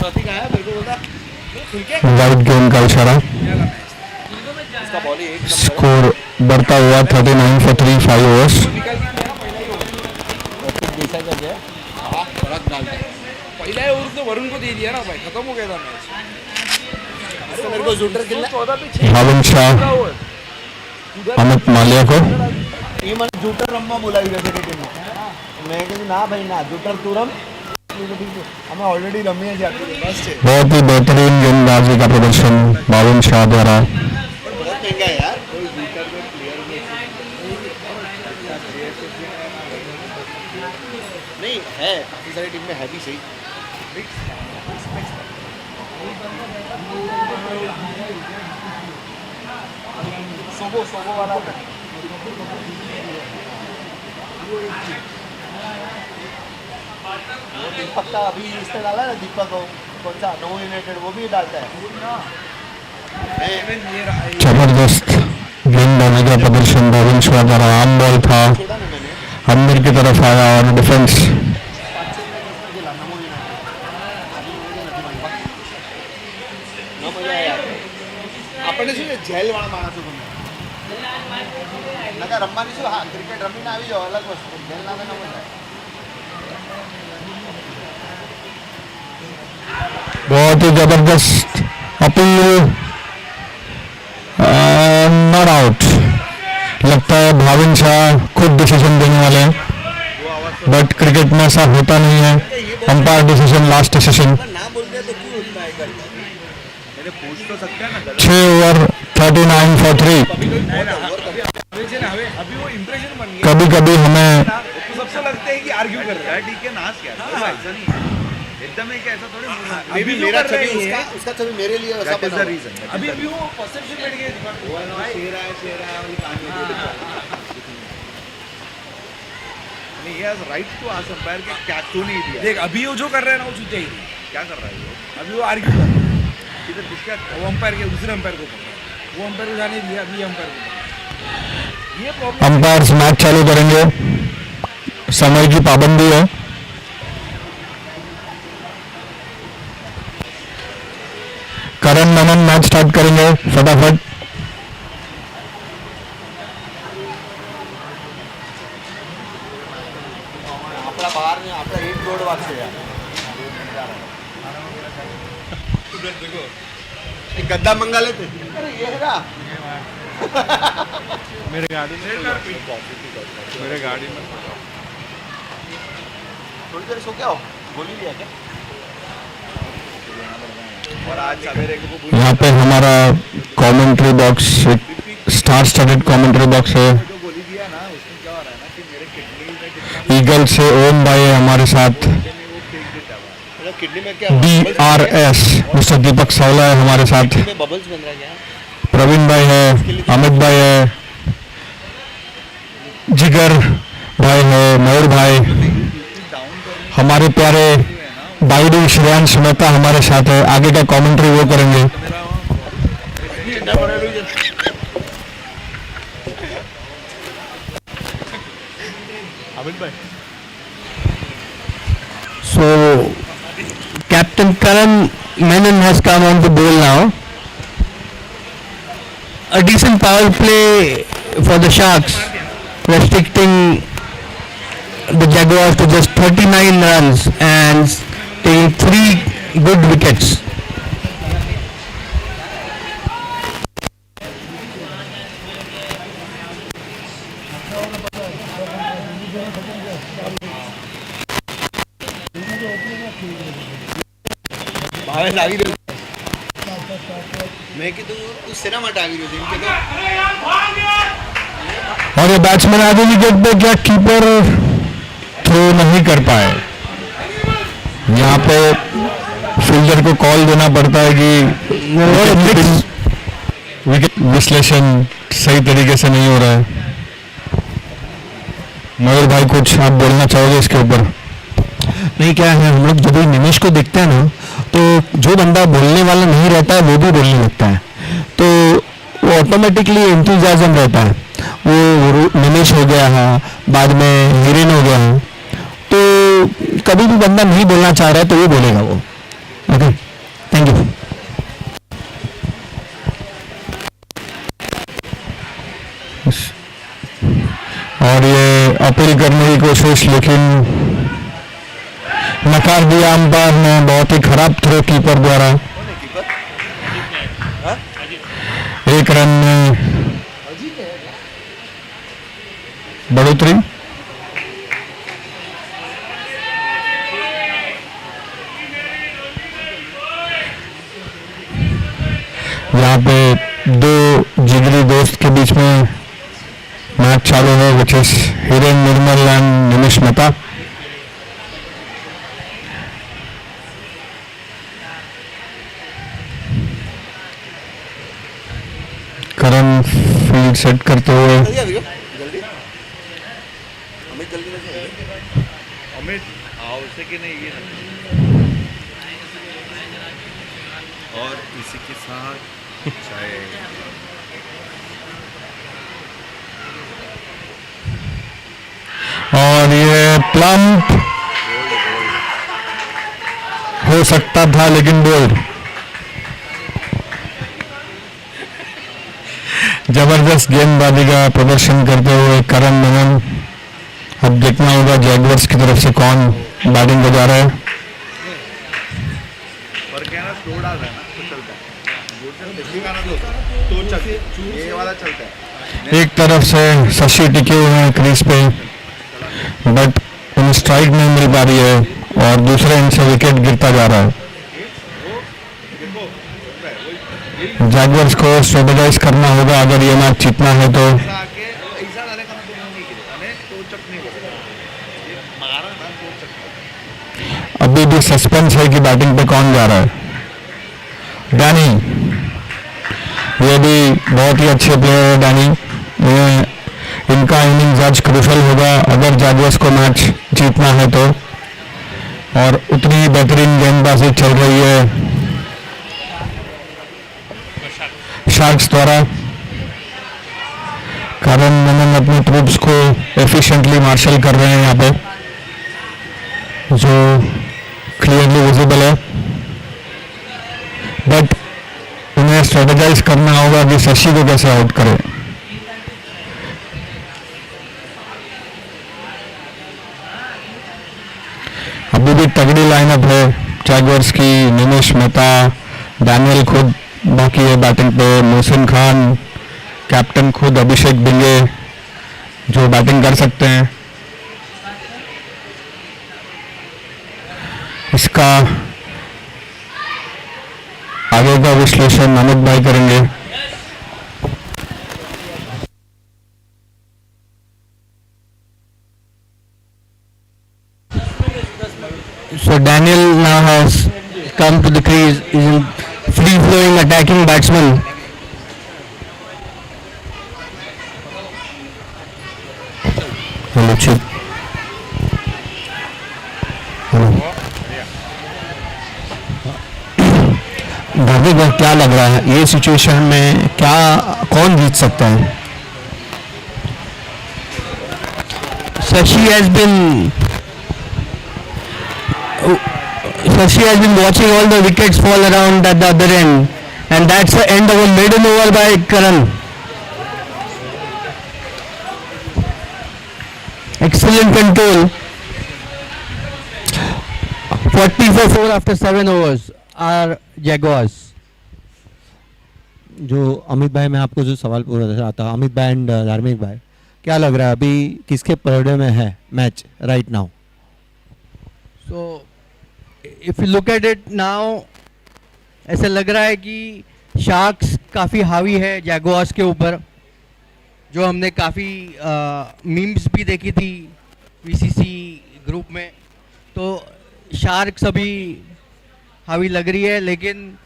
प्रतीक आया मेरे को बोला वाइड गेम का इशारा। इसका बॉल ही एक स्कोर बढ़ता हुआ 39 for 3 5 overs। फर्क डालता है पहिला ओवर तो वरुण को दे दिया ना भाई, खत्म हो गया था मैच। इसका मेरे को जूटर कितना 14 पे 6 भावन शाह अमित मालिया को ये मैंने जूटर रम्मा बोला ही वैसे टीम में मैं कहूँ ना भाई ना जूटर तू रम हमें ऑलरेडी रमी है जाती है बस है बहुत ही बेहतरीन गेंदबाजी का प्रदर्शन भावन शाह द्वारा। बहुत महंगा है यार कोई जूटर में प्लेयर नहीं है काफी सारी टीम में है भी सही सोबो वाला दीपक का अभी इसने डाला ना दीपक को कौन सा नो यूनाइटेड वो भी डालता है जबरदस्त गेंदबाजी का प्रदर्शन भावन शाह द्वारा। आम बॉल था, छोड़ा ना मैंने अंदर की तरफ आया और डिफेंस આપણે શું છે જેલવાળા માણસો બને નકા રમવાની શું હા ક્રિકેટ રમીને આવી જાવ અલગ વસ્તુ જેલના તો ન મજા बहुत ही जबरदस्त अपील, नॉट आउट। लगता है भावन शाह खुद डिसीजन देने वाले हैं, बट क्रिकेट में ऐसा होता नहीं है। Umpire decision last decision. ना बोलते तो क्यों होता है करता मैंने पूछ तो सकते हैं ना 6 ओवर 39 for 3। अभी वो इंप्रेशन बन गया कभी कभी हमें तो सबसे लगता है कि आर्ग्यू कर रहा है। ठीक है नाच क्या ऐसा नहीं है एकदम एक ऐसा थोड़ी अभी मेरा छवि उसका छवि मेरे लिए वैसा बना हुआ है। अभी वो परसेप्शन बैठ गया शेरा है वाली कहानी ही has right to ask umpire के क्या क्यों नहीं दिया। देख अभी वो जो कर रहा है ना वो चीजें ही क्या कर रहा है वो अभी वो आर्ग्यू कर रहा है इधर किसका वो अंपायर के दूसरे अंपायर को पकड़ा वो अंपायर को जाने दिया अभी अंपायर को ये प्रॉब्लम अंपायर्स मैच चालू करेंगे, समय की पाबंदी है। करण मनन मैच स्टार्ट करेंगे फटाफट। आपला बाहर नहीं आपला एक रोड वाचते यार एक गद्दा मंगा लेते अरे ये है ना मेरे गाड़ी में थोड़ी देर सो क्या हो गोली लिया क्या और आज सवेरे को यहाँ पे हमारा commentary box, star studded commentary box है। जो गोली दिया ना उसमें क्या हो रहा है ना कि मेरे किडनी में जितना ईगल से ओम भाई है हमारे साथ, वो फेंक देता है किडनी में क्या DRS मिस्टर दीपक सावला है हमारे साथ, में बबल्स बन रहा है क्या प्रवीण भाई है, अमित भाई है, जिगर भाई है, मयूर भाई, हमारे प्यारे बाइडू श्रेयांश मेहता हमारे साथ है। आगे का कमेंट्री वो करेंगे। So, Captain Karan Menon has come on the bowl now. A decent power play for the Sharks, restricting the Jaguars to just 39 runs and taking 3 good wickets. Bhavesh આવી રહ્યો મેં કીધું તું શેના માટે આવી રહ્યો છે એમ કીધું और ये बैट्समैन आगे विकेट पे क्या कीपर थ्रो नहीं कर पाए। यहाँ पे फील्डर को कॉल देना पड़ता है कि विकेट विश्लेषण सही तरीके से नहीं हो रहा है। मयूर भाई कुछ आप बोलना चाहोगे इसके ऊपर? नहीं, क्या है, हम लोग जब भी निमेश को देखते हैं ना तो जो बंदा बोलने वाला नहीं रहता है वो भी बोलने लगता है, तो वो ऑटोमेटिकली एंथुजियाज्म रहता है। वो निमेश हो गया है, बाद में हीरेन हो गया है, तो कभी भी बंदा नहीं बोलना चाह रहा है तो वो बोलेगा वो। Okay, thank you. और ये अपील करने की कोशिश, लेकिन नकार दिया अंपायर ने। बहुत ही खराब थ्रो कीपर द्वारा। एक रन में बढ़ोतरी। यहाँ पे दो जिगरी दोस्त के बीच में मैच चालू है, which is Hiren Nirmal and Nimish Mehta. Karan field set करते हुए। जल्दी अमित आओ से कि नहीं ये और इसी के साथ चाहे और ये प्लम्प हो सकता था, लेकिन बोल्ड। जबरदस्त गेंदबाजी का प्रदर्शन करते हुए करण मेनन। अब देखना होगा जैगवर्स की तरफ से कौन बैटिंग को जा रहा है। पर क्या ना स्लो डाल रहा है ना तो चलता है, बोल कर देखिएगा ना तो चलता, ये वाला चलता है। एक तरफ से शशि टिके हुए हैं क्रीज पे, बट उन्हें स्ट्राइक नहीं मिल पा रही है और दूसरे एंड से विकेट गिरता जा रहा है। जैगवर्स को स्ट्रेटेजाइज करना होगा अगर ये मैच जीतना है तो। अभी भी सस्पेंस है कि बैटिंग पे कौन जा रहा है। डैनी, ये भी बहुत ही अच्छे प्लेयर है डैनी। इनका इनिंग्स आज क्रूशल होगा अगर जैगवर्स को मैच जीतना है तो। और उतनी ही बेहतरीन गेंदबाजी चल रही है शार्क्स द्वारा। करण मेनन अपने ट्रूप्स को एफिशिएंटली मार्शल कर रहे हैं यहाँ पे, जो क्लियरली विजिबल है। बट उन्हें स्ट्रेटेजाइज करना होगा कि शशि को कैसे आउट करें। अभी भी तगड़ी लाइनअप है जैगवर्स की। निमिष मेहता, डैनियल खुद बाकी है बैटिंग पे, मोहसिन खान, कैप्टन खुद अभिषेक बिंगे जो बैटिंग कर सकते हैं। इसका आगे का विश्लेषण अमित भाई करेंगे। So Daniel now has come to the crease. Is a free-flowing attacking batsman. Hello chip. भाभी क्या लग रहा है ये सिचुएशन में, क्या कौन जीत सकता है? Shashi has been watching all the wickets fall around at the other end, and that's the end of a maiden over by Karan. Excellent control. 40 for 4 after 7 overs are Jaguars. जो अमित भाई, मैं आपको जो सवाल पूछ रहा था, अमित भाई एंड धार्मिक भाई, क्या लग रहा है अभी किसके पर्दे में है match right now? So if you look at it now, ऐसा लग रहा है कि शार्क्स काफ़ी हावी है जैगुआर्स के ऊपर, जो हमने काफ़ी मीम्स भी देखी थी VCC ग्रुप में। तो शार्क्स अभी हावी लग रही है, लेकिन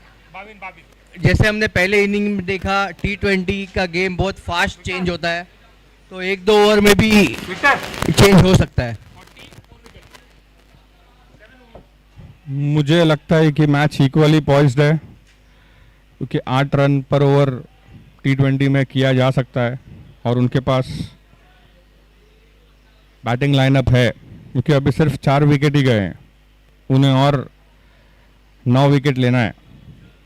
जैसे हमने पहले इनिंग में देखा, T20 का गेम बहुत फास्ट चेंज होता है, तो 1-2 ओवर में भी चेंज हो सकता है। मुझे लगता है कि मैच इक्वली पॉइज्ड है, क्योंकि 8 रन पर ओवर T20 में किया जा सकता है और उनके पास बैटिंग लाइनअप है, क्योंकि अभी सिर्फ 4 विकेट ही गए हैं। उन्हें और 9 विकेट लेना है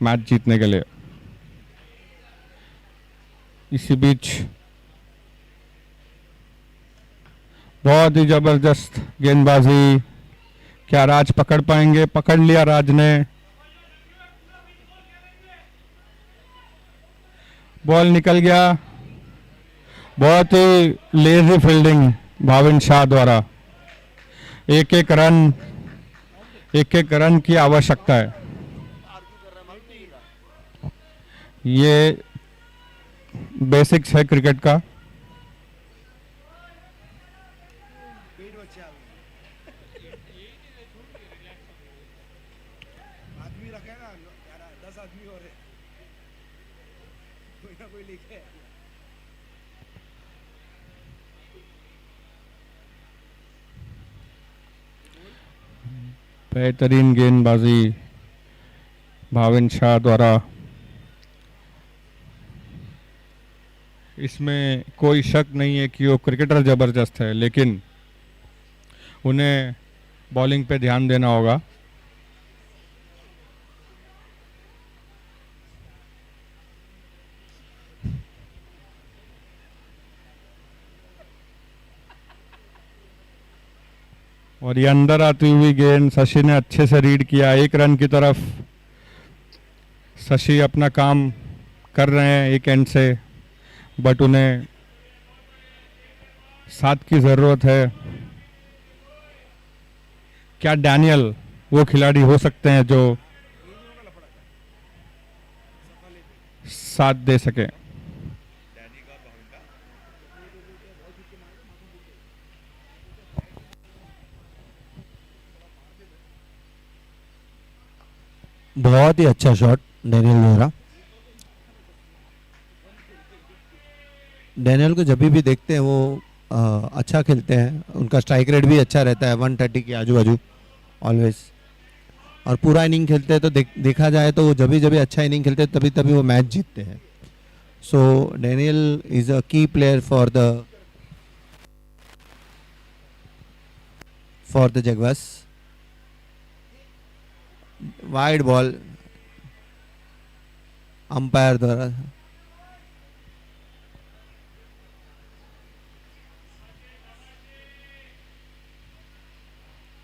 मैच जीतने के लिए। इसी बीच बहुत ही जबरदस्त गेंदबाजी, क्या राज पकड़ पाएंगे? पकड़ लिया राज ने। बॉल निकल गया। बहुत ही लेजी फील्डिंग भाविन शाह द्वारा। एक एक रन की आवश्यकता है। ये बेसिक्स है क्रिकेट का। आदमी रखे ना 10 आदमी और है, कोई ना कोई लिखे। बेहतरीन गेंदबाजी भाविन शाह द्वारा। इसमें कोई शक नहीं है कि वो क्रिकेटर ज़बरदस्त है, लेकिन उन्हें बॉलिंग पे ध्यान देना होगा। और ये अंदर आती हुई गेंद शशि ने अच्छे से रीड किया। 1 रन की तरफ शशि अपना काम कर रहे हैं एक एंड से, बट उन्हें साथ की ज़रूरत है। क्या डैनियल वो खिलाड़ी हो सकते हैं जो साथ दे सके? बहुत ही अच्छा शॉट डैनियल द्वारा। डैनियल को जब भी देखते हैं वो अच्छा खेलते हैं, उनका स्ट्राइक रेट भी अच्छा रहता है 130 के आजू बाजू ऑलवेज। और पूरा इनिंग खेलते हैं तो देखा जाए तो वो जब भी अच्छा इनिंग खेलते हैं तभी तभी वो मैच जीतते हैं। सो Daniel is a key player for the Jaguars. Wide ball umpire द्वारा।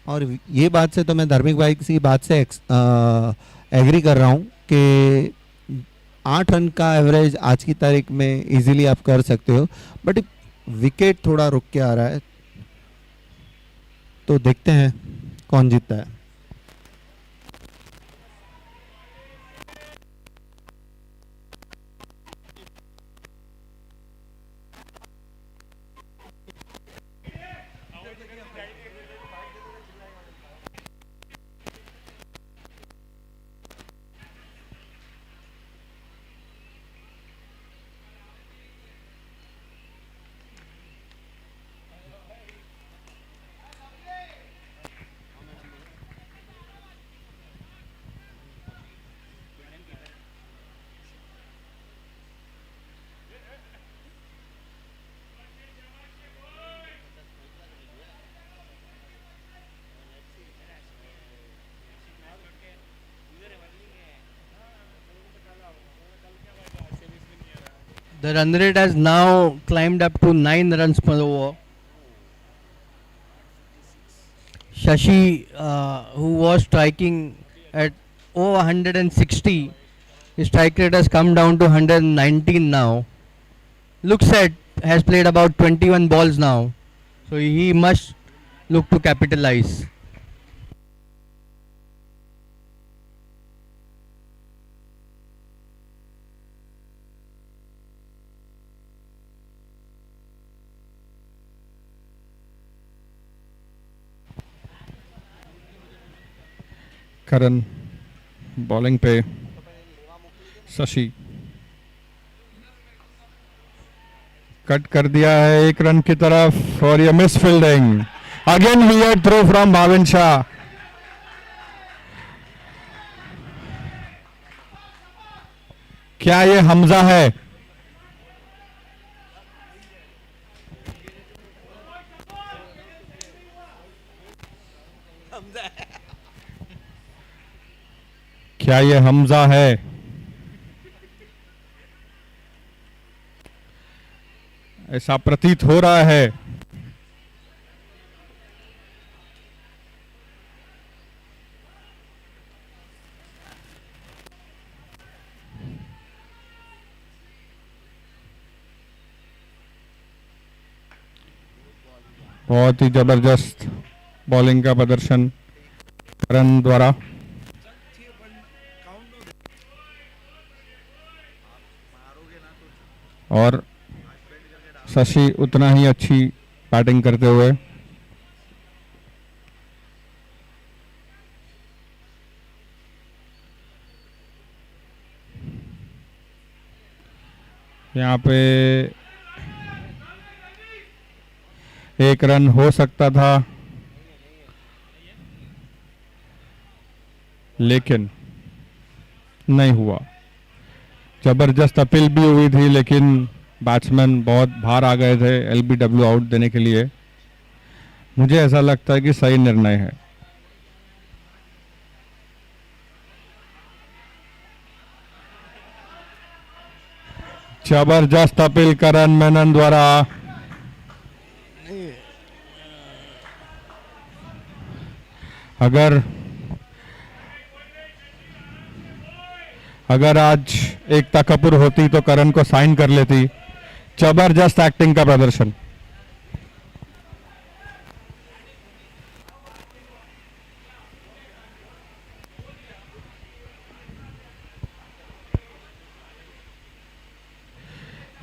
और ये बात से तो मैं धार्मिक भाई की बात से एग्री कर रहा हूँ कि 8 रन का एवरेज आज की तारीख में इजीली आप कर सकते हो, बट विकेट थोड़ा रुक के आ रहा है, तो देखते हैं कौन जीतता है। The run rate has now climbed up to 9 runs per over. Shashi, who was striking at over 160, his strike rate has come down to 119 now. Looks at has played about 21 balls now, so he must look to capitalize. Karan bowling पे, Shashi cut कर दिया है 1 run की तरफ, और ये misfielding. Again weird throw from Bhavin Shah. क्या ये हमजा है? क्या ये हमजा है? ऐसा प्रतीत हो रहा है। बहुत ही जबरदस्त बॉलिंग का प्रदर्शन करण द्वारा। और शशि उतना ही अच्छी बैटिंग करते हुए यहाँ पे एक रन हो सकता था, लेकिन नहीं हुआ। जबरदस्त अपील भी हुई थी, लेकिन बैट्समैन बहुत बाहर आ गए थे एलबीडब्ल्यू आउट देने के लिए। मुझे ऐसा लगता है कि सही निर्णय है। जबरदस्त अपील करण मेनन द्वारा। अगर आज एकता कपूर होती तो करण को साइन कर लेती। जबरदस्त एक्टिंग का प्रदर्शन।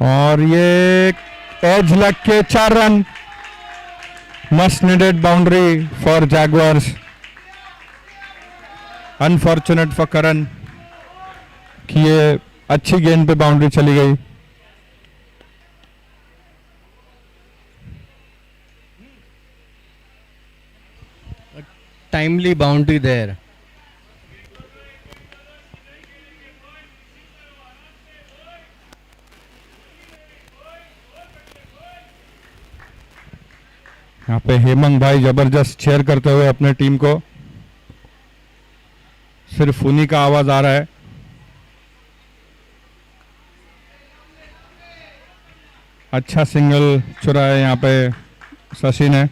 और ये एज लग के 4 run. Must needed boundary for Jaguars. Unfortunate for Karan कि ये अच्छी गेंद पे बाउंड्री चली गई। Timely boundary there. यहाँ पे हेमंत भाई जबरदस्त चेयर करते हुए अपने टीम को। सिर्फ उन्हीं का आवाज आ रहा है। अच्छा सिंगल चुरा है यहाँ पे शशि ने।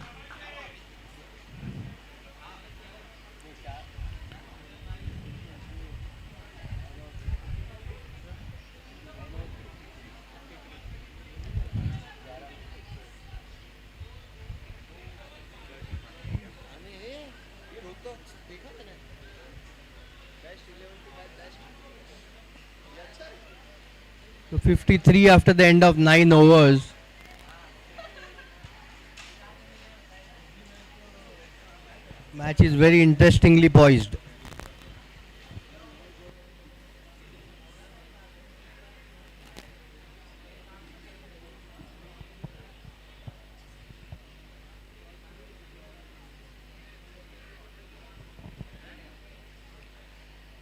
So 53 after the end of 9 overs. Match is very interestingly poised.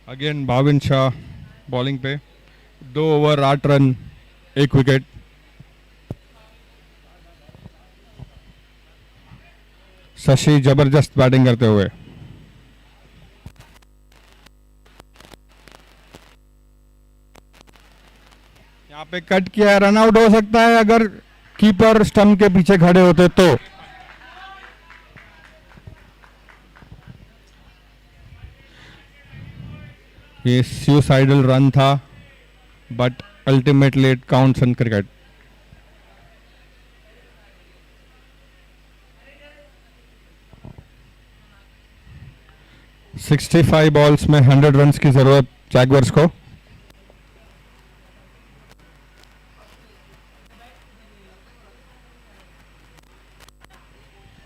Again Bhavin Shah bowling पे। 2 ओवर 8 रन 1 विकेट। शशि जबरदस्त बैटिंग करते हुए। यहाँ पे कट किया, रन आउट हो सकता है अगर कीपर स्टंप के पीछे खड़े होते तो। ये सुसाइडल रन था, but ultimately it counts in cricket. (65 balls में 100 रन्स की जरूरत जैगवर्स को।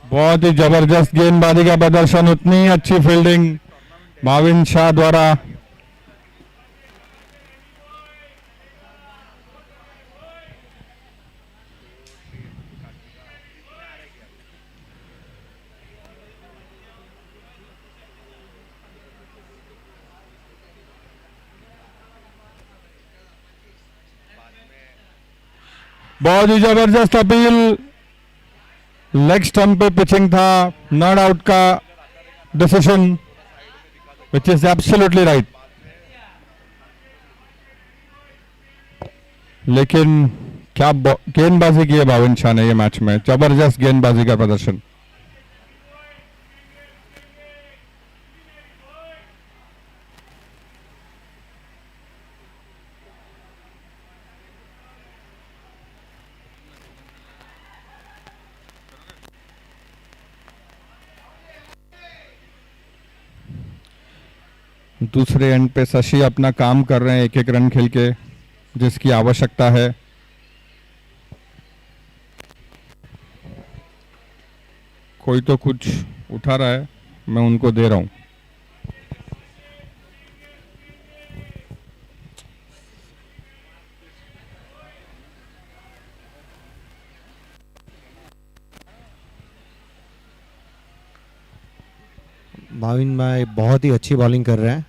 बहुत ही जबरदस्त गेंदबाजी का प्रदर्शन, उतनी अच्छी फील्डिंग भाविन शाह द्वारा। बहुत ही जबरदस्त अपील। लेग स्टंप पे पिचिंग था, नॉट आउट का decision, which is absolutely right. लेकिन क्या गेंदबाजी की है भाविन शाह ने ये मैच में, जबरदस्त गेंदबाजी का प्रदर्शन। दूसरे एंड पे शशि अपना काम कर रहे हैं, एक एक रन खेल के, जिसकी आवश्यकता है। कोई तो कुछ उठा रहा है, मैं उनको दे रहा हूं। भाविन भाई बहुत ही अच्छी बॉलिंग कर रहे हैं।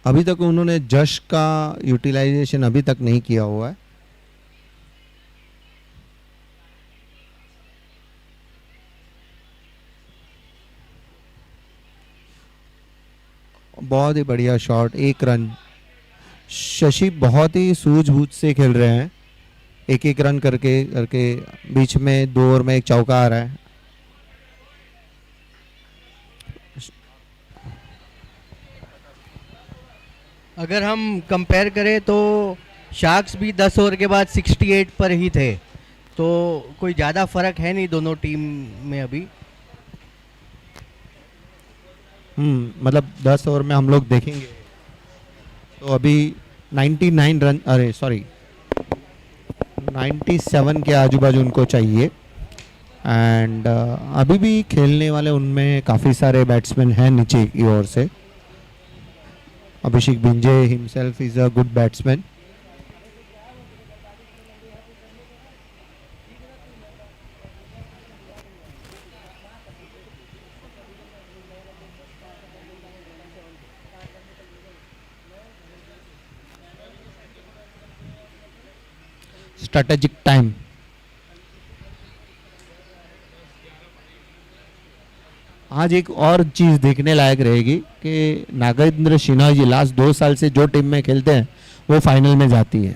अभी तक उन्होंने जश का यूटिलाइजेशन अभी तक नहीं किया हुआ है। बहुत ही बढ़िया शॉट, 1 रन। शशि बहुत ही सूझबूझ से खेल रहे हैं, एक एक रन करके करके बीच में 2 ओवर में 1 चौका आ रहा है। अगर हम कंपेयर करें तो शार्क्स भी 10 ओवर के बाद 68 पर ही थे, तो कोई ज़्यादा फर्क है नहीं दोनों टीम में अभी। मतलब 10 ओवर में हम लोग देखेंगे तो अभी 99 रन, अरे सॉरी 97 के आजू बाजू उनको चाहिए। एंड अभी भी खेलने वाले उनमें काफ़ी सारे बैट्समैन हैं नीचे की ओर से। Abhishek Binje himself is a good batsman. Strategic time. आज एक और चीज़ देखने लायक रहेगी कि नागेंद्र सिन्हा जी लास्ट 2 साल से जो टीम में खेलते हैं वो फाइनल में जाती है।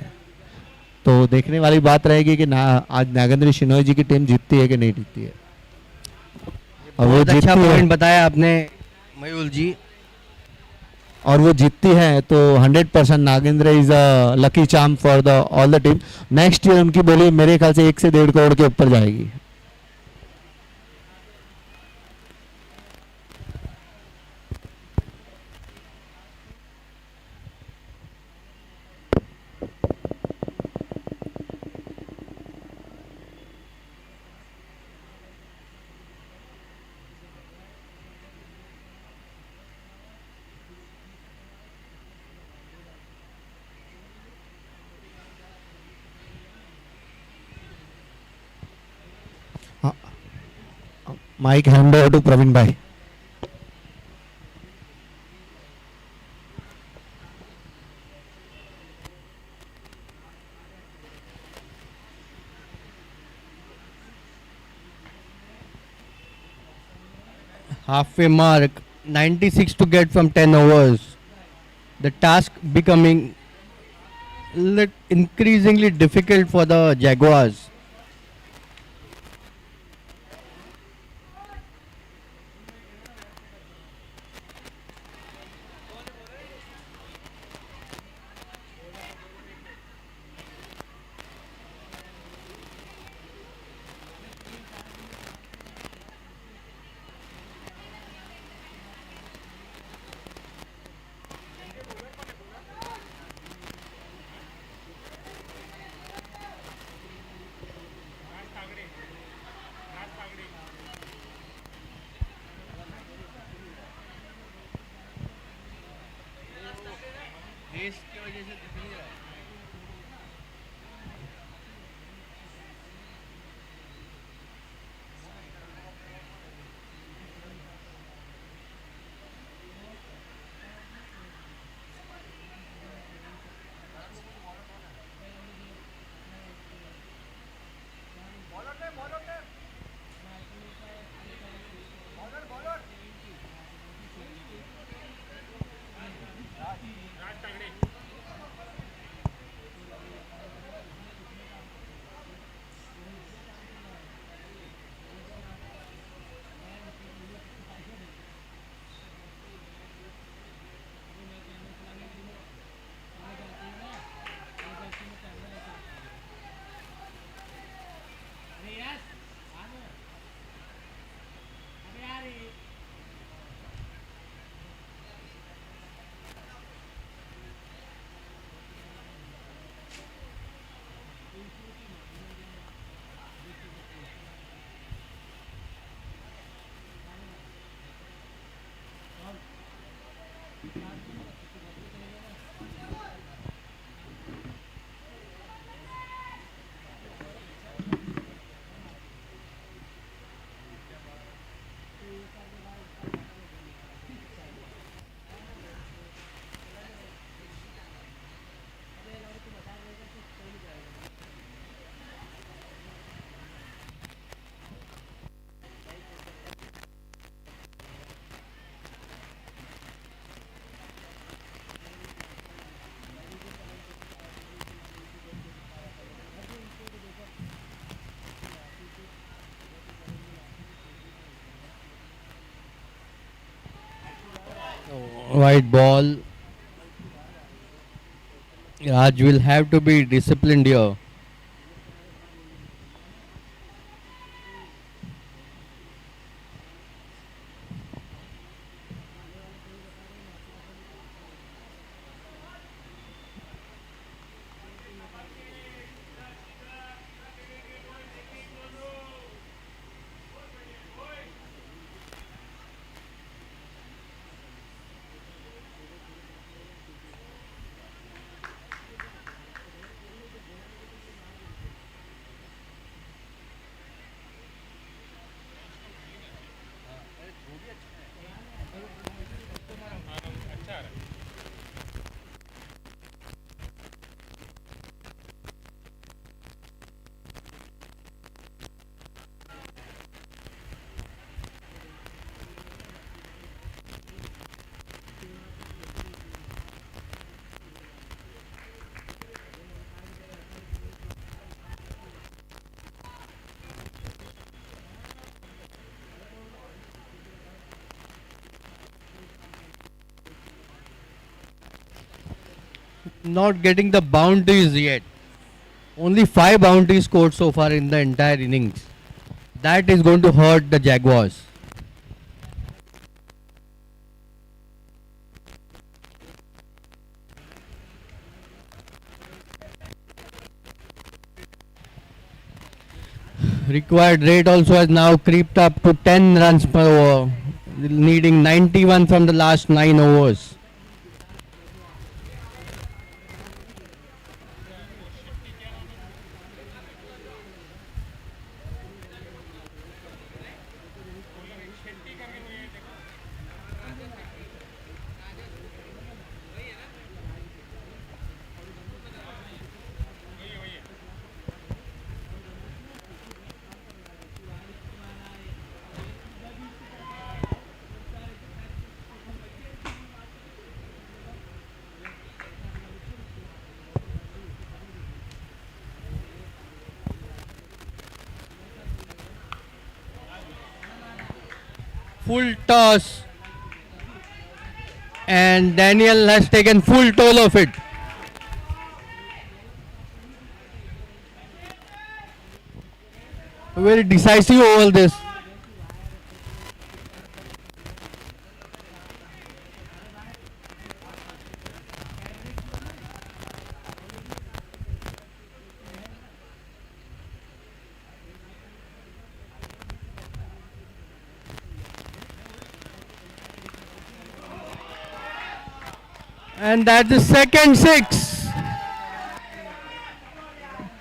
तो देखने वाली बात रहेगी कि आज नागेंद्र सिन्हा जी की टीम जीतती है कि नहीं जीतती है। और वो बहुत अच्छा जीतती है पॉइंट बताया आपने मयूल जी। और वो जीतती है तो 100% Nagendra is a lucky charm for the all the team. Next year उनकी बोली मेरे ख्याल से 1 से 1.5 करोड़ के ऊपर जाएगी। Mic hand over to Praveen भाई। Halfway mark, 96 to get from 10 overs. The task becoming increasingly difficult for the Jaguars. White ball. Raj will have to be disciplined here. Not getting the boundaries yet. Only 5 boundaries scored so far in the entire innings. That is going to hurt the Jaguars. Required rate also has now creeped up to 10 runs per over, needing 91 from the last 9 overs. Full toss, and Daniel has taken full toll of it. Very decisive over this. And that's the second 6.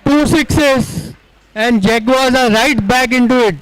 2 sixes, and Jaguars are right back into it.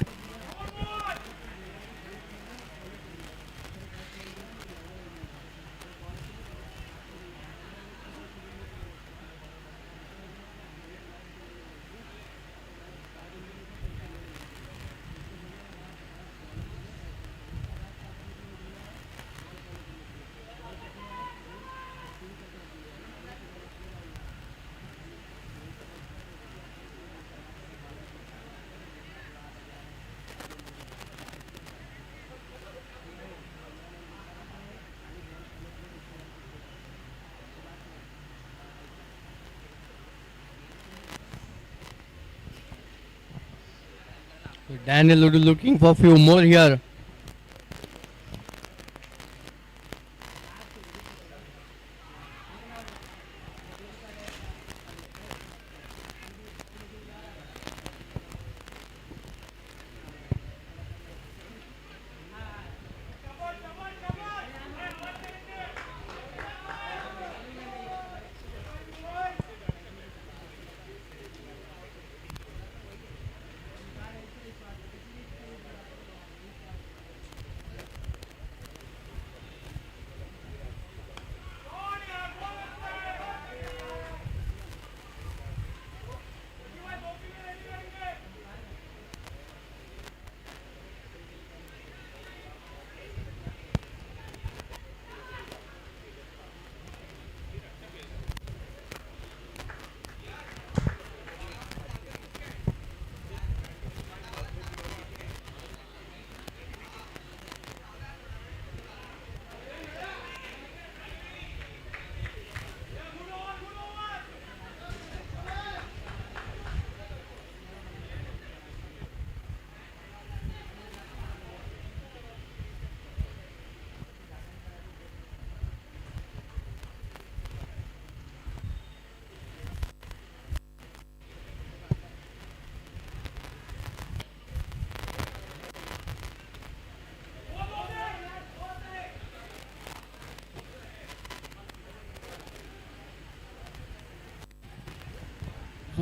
Daniel will be looking for a few more here.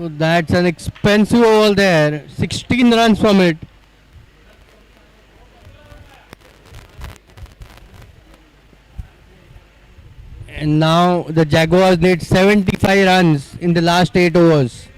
So that's an expensive over there. 16 runs from it. And now the Jaguars need 75 runs in the last 8 overs.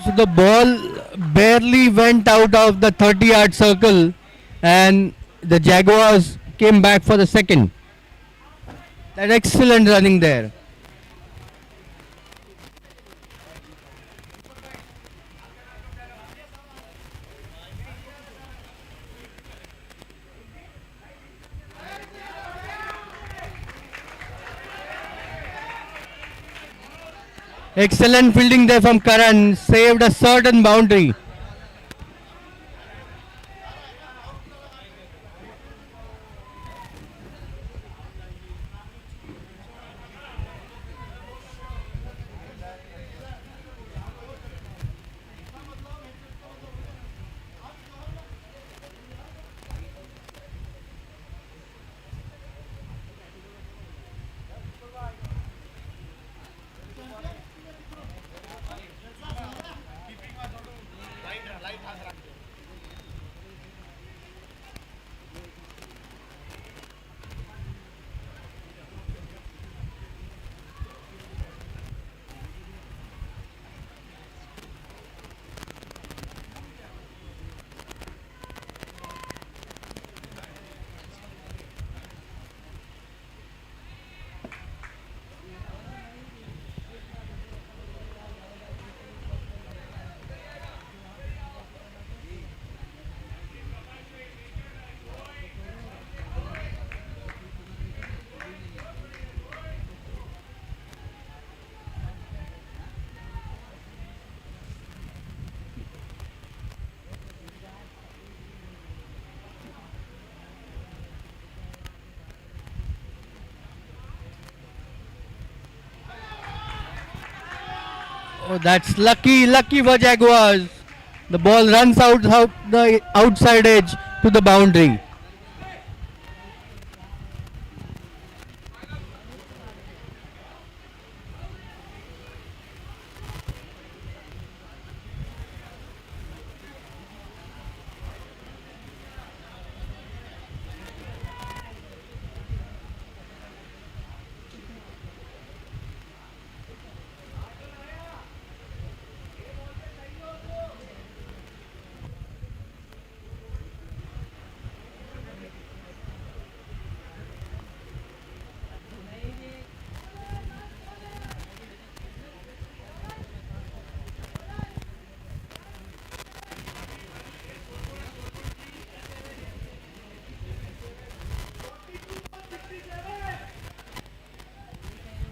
So the ball barely went out of the 30-yard circle and the Jaguars came back for the second. That excellent running there. Excellent fielding there from Karan, saved a certain boundary. Oh, that's lucky for Jaguars. The ball runs out the outside edge to the boundary.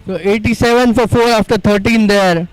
So 87 for 4 after 13 there.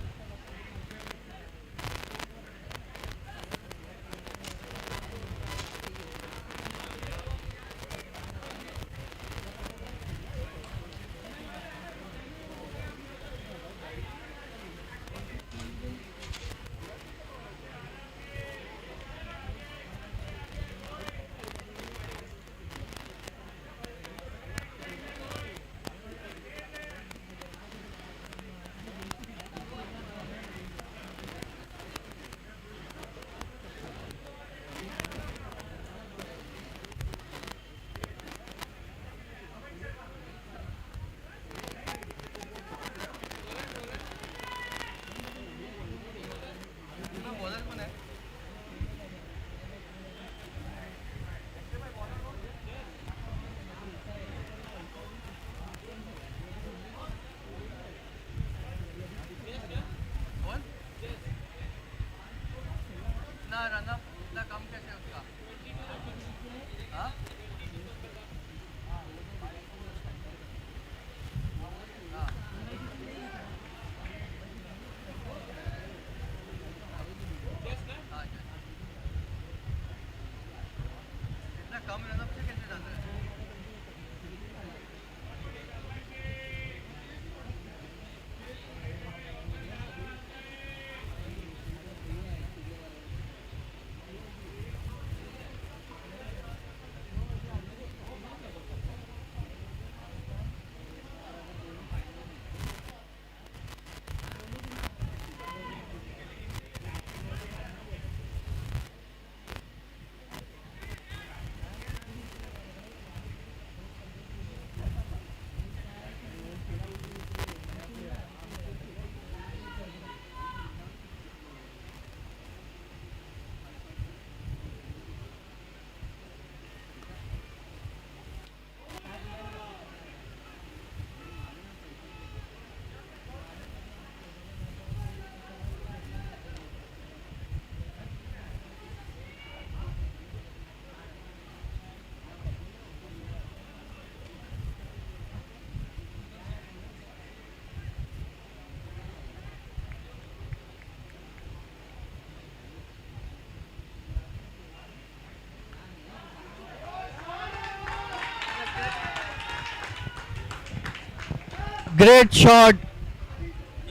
Great shot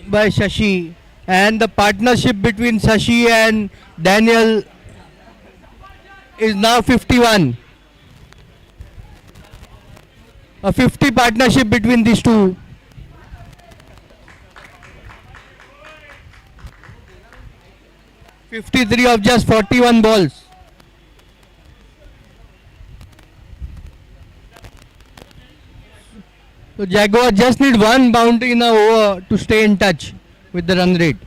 by Shashi, and the partnership between Shashi and Daniel is now 51. A 50 partnership between these two. "53 of just 41 balls. So Jaguar just need one boundary in a over to stay in touch with the run rate.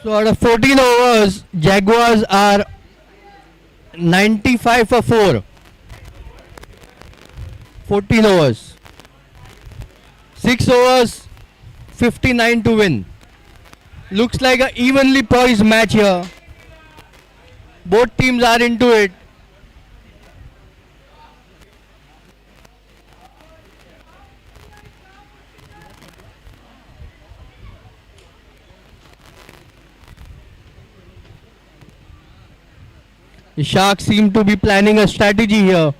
So out of 14 overs, Jaguars are 95 for 4. 14 overs. 6 overs, 59 to win. Looks like an evenly poised match here. Both teams are into it. The Sharks seem to be planning a strategy here.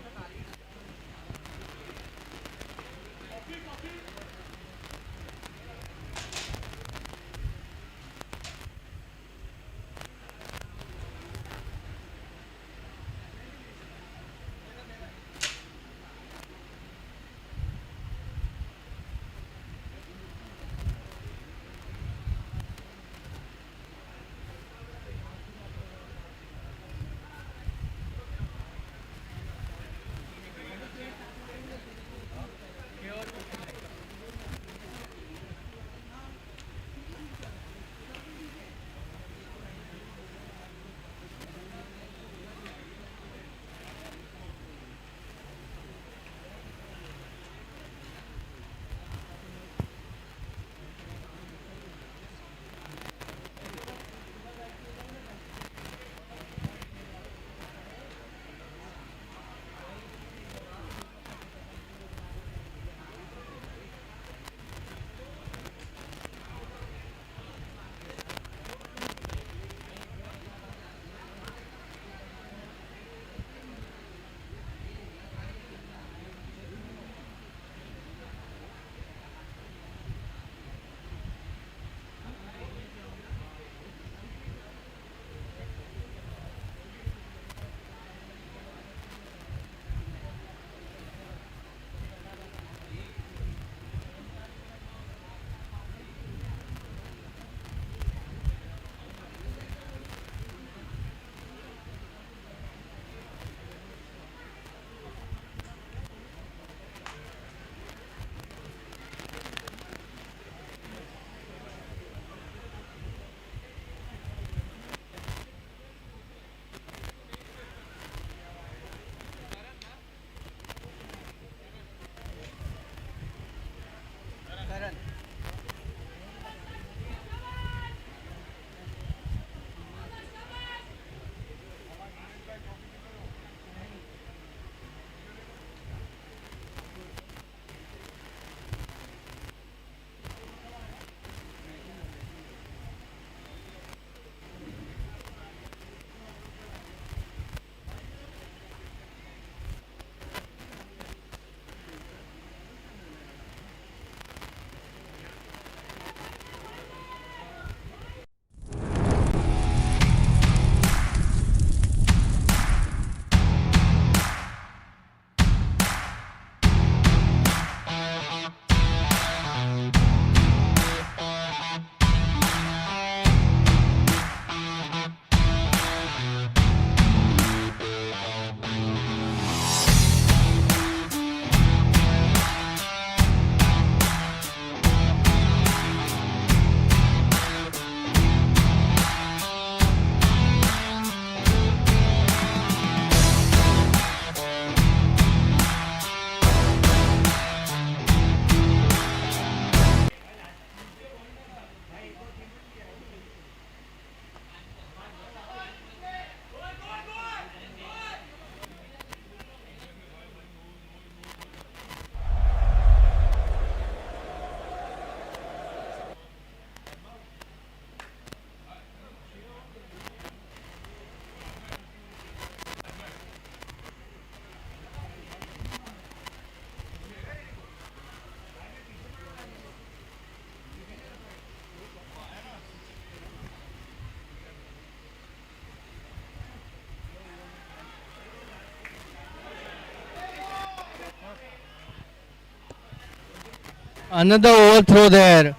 Another overthrow there.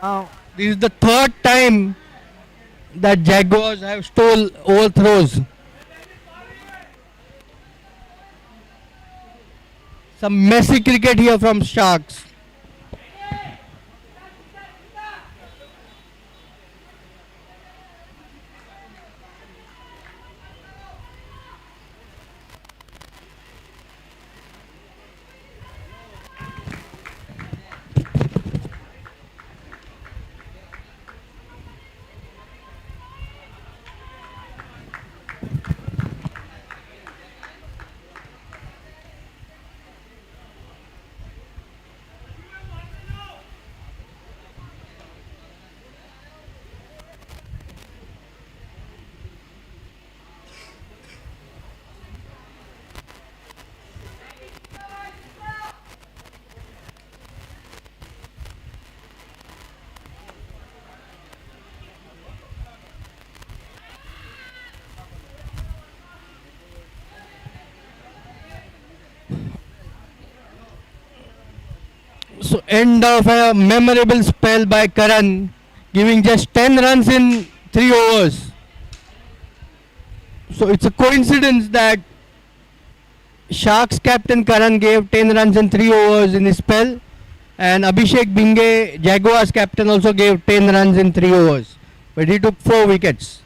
Now, this is the third time that Jaguars have stole overthrows. Some messy cricket here from Sharks. So end of a memorable spell by Karan, giving just 10 runs in 3 overs. So it's a coincidence that Sharks captain Karan gave 10 runs in 3 overs in his spell, and Abhishek Binge, Jaguars captain, also gave 10 runs in 3 overs. But he took 4 wickets.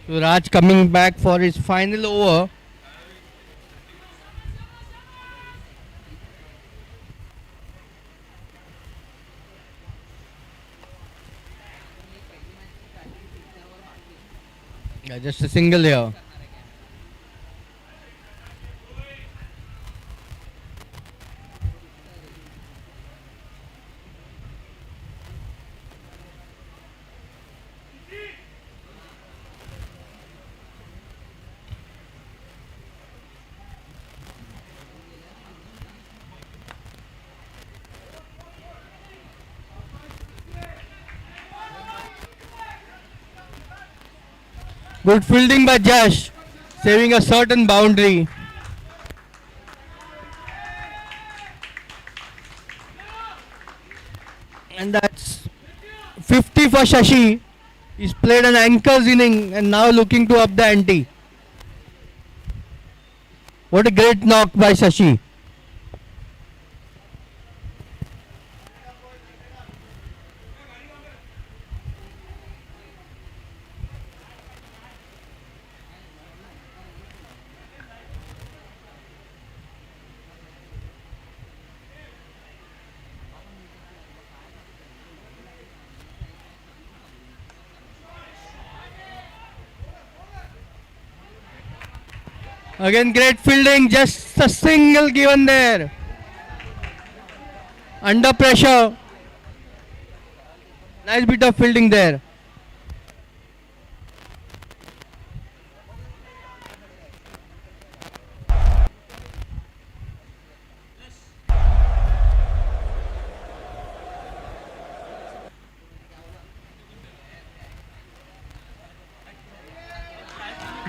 So Raj coming back for his final over. Yeah, just a single here. Good fielding by Josh, saving a certain boundary. And that's 50 for Shashi. He's played an anchor's inning and now looking to up the ante. What a great knock by Shashi. Again great fielding, just a single given there. Under pressure. Nice bit of fielding there.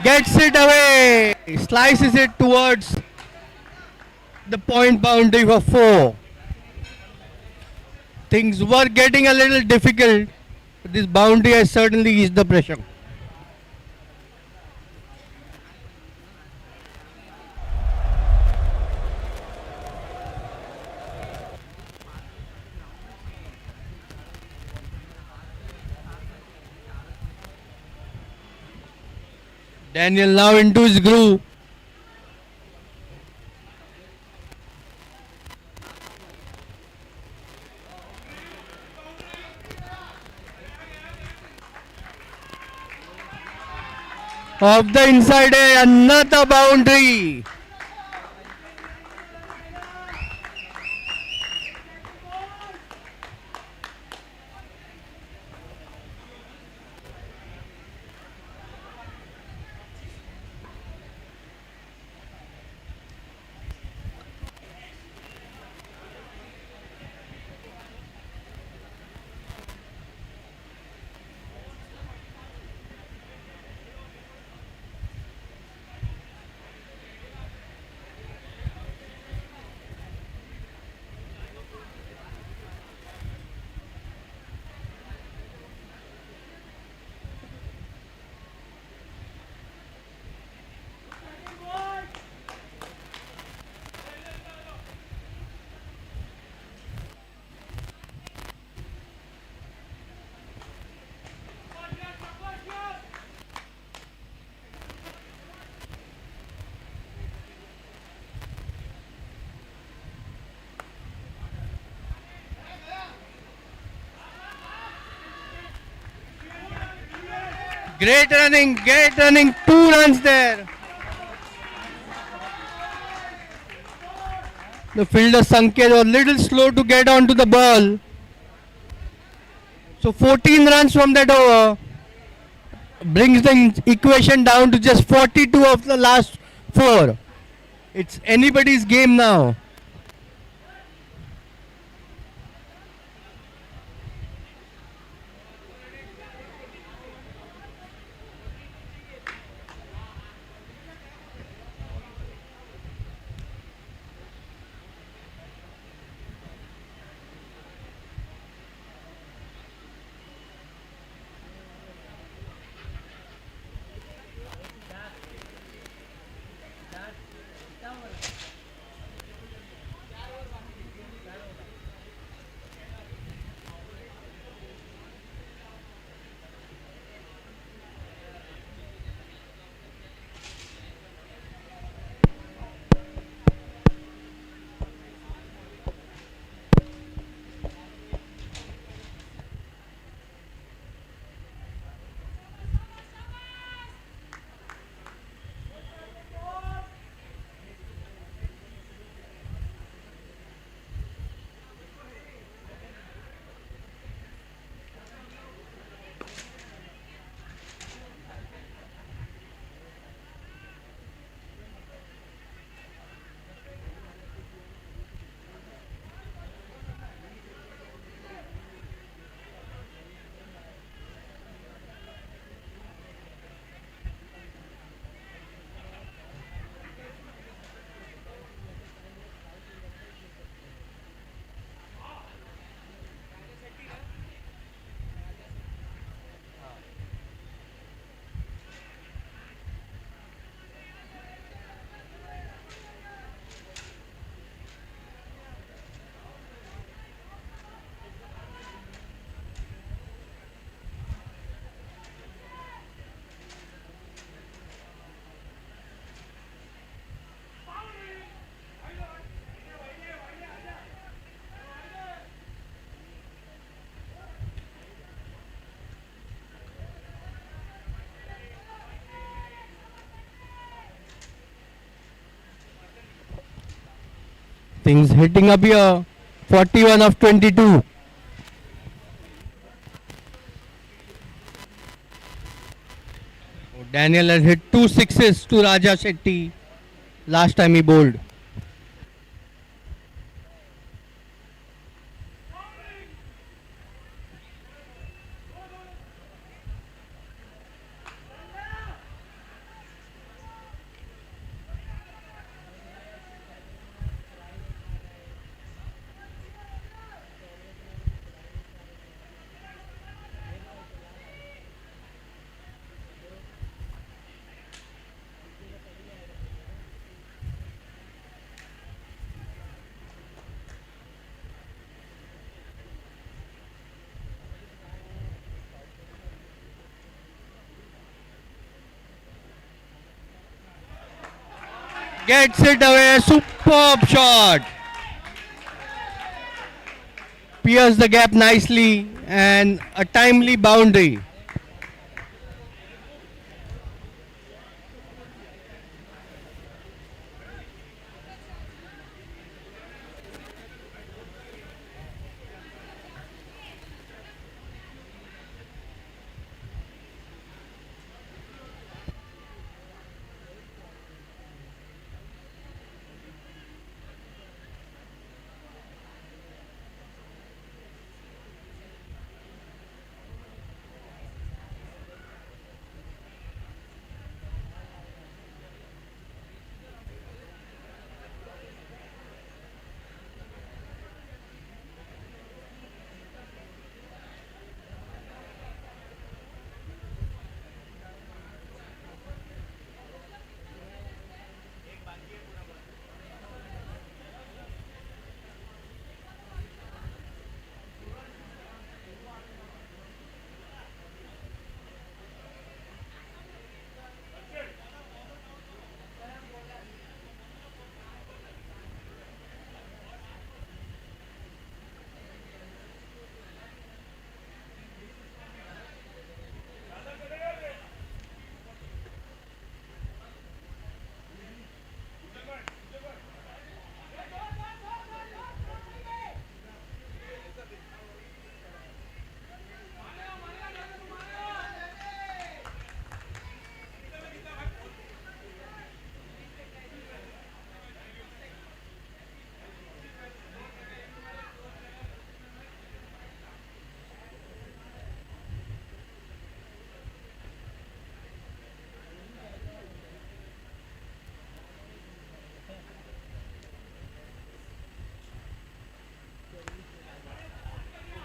Gets it away, slices it towards the point boundary for 4. Things were getting a little difficult, but this boundary has certainly eased the pressure. Daniel now into his groove. Off the inside edge, another boundary. Great running, 2 runs there. The fielder Sanket was a little slow to get onto the ball. So 14 runs from that over brings the equation down to just 42 of the last 4. It's anybody's game now. Things hitting up here. 41 of 22. Daniel has hit 2 sixes to Raja Shetty last time he bowled. Gets it away, superb shot. Pierced the gap nicely and a timely boundary.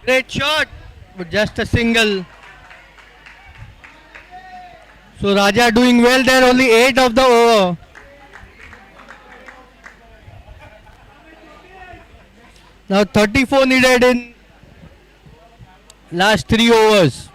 Great shot, but just a single. So Raja doing well there, only 8 of the over. Now 34 needed in last 3 overs.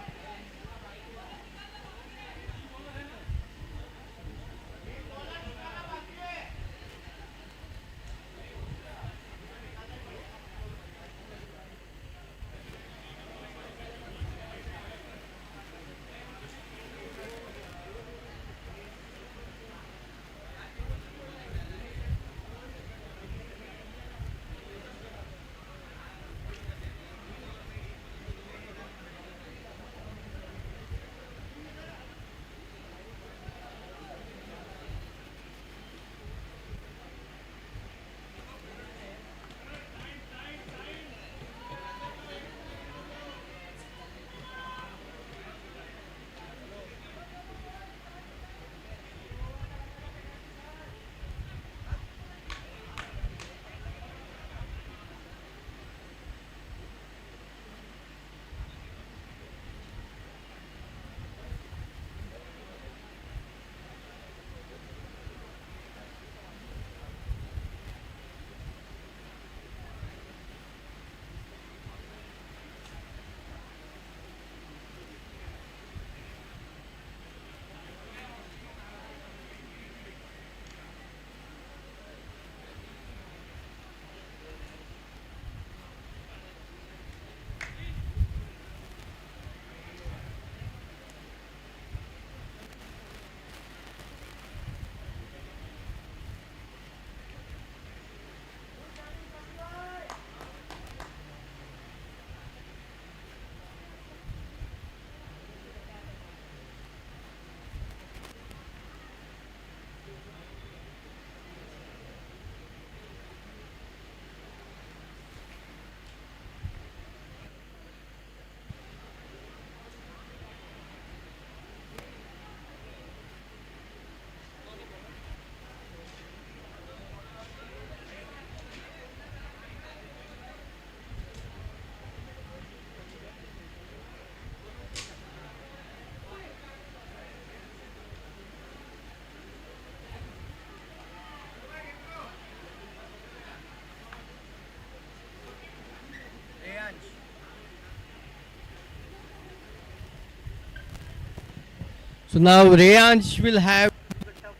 So now Reyansh will have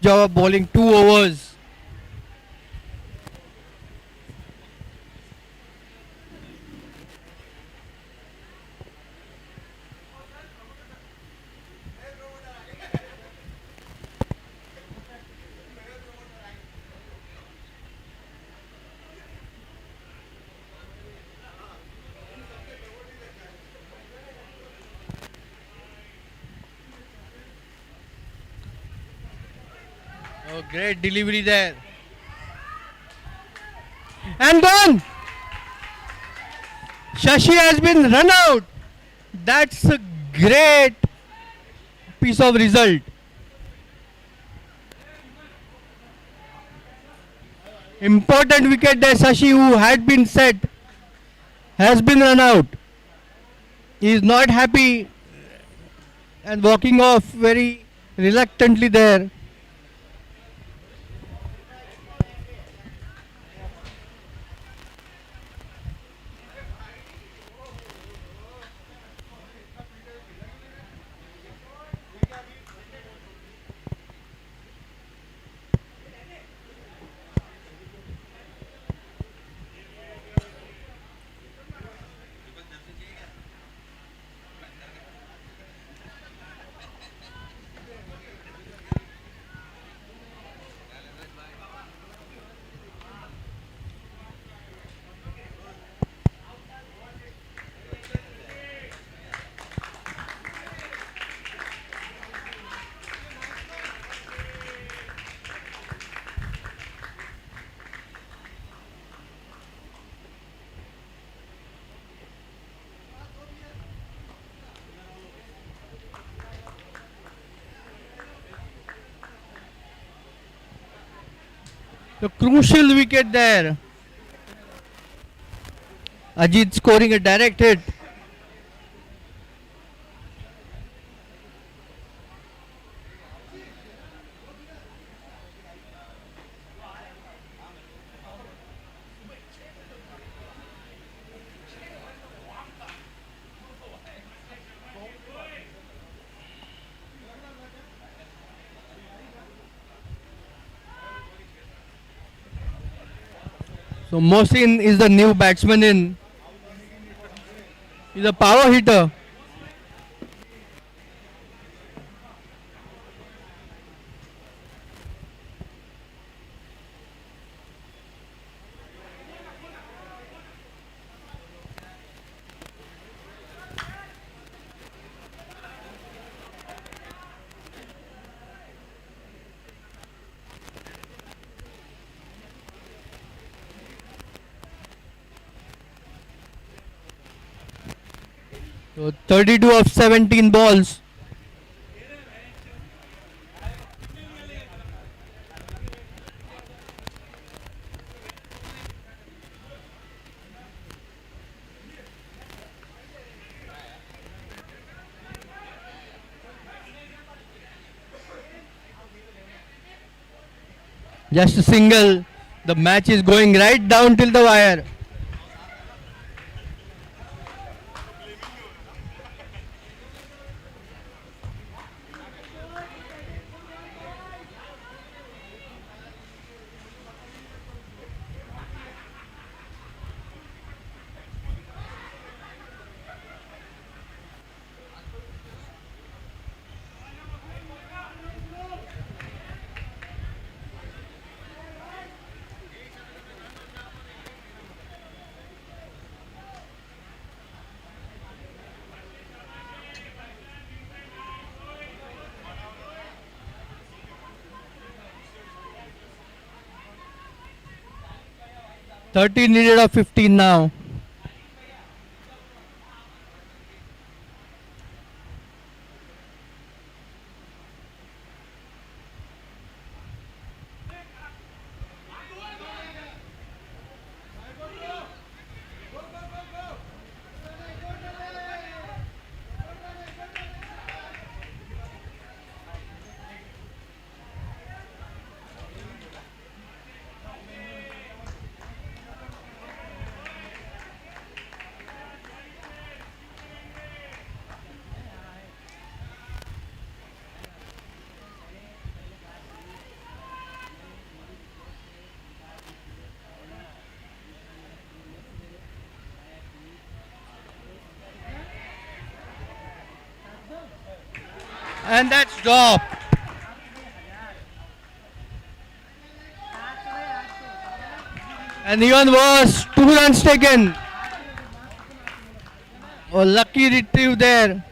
job of bowling 2 overs. Oh, great delivery there. And gone. Shashi has been run out. That's a great piece of result. Important wicket there. Shashi, who had been set, has been run out. He is not happy and walking off very reluctantly there. The crucial wicket there. Ajit scoring a direct hit. So Mohsin is the new batsman in. He's a power hitter. So 32 of 17 balls. Just a single. The match is going right down till the wire. Thirty needed of 15 now. And that's dropped. And even worse, 2 runs taken. Oh, lucky retrieve there.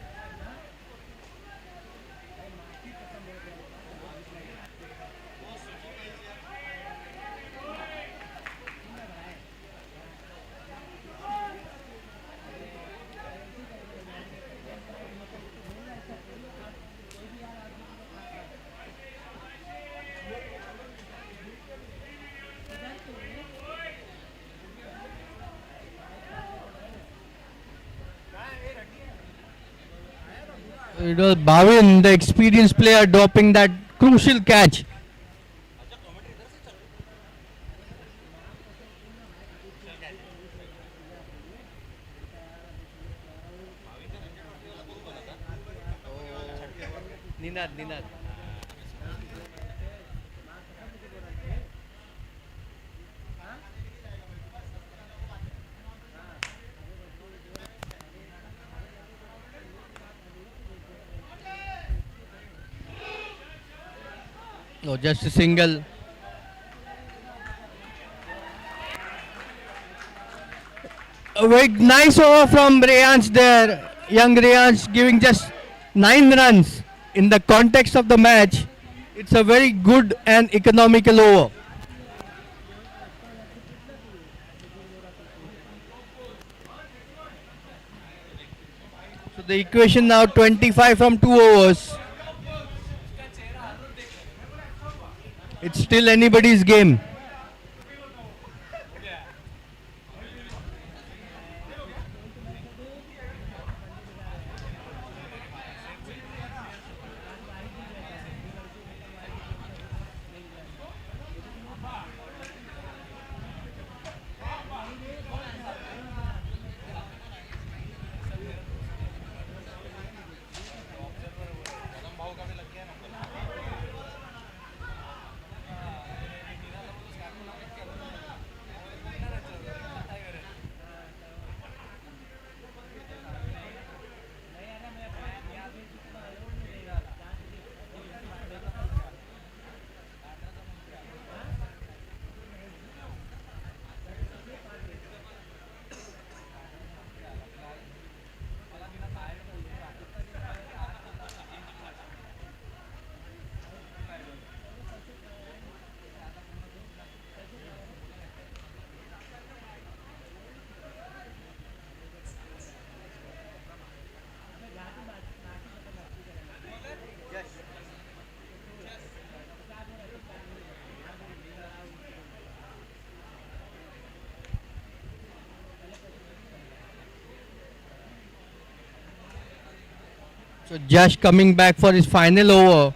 It was Bhavin, the experienced player, dropping that crucial catch. Ninad. Oh, just a single. A very nice over from Rehansh there. Young Rehansh giving just 9 runs. In the context of the match, it's a very good and economical over. So the equation now 25 from 2 overs. It's still anybody's game. So Josh coming back for his final over.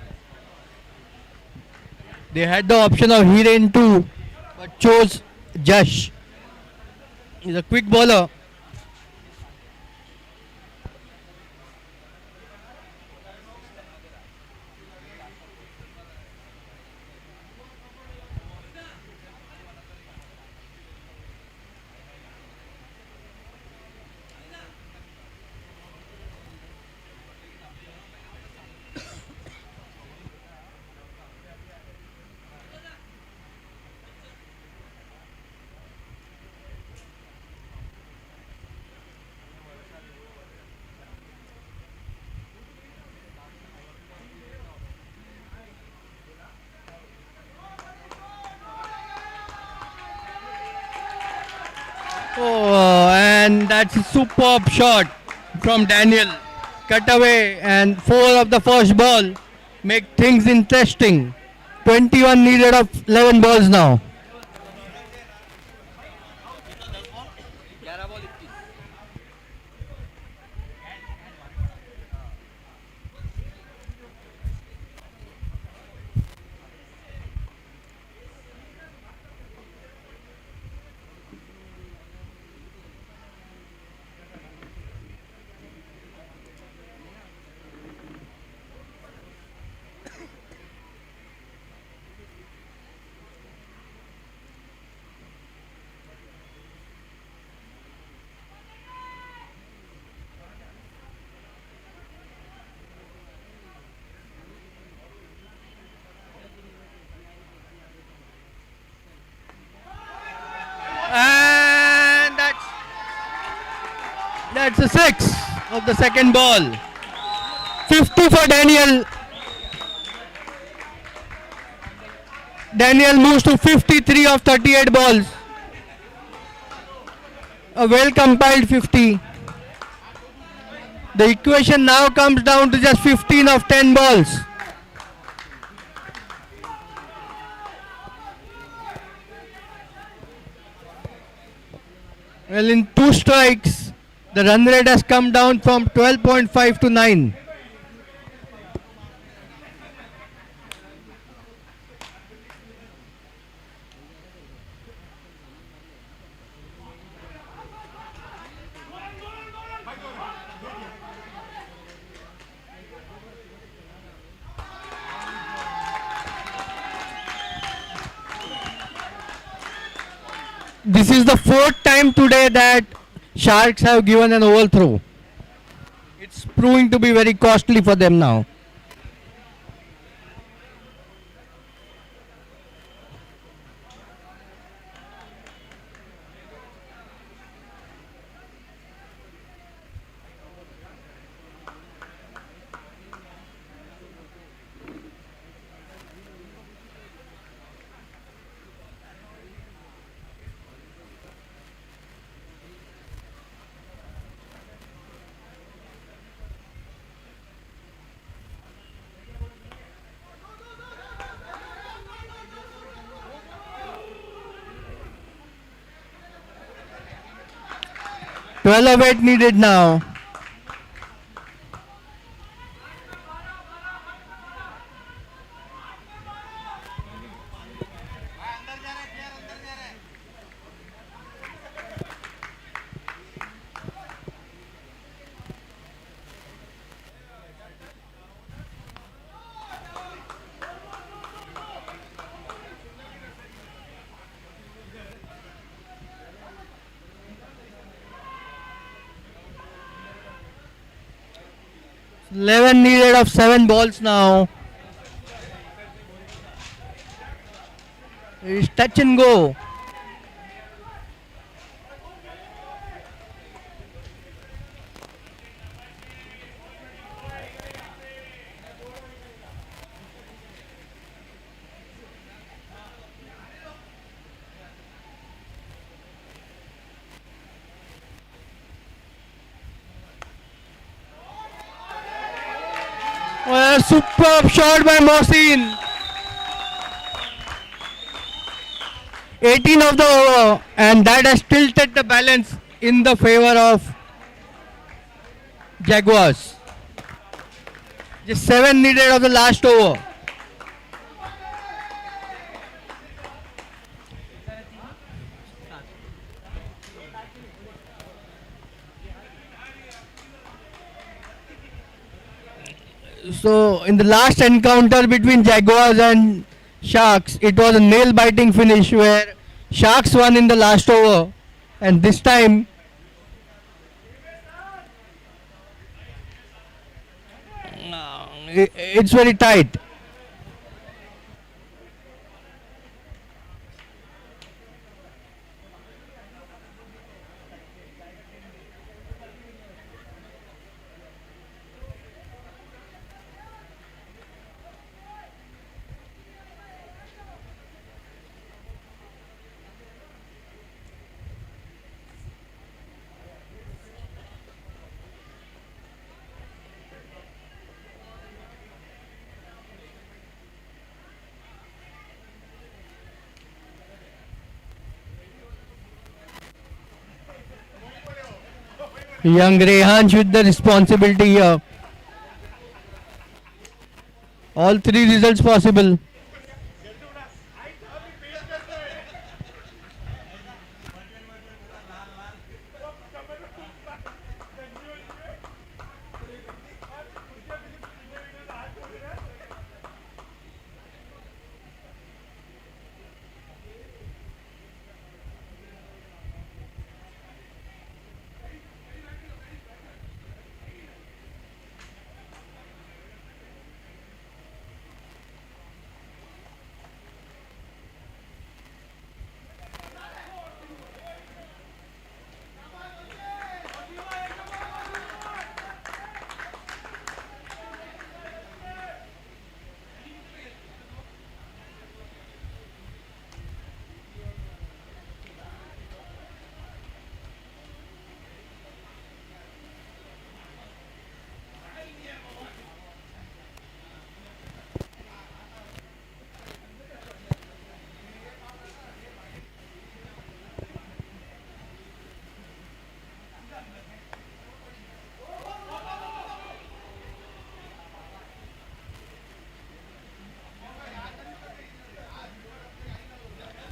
They had the option of Hiren too, but chose Josh. He's a quick bowler. Oh, and that's a superb shot from Daniel. Cut away and 4 of the first ball. Make things interesting. 21 needed of 11 balls now. And that's a 6 of the second ball. 50 for Daniel. Daniel moves to 53 of 38 balls. A well compiled 50. The equation now comes down to just 15 of 10 balls. Well, in 2 strikes, the run rate has come down from 12.5 to 9. This is the 4th time today that Sharks have given an overthrow. It's proving to be very costly for them now. Twelve of 8 needed now. Eleven needed of 7 balls now. It's touch and go. Well, a superb shot by Mohsin. 18 of the over, and that has tilted the balance in the favor of Jaguars. Just 7 needed of the last over. So in the last encounter between Jaguars and Sharks, it was a nail-biting finish where Sharks won in the last over, and this time it's very tight. Young Rehan with the responsibility here. All three results possible.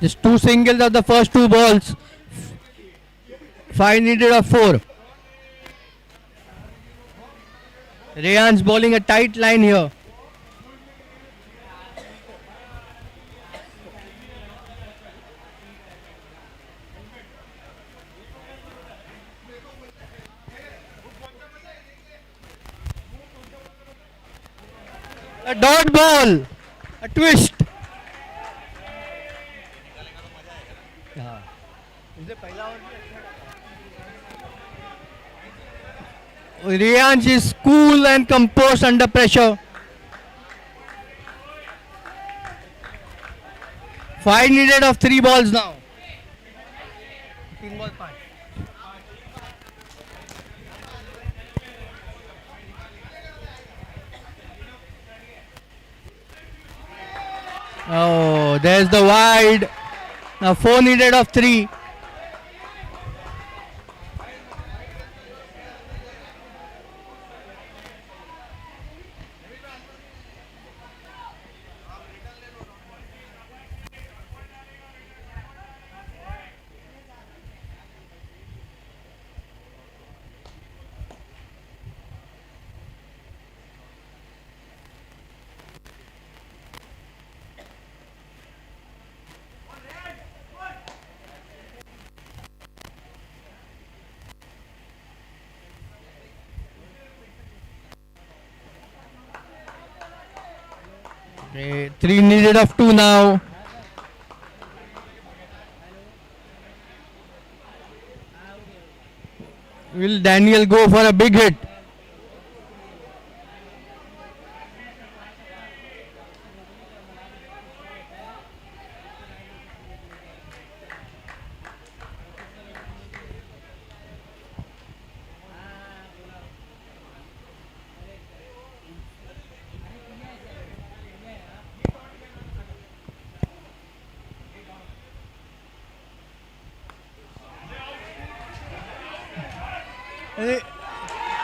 Just two singles of the first two balls. 5 needed of 4. Rehan's bowling a tight line here. A dot ball. A twist. Rehan is cool and composed under pressure. 5 needed of 3 balls now. 3 ball 5. Oh, there's the wide. Now 4 needed of 3. Okay, 3 needed of 2 now. Will Daniel go for a big hit?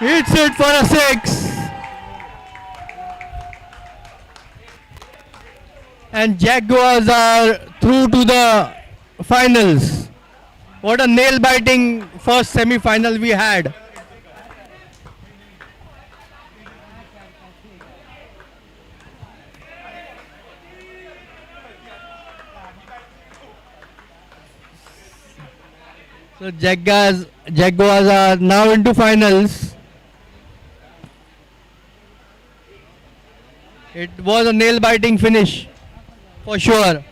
Hits it for a 6. and Jaguars are through to the finals. What a nail-biting first semi-final we had. So Jaguars are now into finals. It was a nail-biting finish for sure.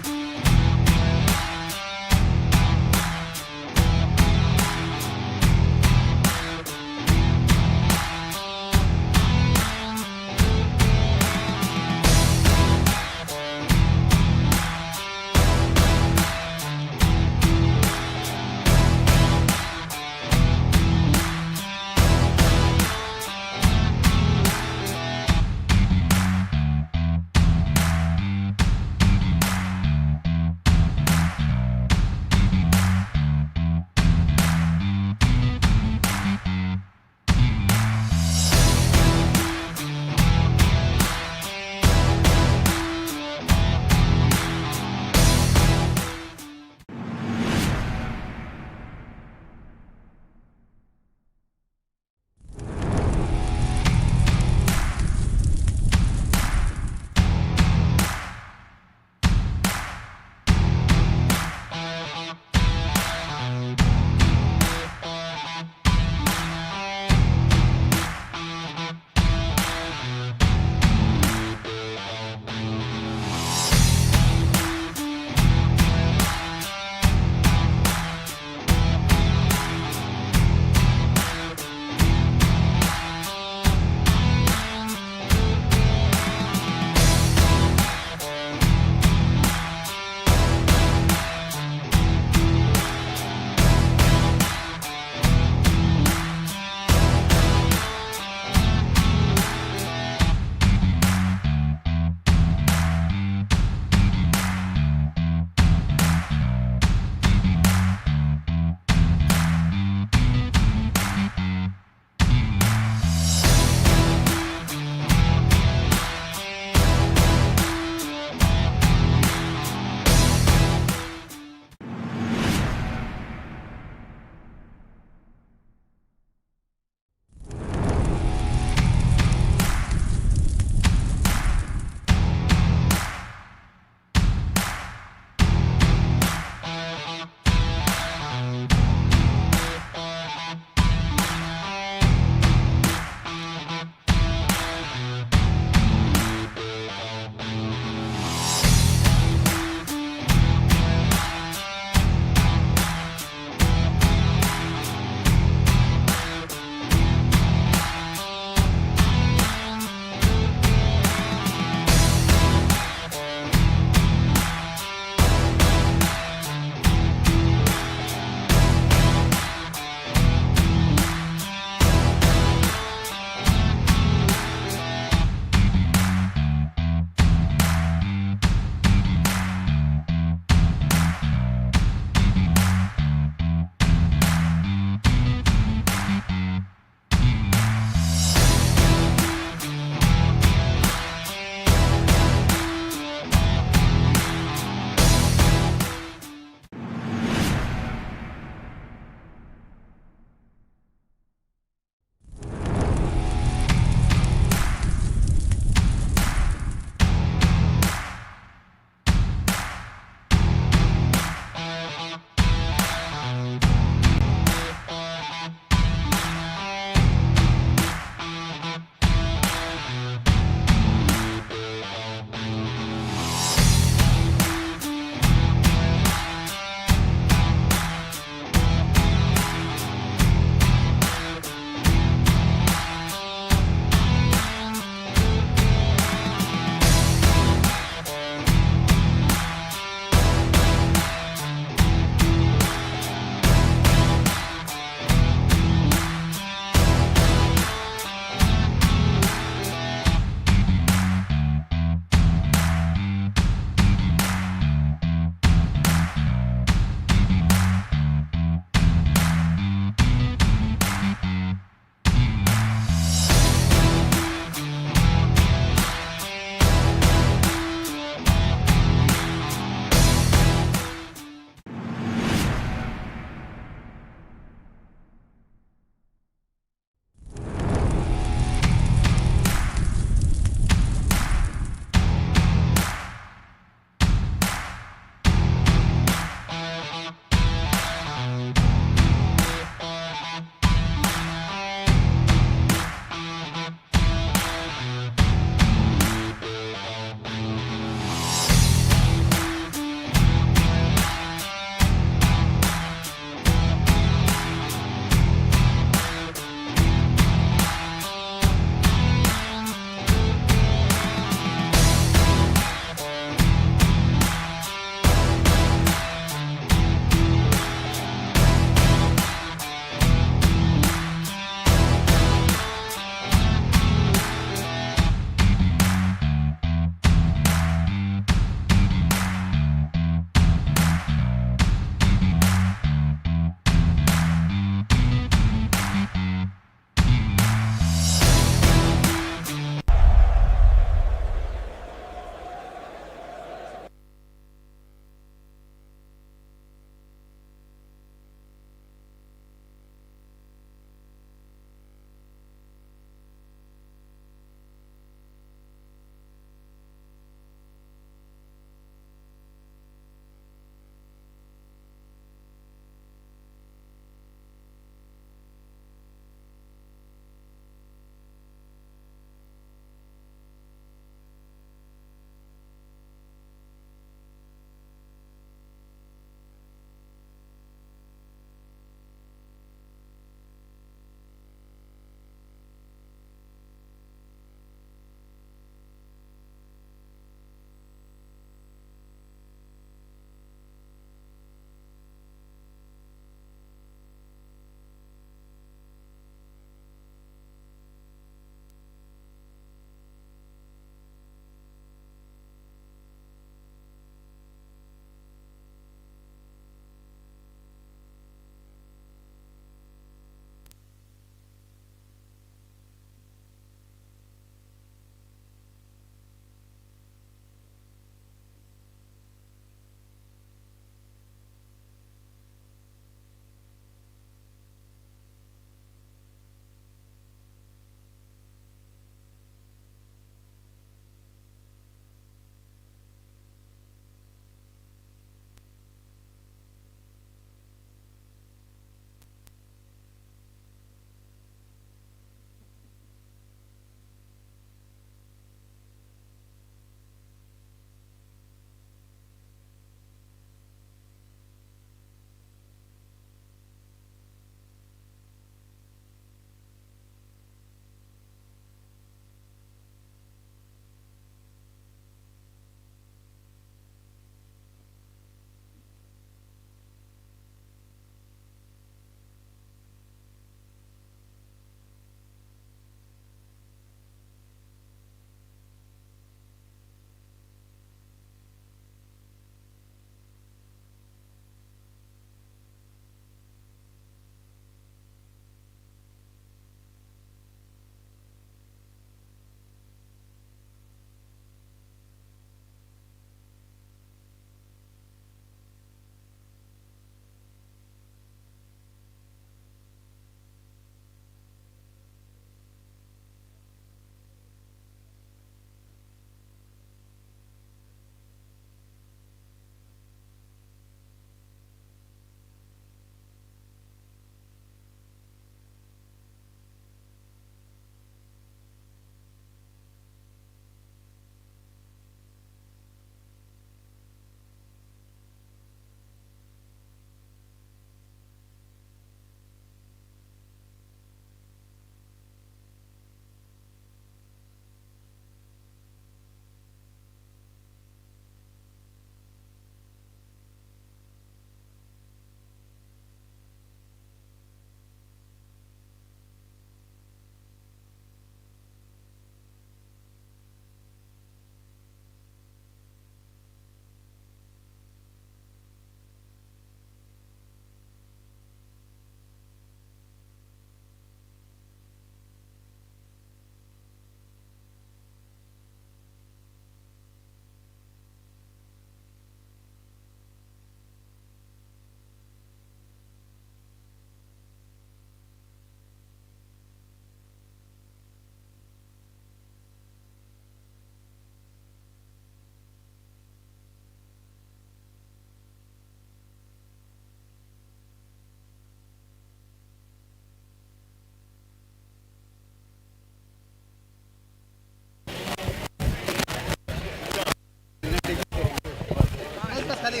Hello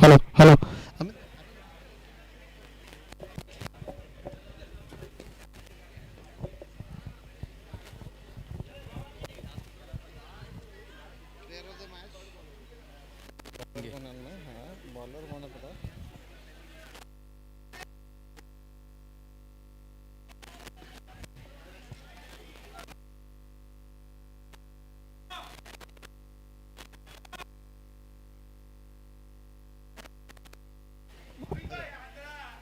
hello hello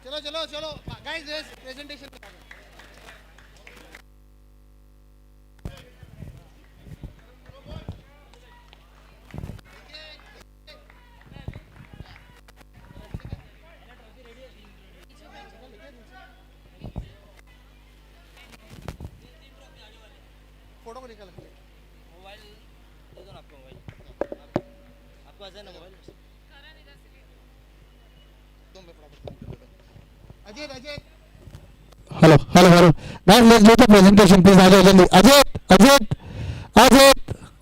चलो चलो चलो guys presentation photo को निकाल mobile दे दो ना आपको mobile आपको आ जाए ना mobile Ajay Ajay hello hello hello guys let's do the presentation please आ जाओ जल्दी अजय अजय अजय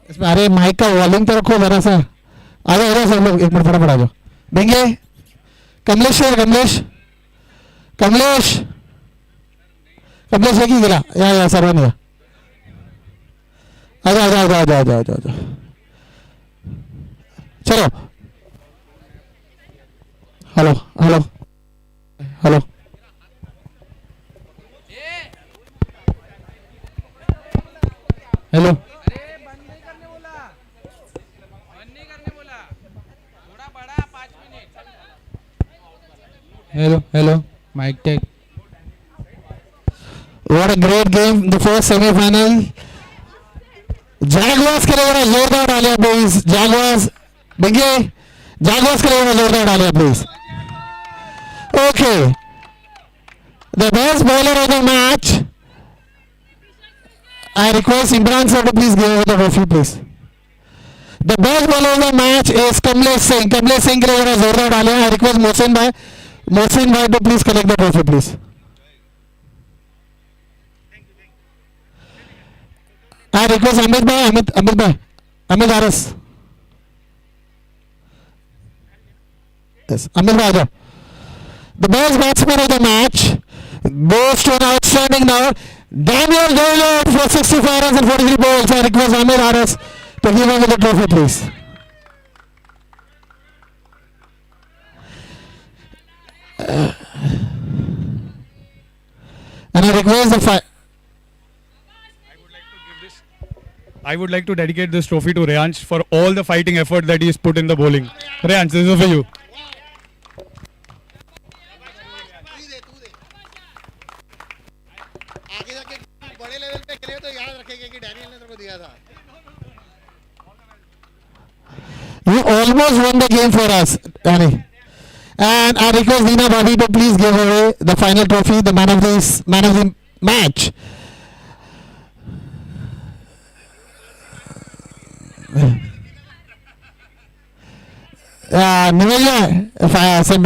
इसमें अरे माइक का वॉल्यूम तो रखो जरा सा आ जाओ सब लोग एक मिनट फटाफट आ जाओ देंगे कमलेश है कमलेश कमलेश कमलेश है की गिरा या सर्वन या आ जाओ आ जाओ आ जाओ आ जाओ आ जाओ चलो hello hello hello hello Hello, hello, mic check. What a great game, the first semi-final. Jaguars के लिए बड़ा जोरदार डालिया please. Jaguars, बेंगे. Jaguars के लिए बड़ा जोरदार डालिया please. Okay. The best bowler of the match. I request Imran sir to please give over the trophy please. The best bowler of the match is Kamlesh Singh. Kamlesh Singh के लिए बड़ा जोरदार डालिया. I request Mohsin bhai to please collect the trophy please. I request Amit Aras. Yes, Amit bhai, aajao. The best batsman of the match goes to an outstanding now. Daniel Gaylord for 64 runs and 43 balls. I request Amit Aras to give over the trophy please. And I request the I would like to dedicate this trophy to Reyansh for all the fighting effort that he's put in the bowling. Reyansh, this is for you. आगे जाके बड़े level पे खेले तो याद रखेंगे कि Daniel ने तेरे को दिया था You almost won the game for us, Danny. And I request Dina Bobby to please give away the final trophy, the man of the match.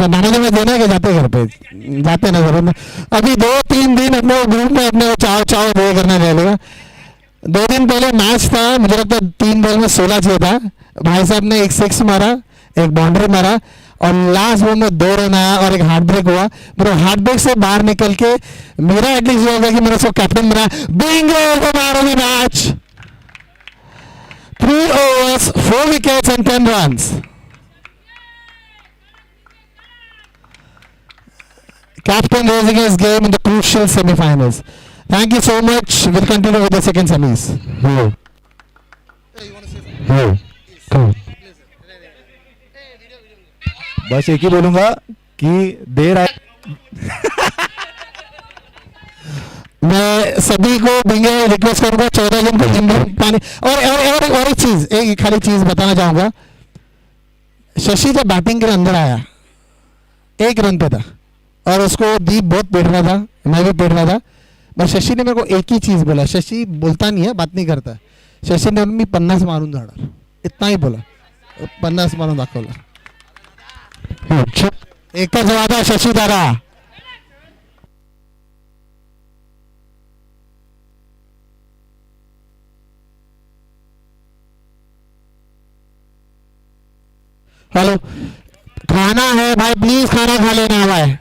Manager में देना कि जाते घर पे जाते ना घर में अभी 2-3 दिन अपने ग्रुप में अपने चाव चाव वो करने लगेगा 2 दिन पहले मैच था मुझे लगता है 3 बॉल में 16 चाहिए था भाई साहब ने एक 6 मारा एक बाउंड्री मारा और लास्ट बॉल में 2 रन आया और एक हार्ट ब्रेक हुआ मेरा हार्ट ब्रेक से बाहर निकल के मेरा एटलीस्ट ये होगा कि मेरा सब कैप्टन बना Bingo the match 3 overs 4 wickets and 10 runs. Captain raising his game in the crucial semi-finals. Thank you so much. We'll continue with the second semis. Hello. Hey, you want to say something? Hello. Come on. बस एक ही बोलूंगा कि देर आए मैं सभी को बिंगे request करूंगा 14 दिन को जिंदगी पानी और एक चीज एक खाली चीज बताना चाहूंगा शशि जब बैटिंग के अंदर आया 1 रन पे था और उसको दीप बहुत पेट रहा था मैं भी पेट रहा था बस शशि ने मेरे को एक ही चीज बोला शशि बोलता नहीं है बात नहीं करता शशि ने मी 50 मारून झाडावर इतना ही बोला 50 मारून दाखवला एकच वादा शशि दादा हेलो, खाना है भाई, प्लीज खाना खा लेना भाई.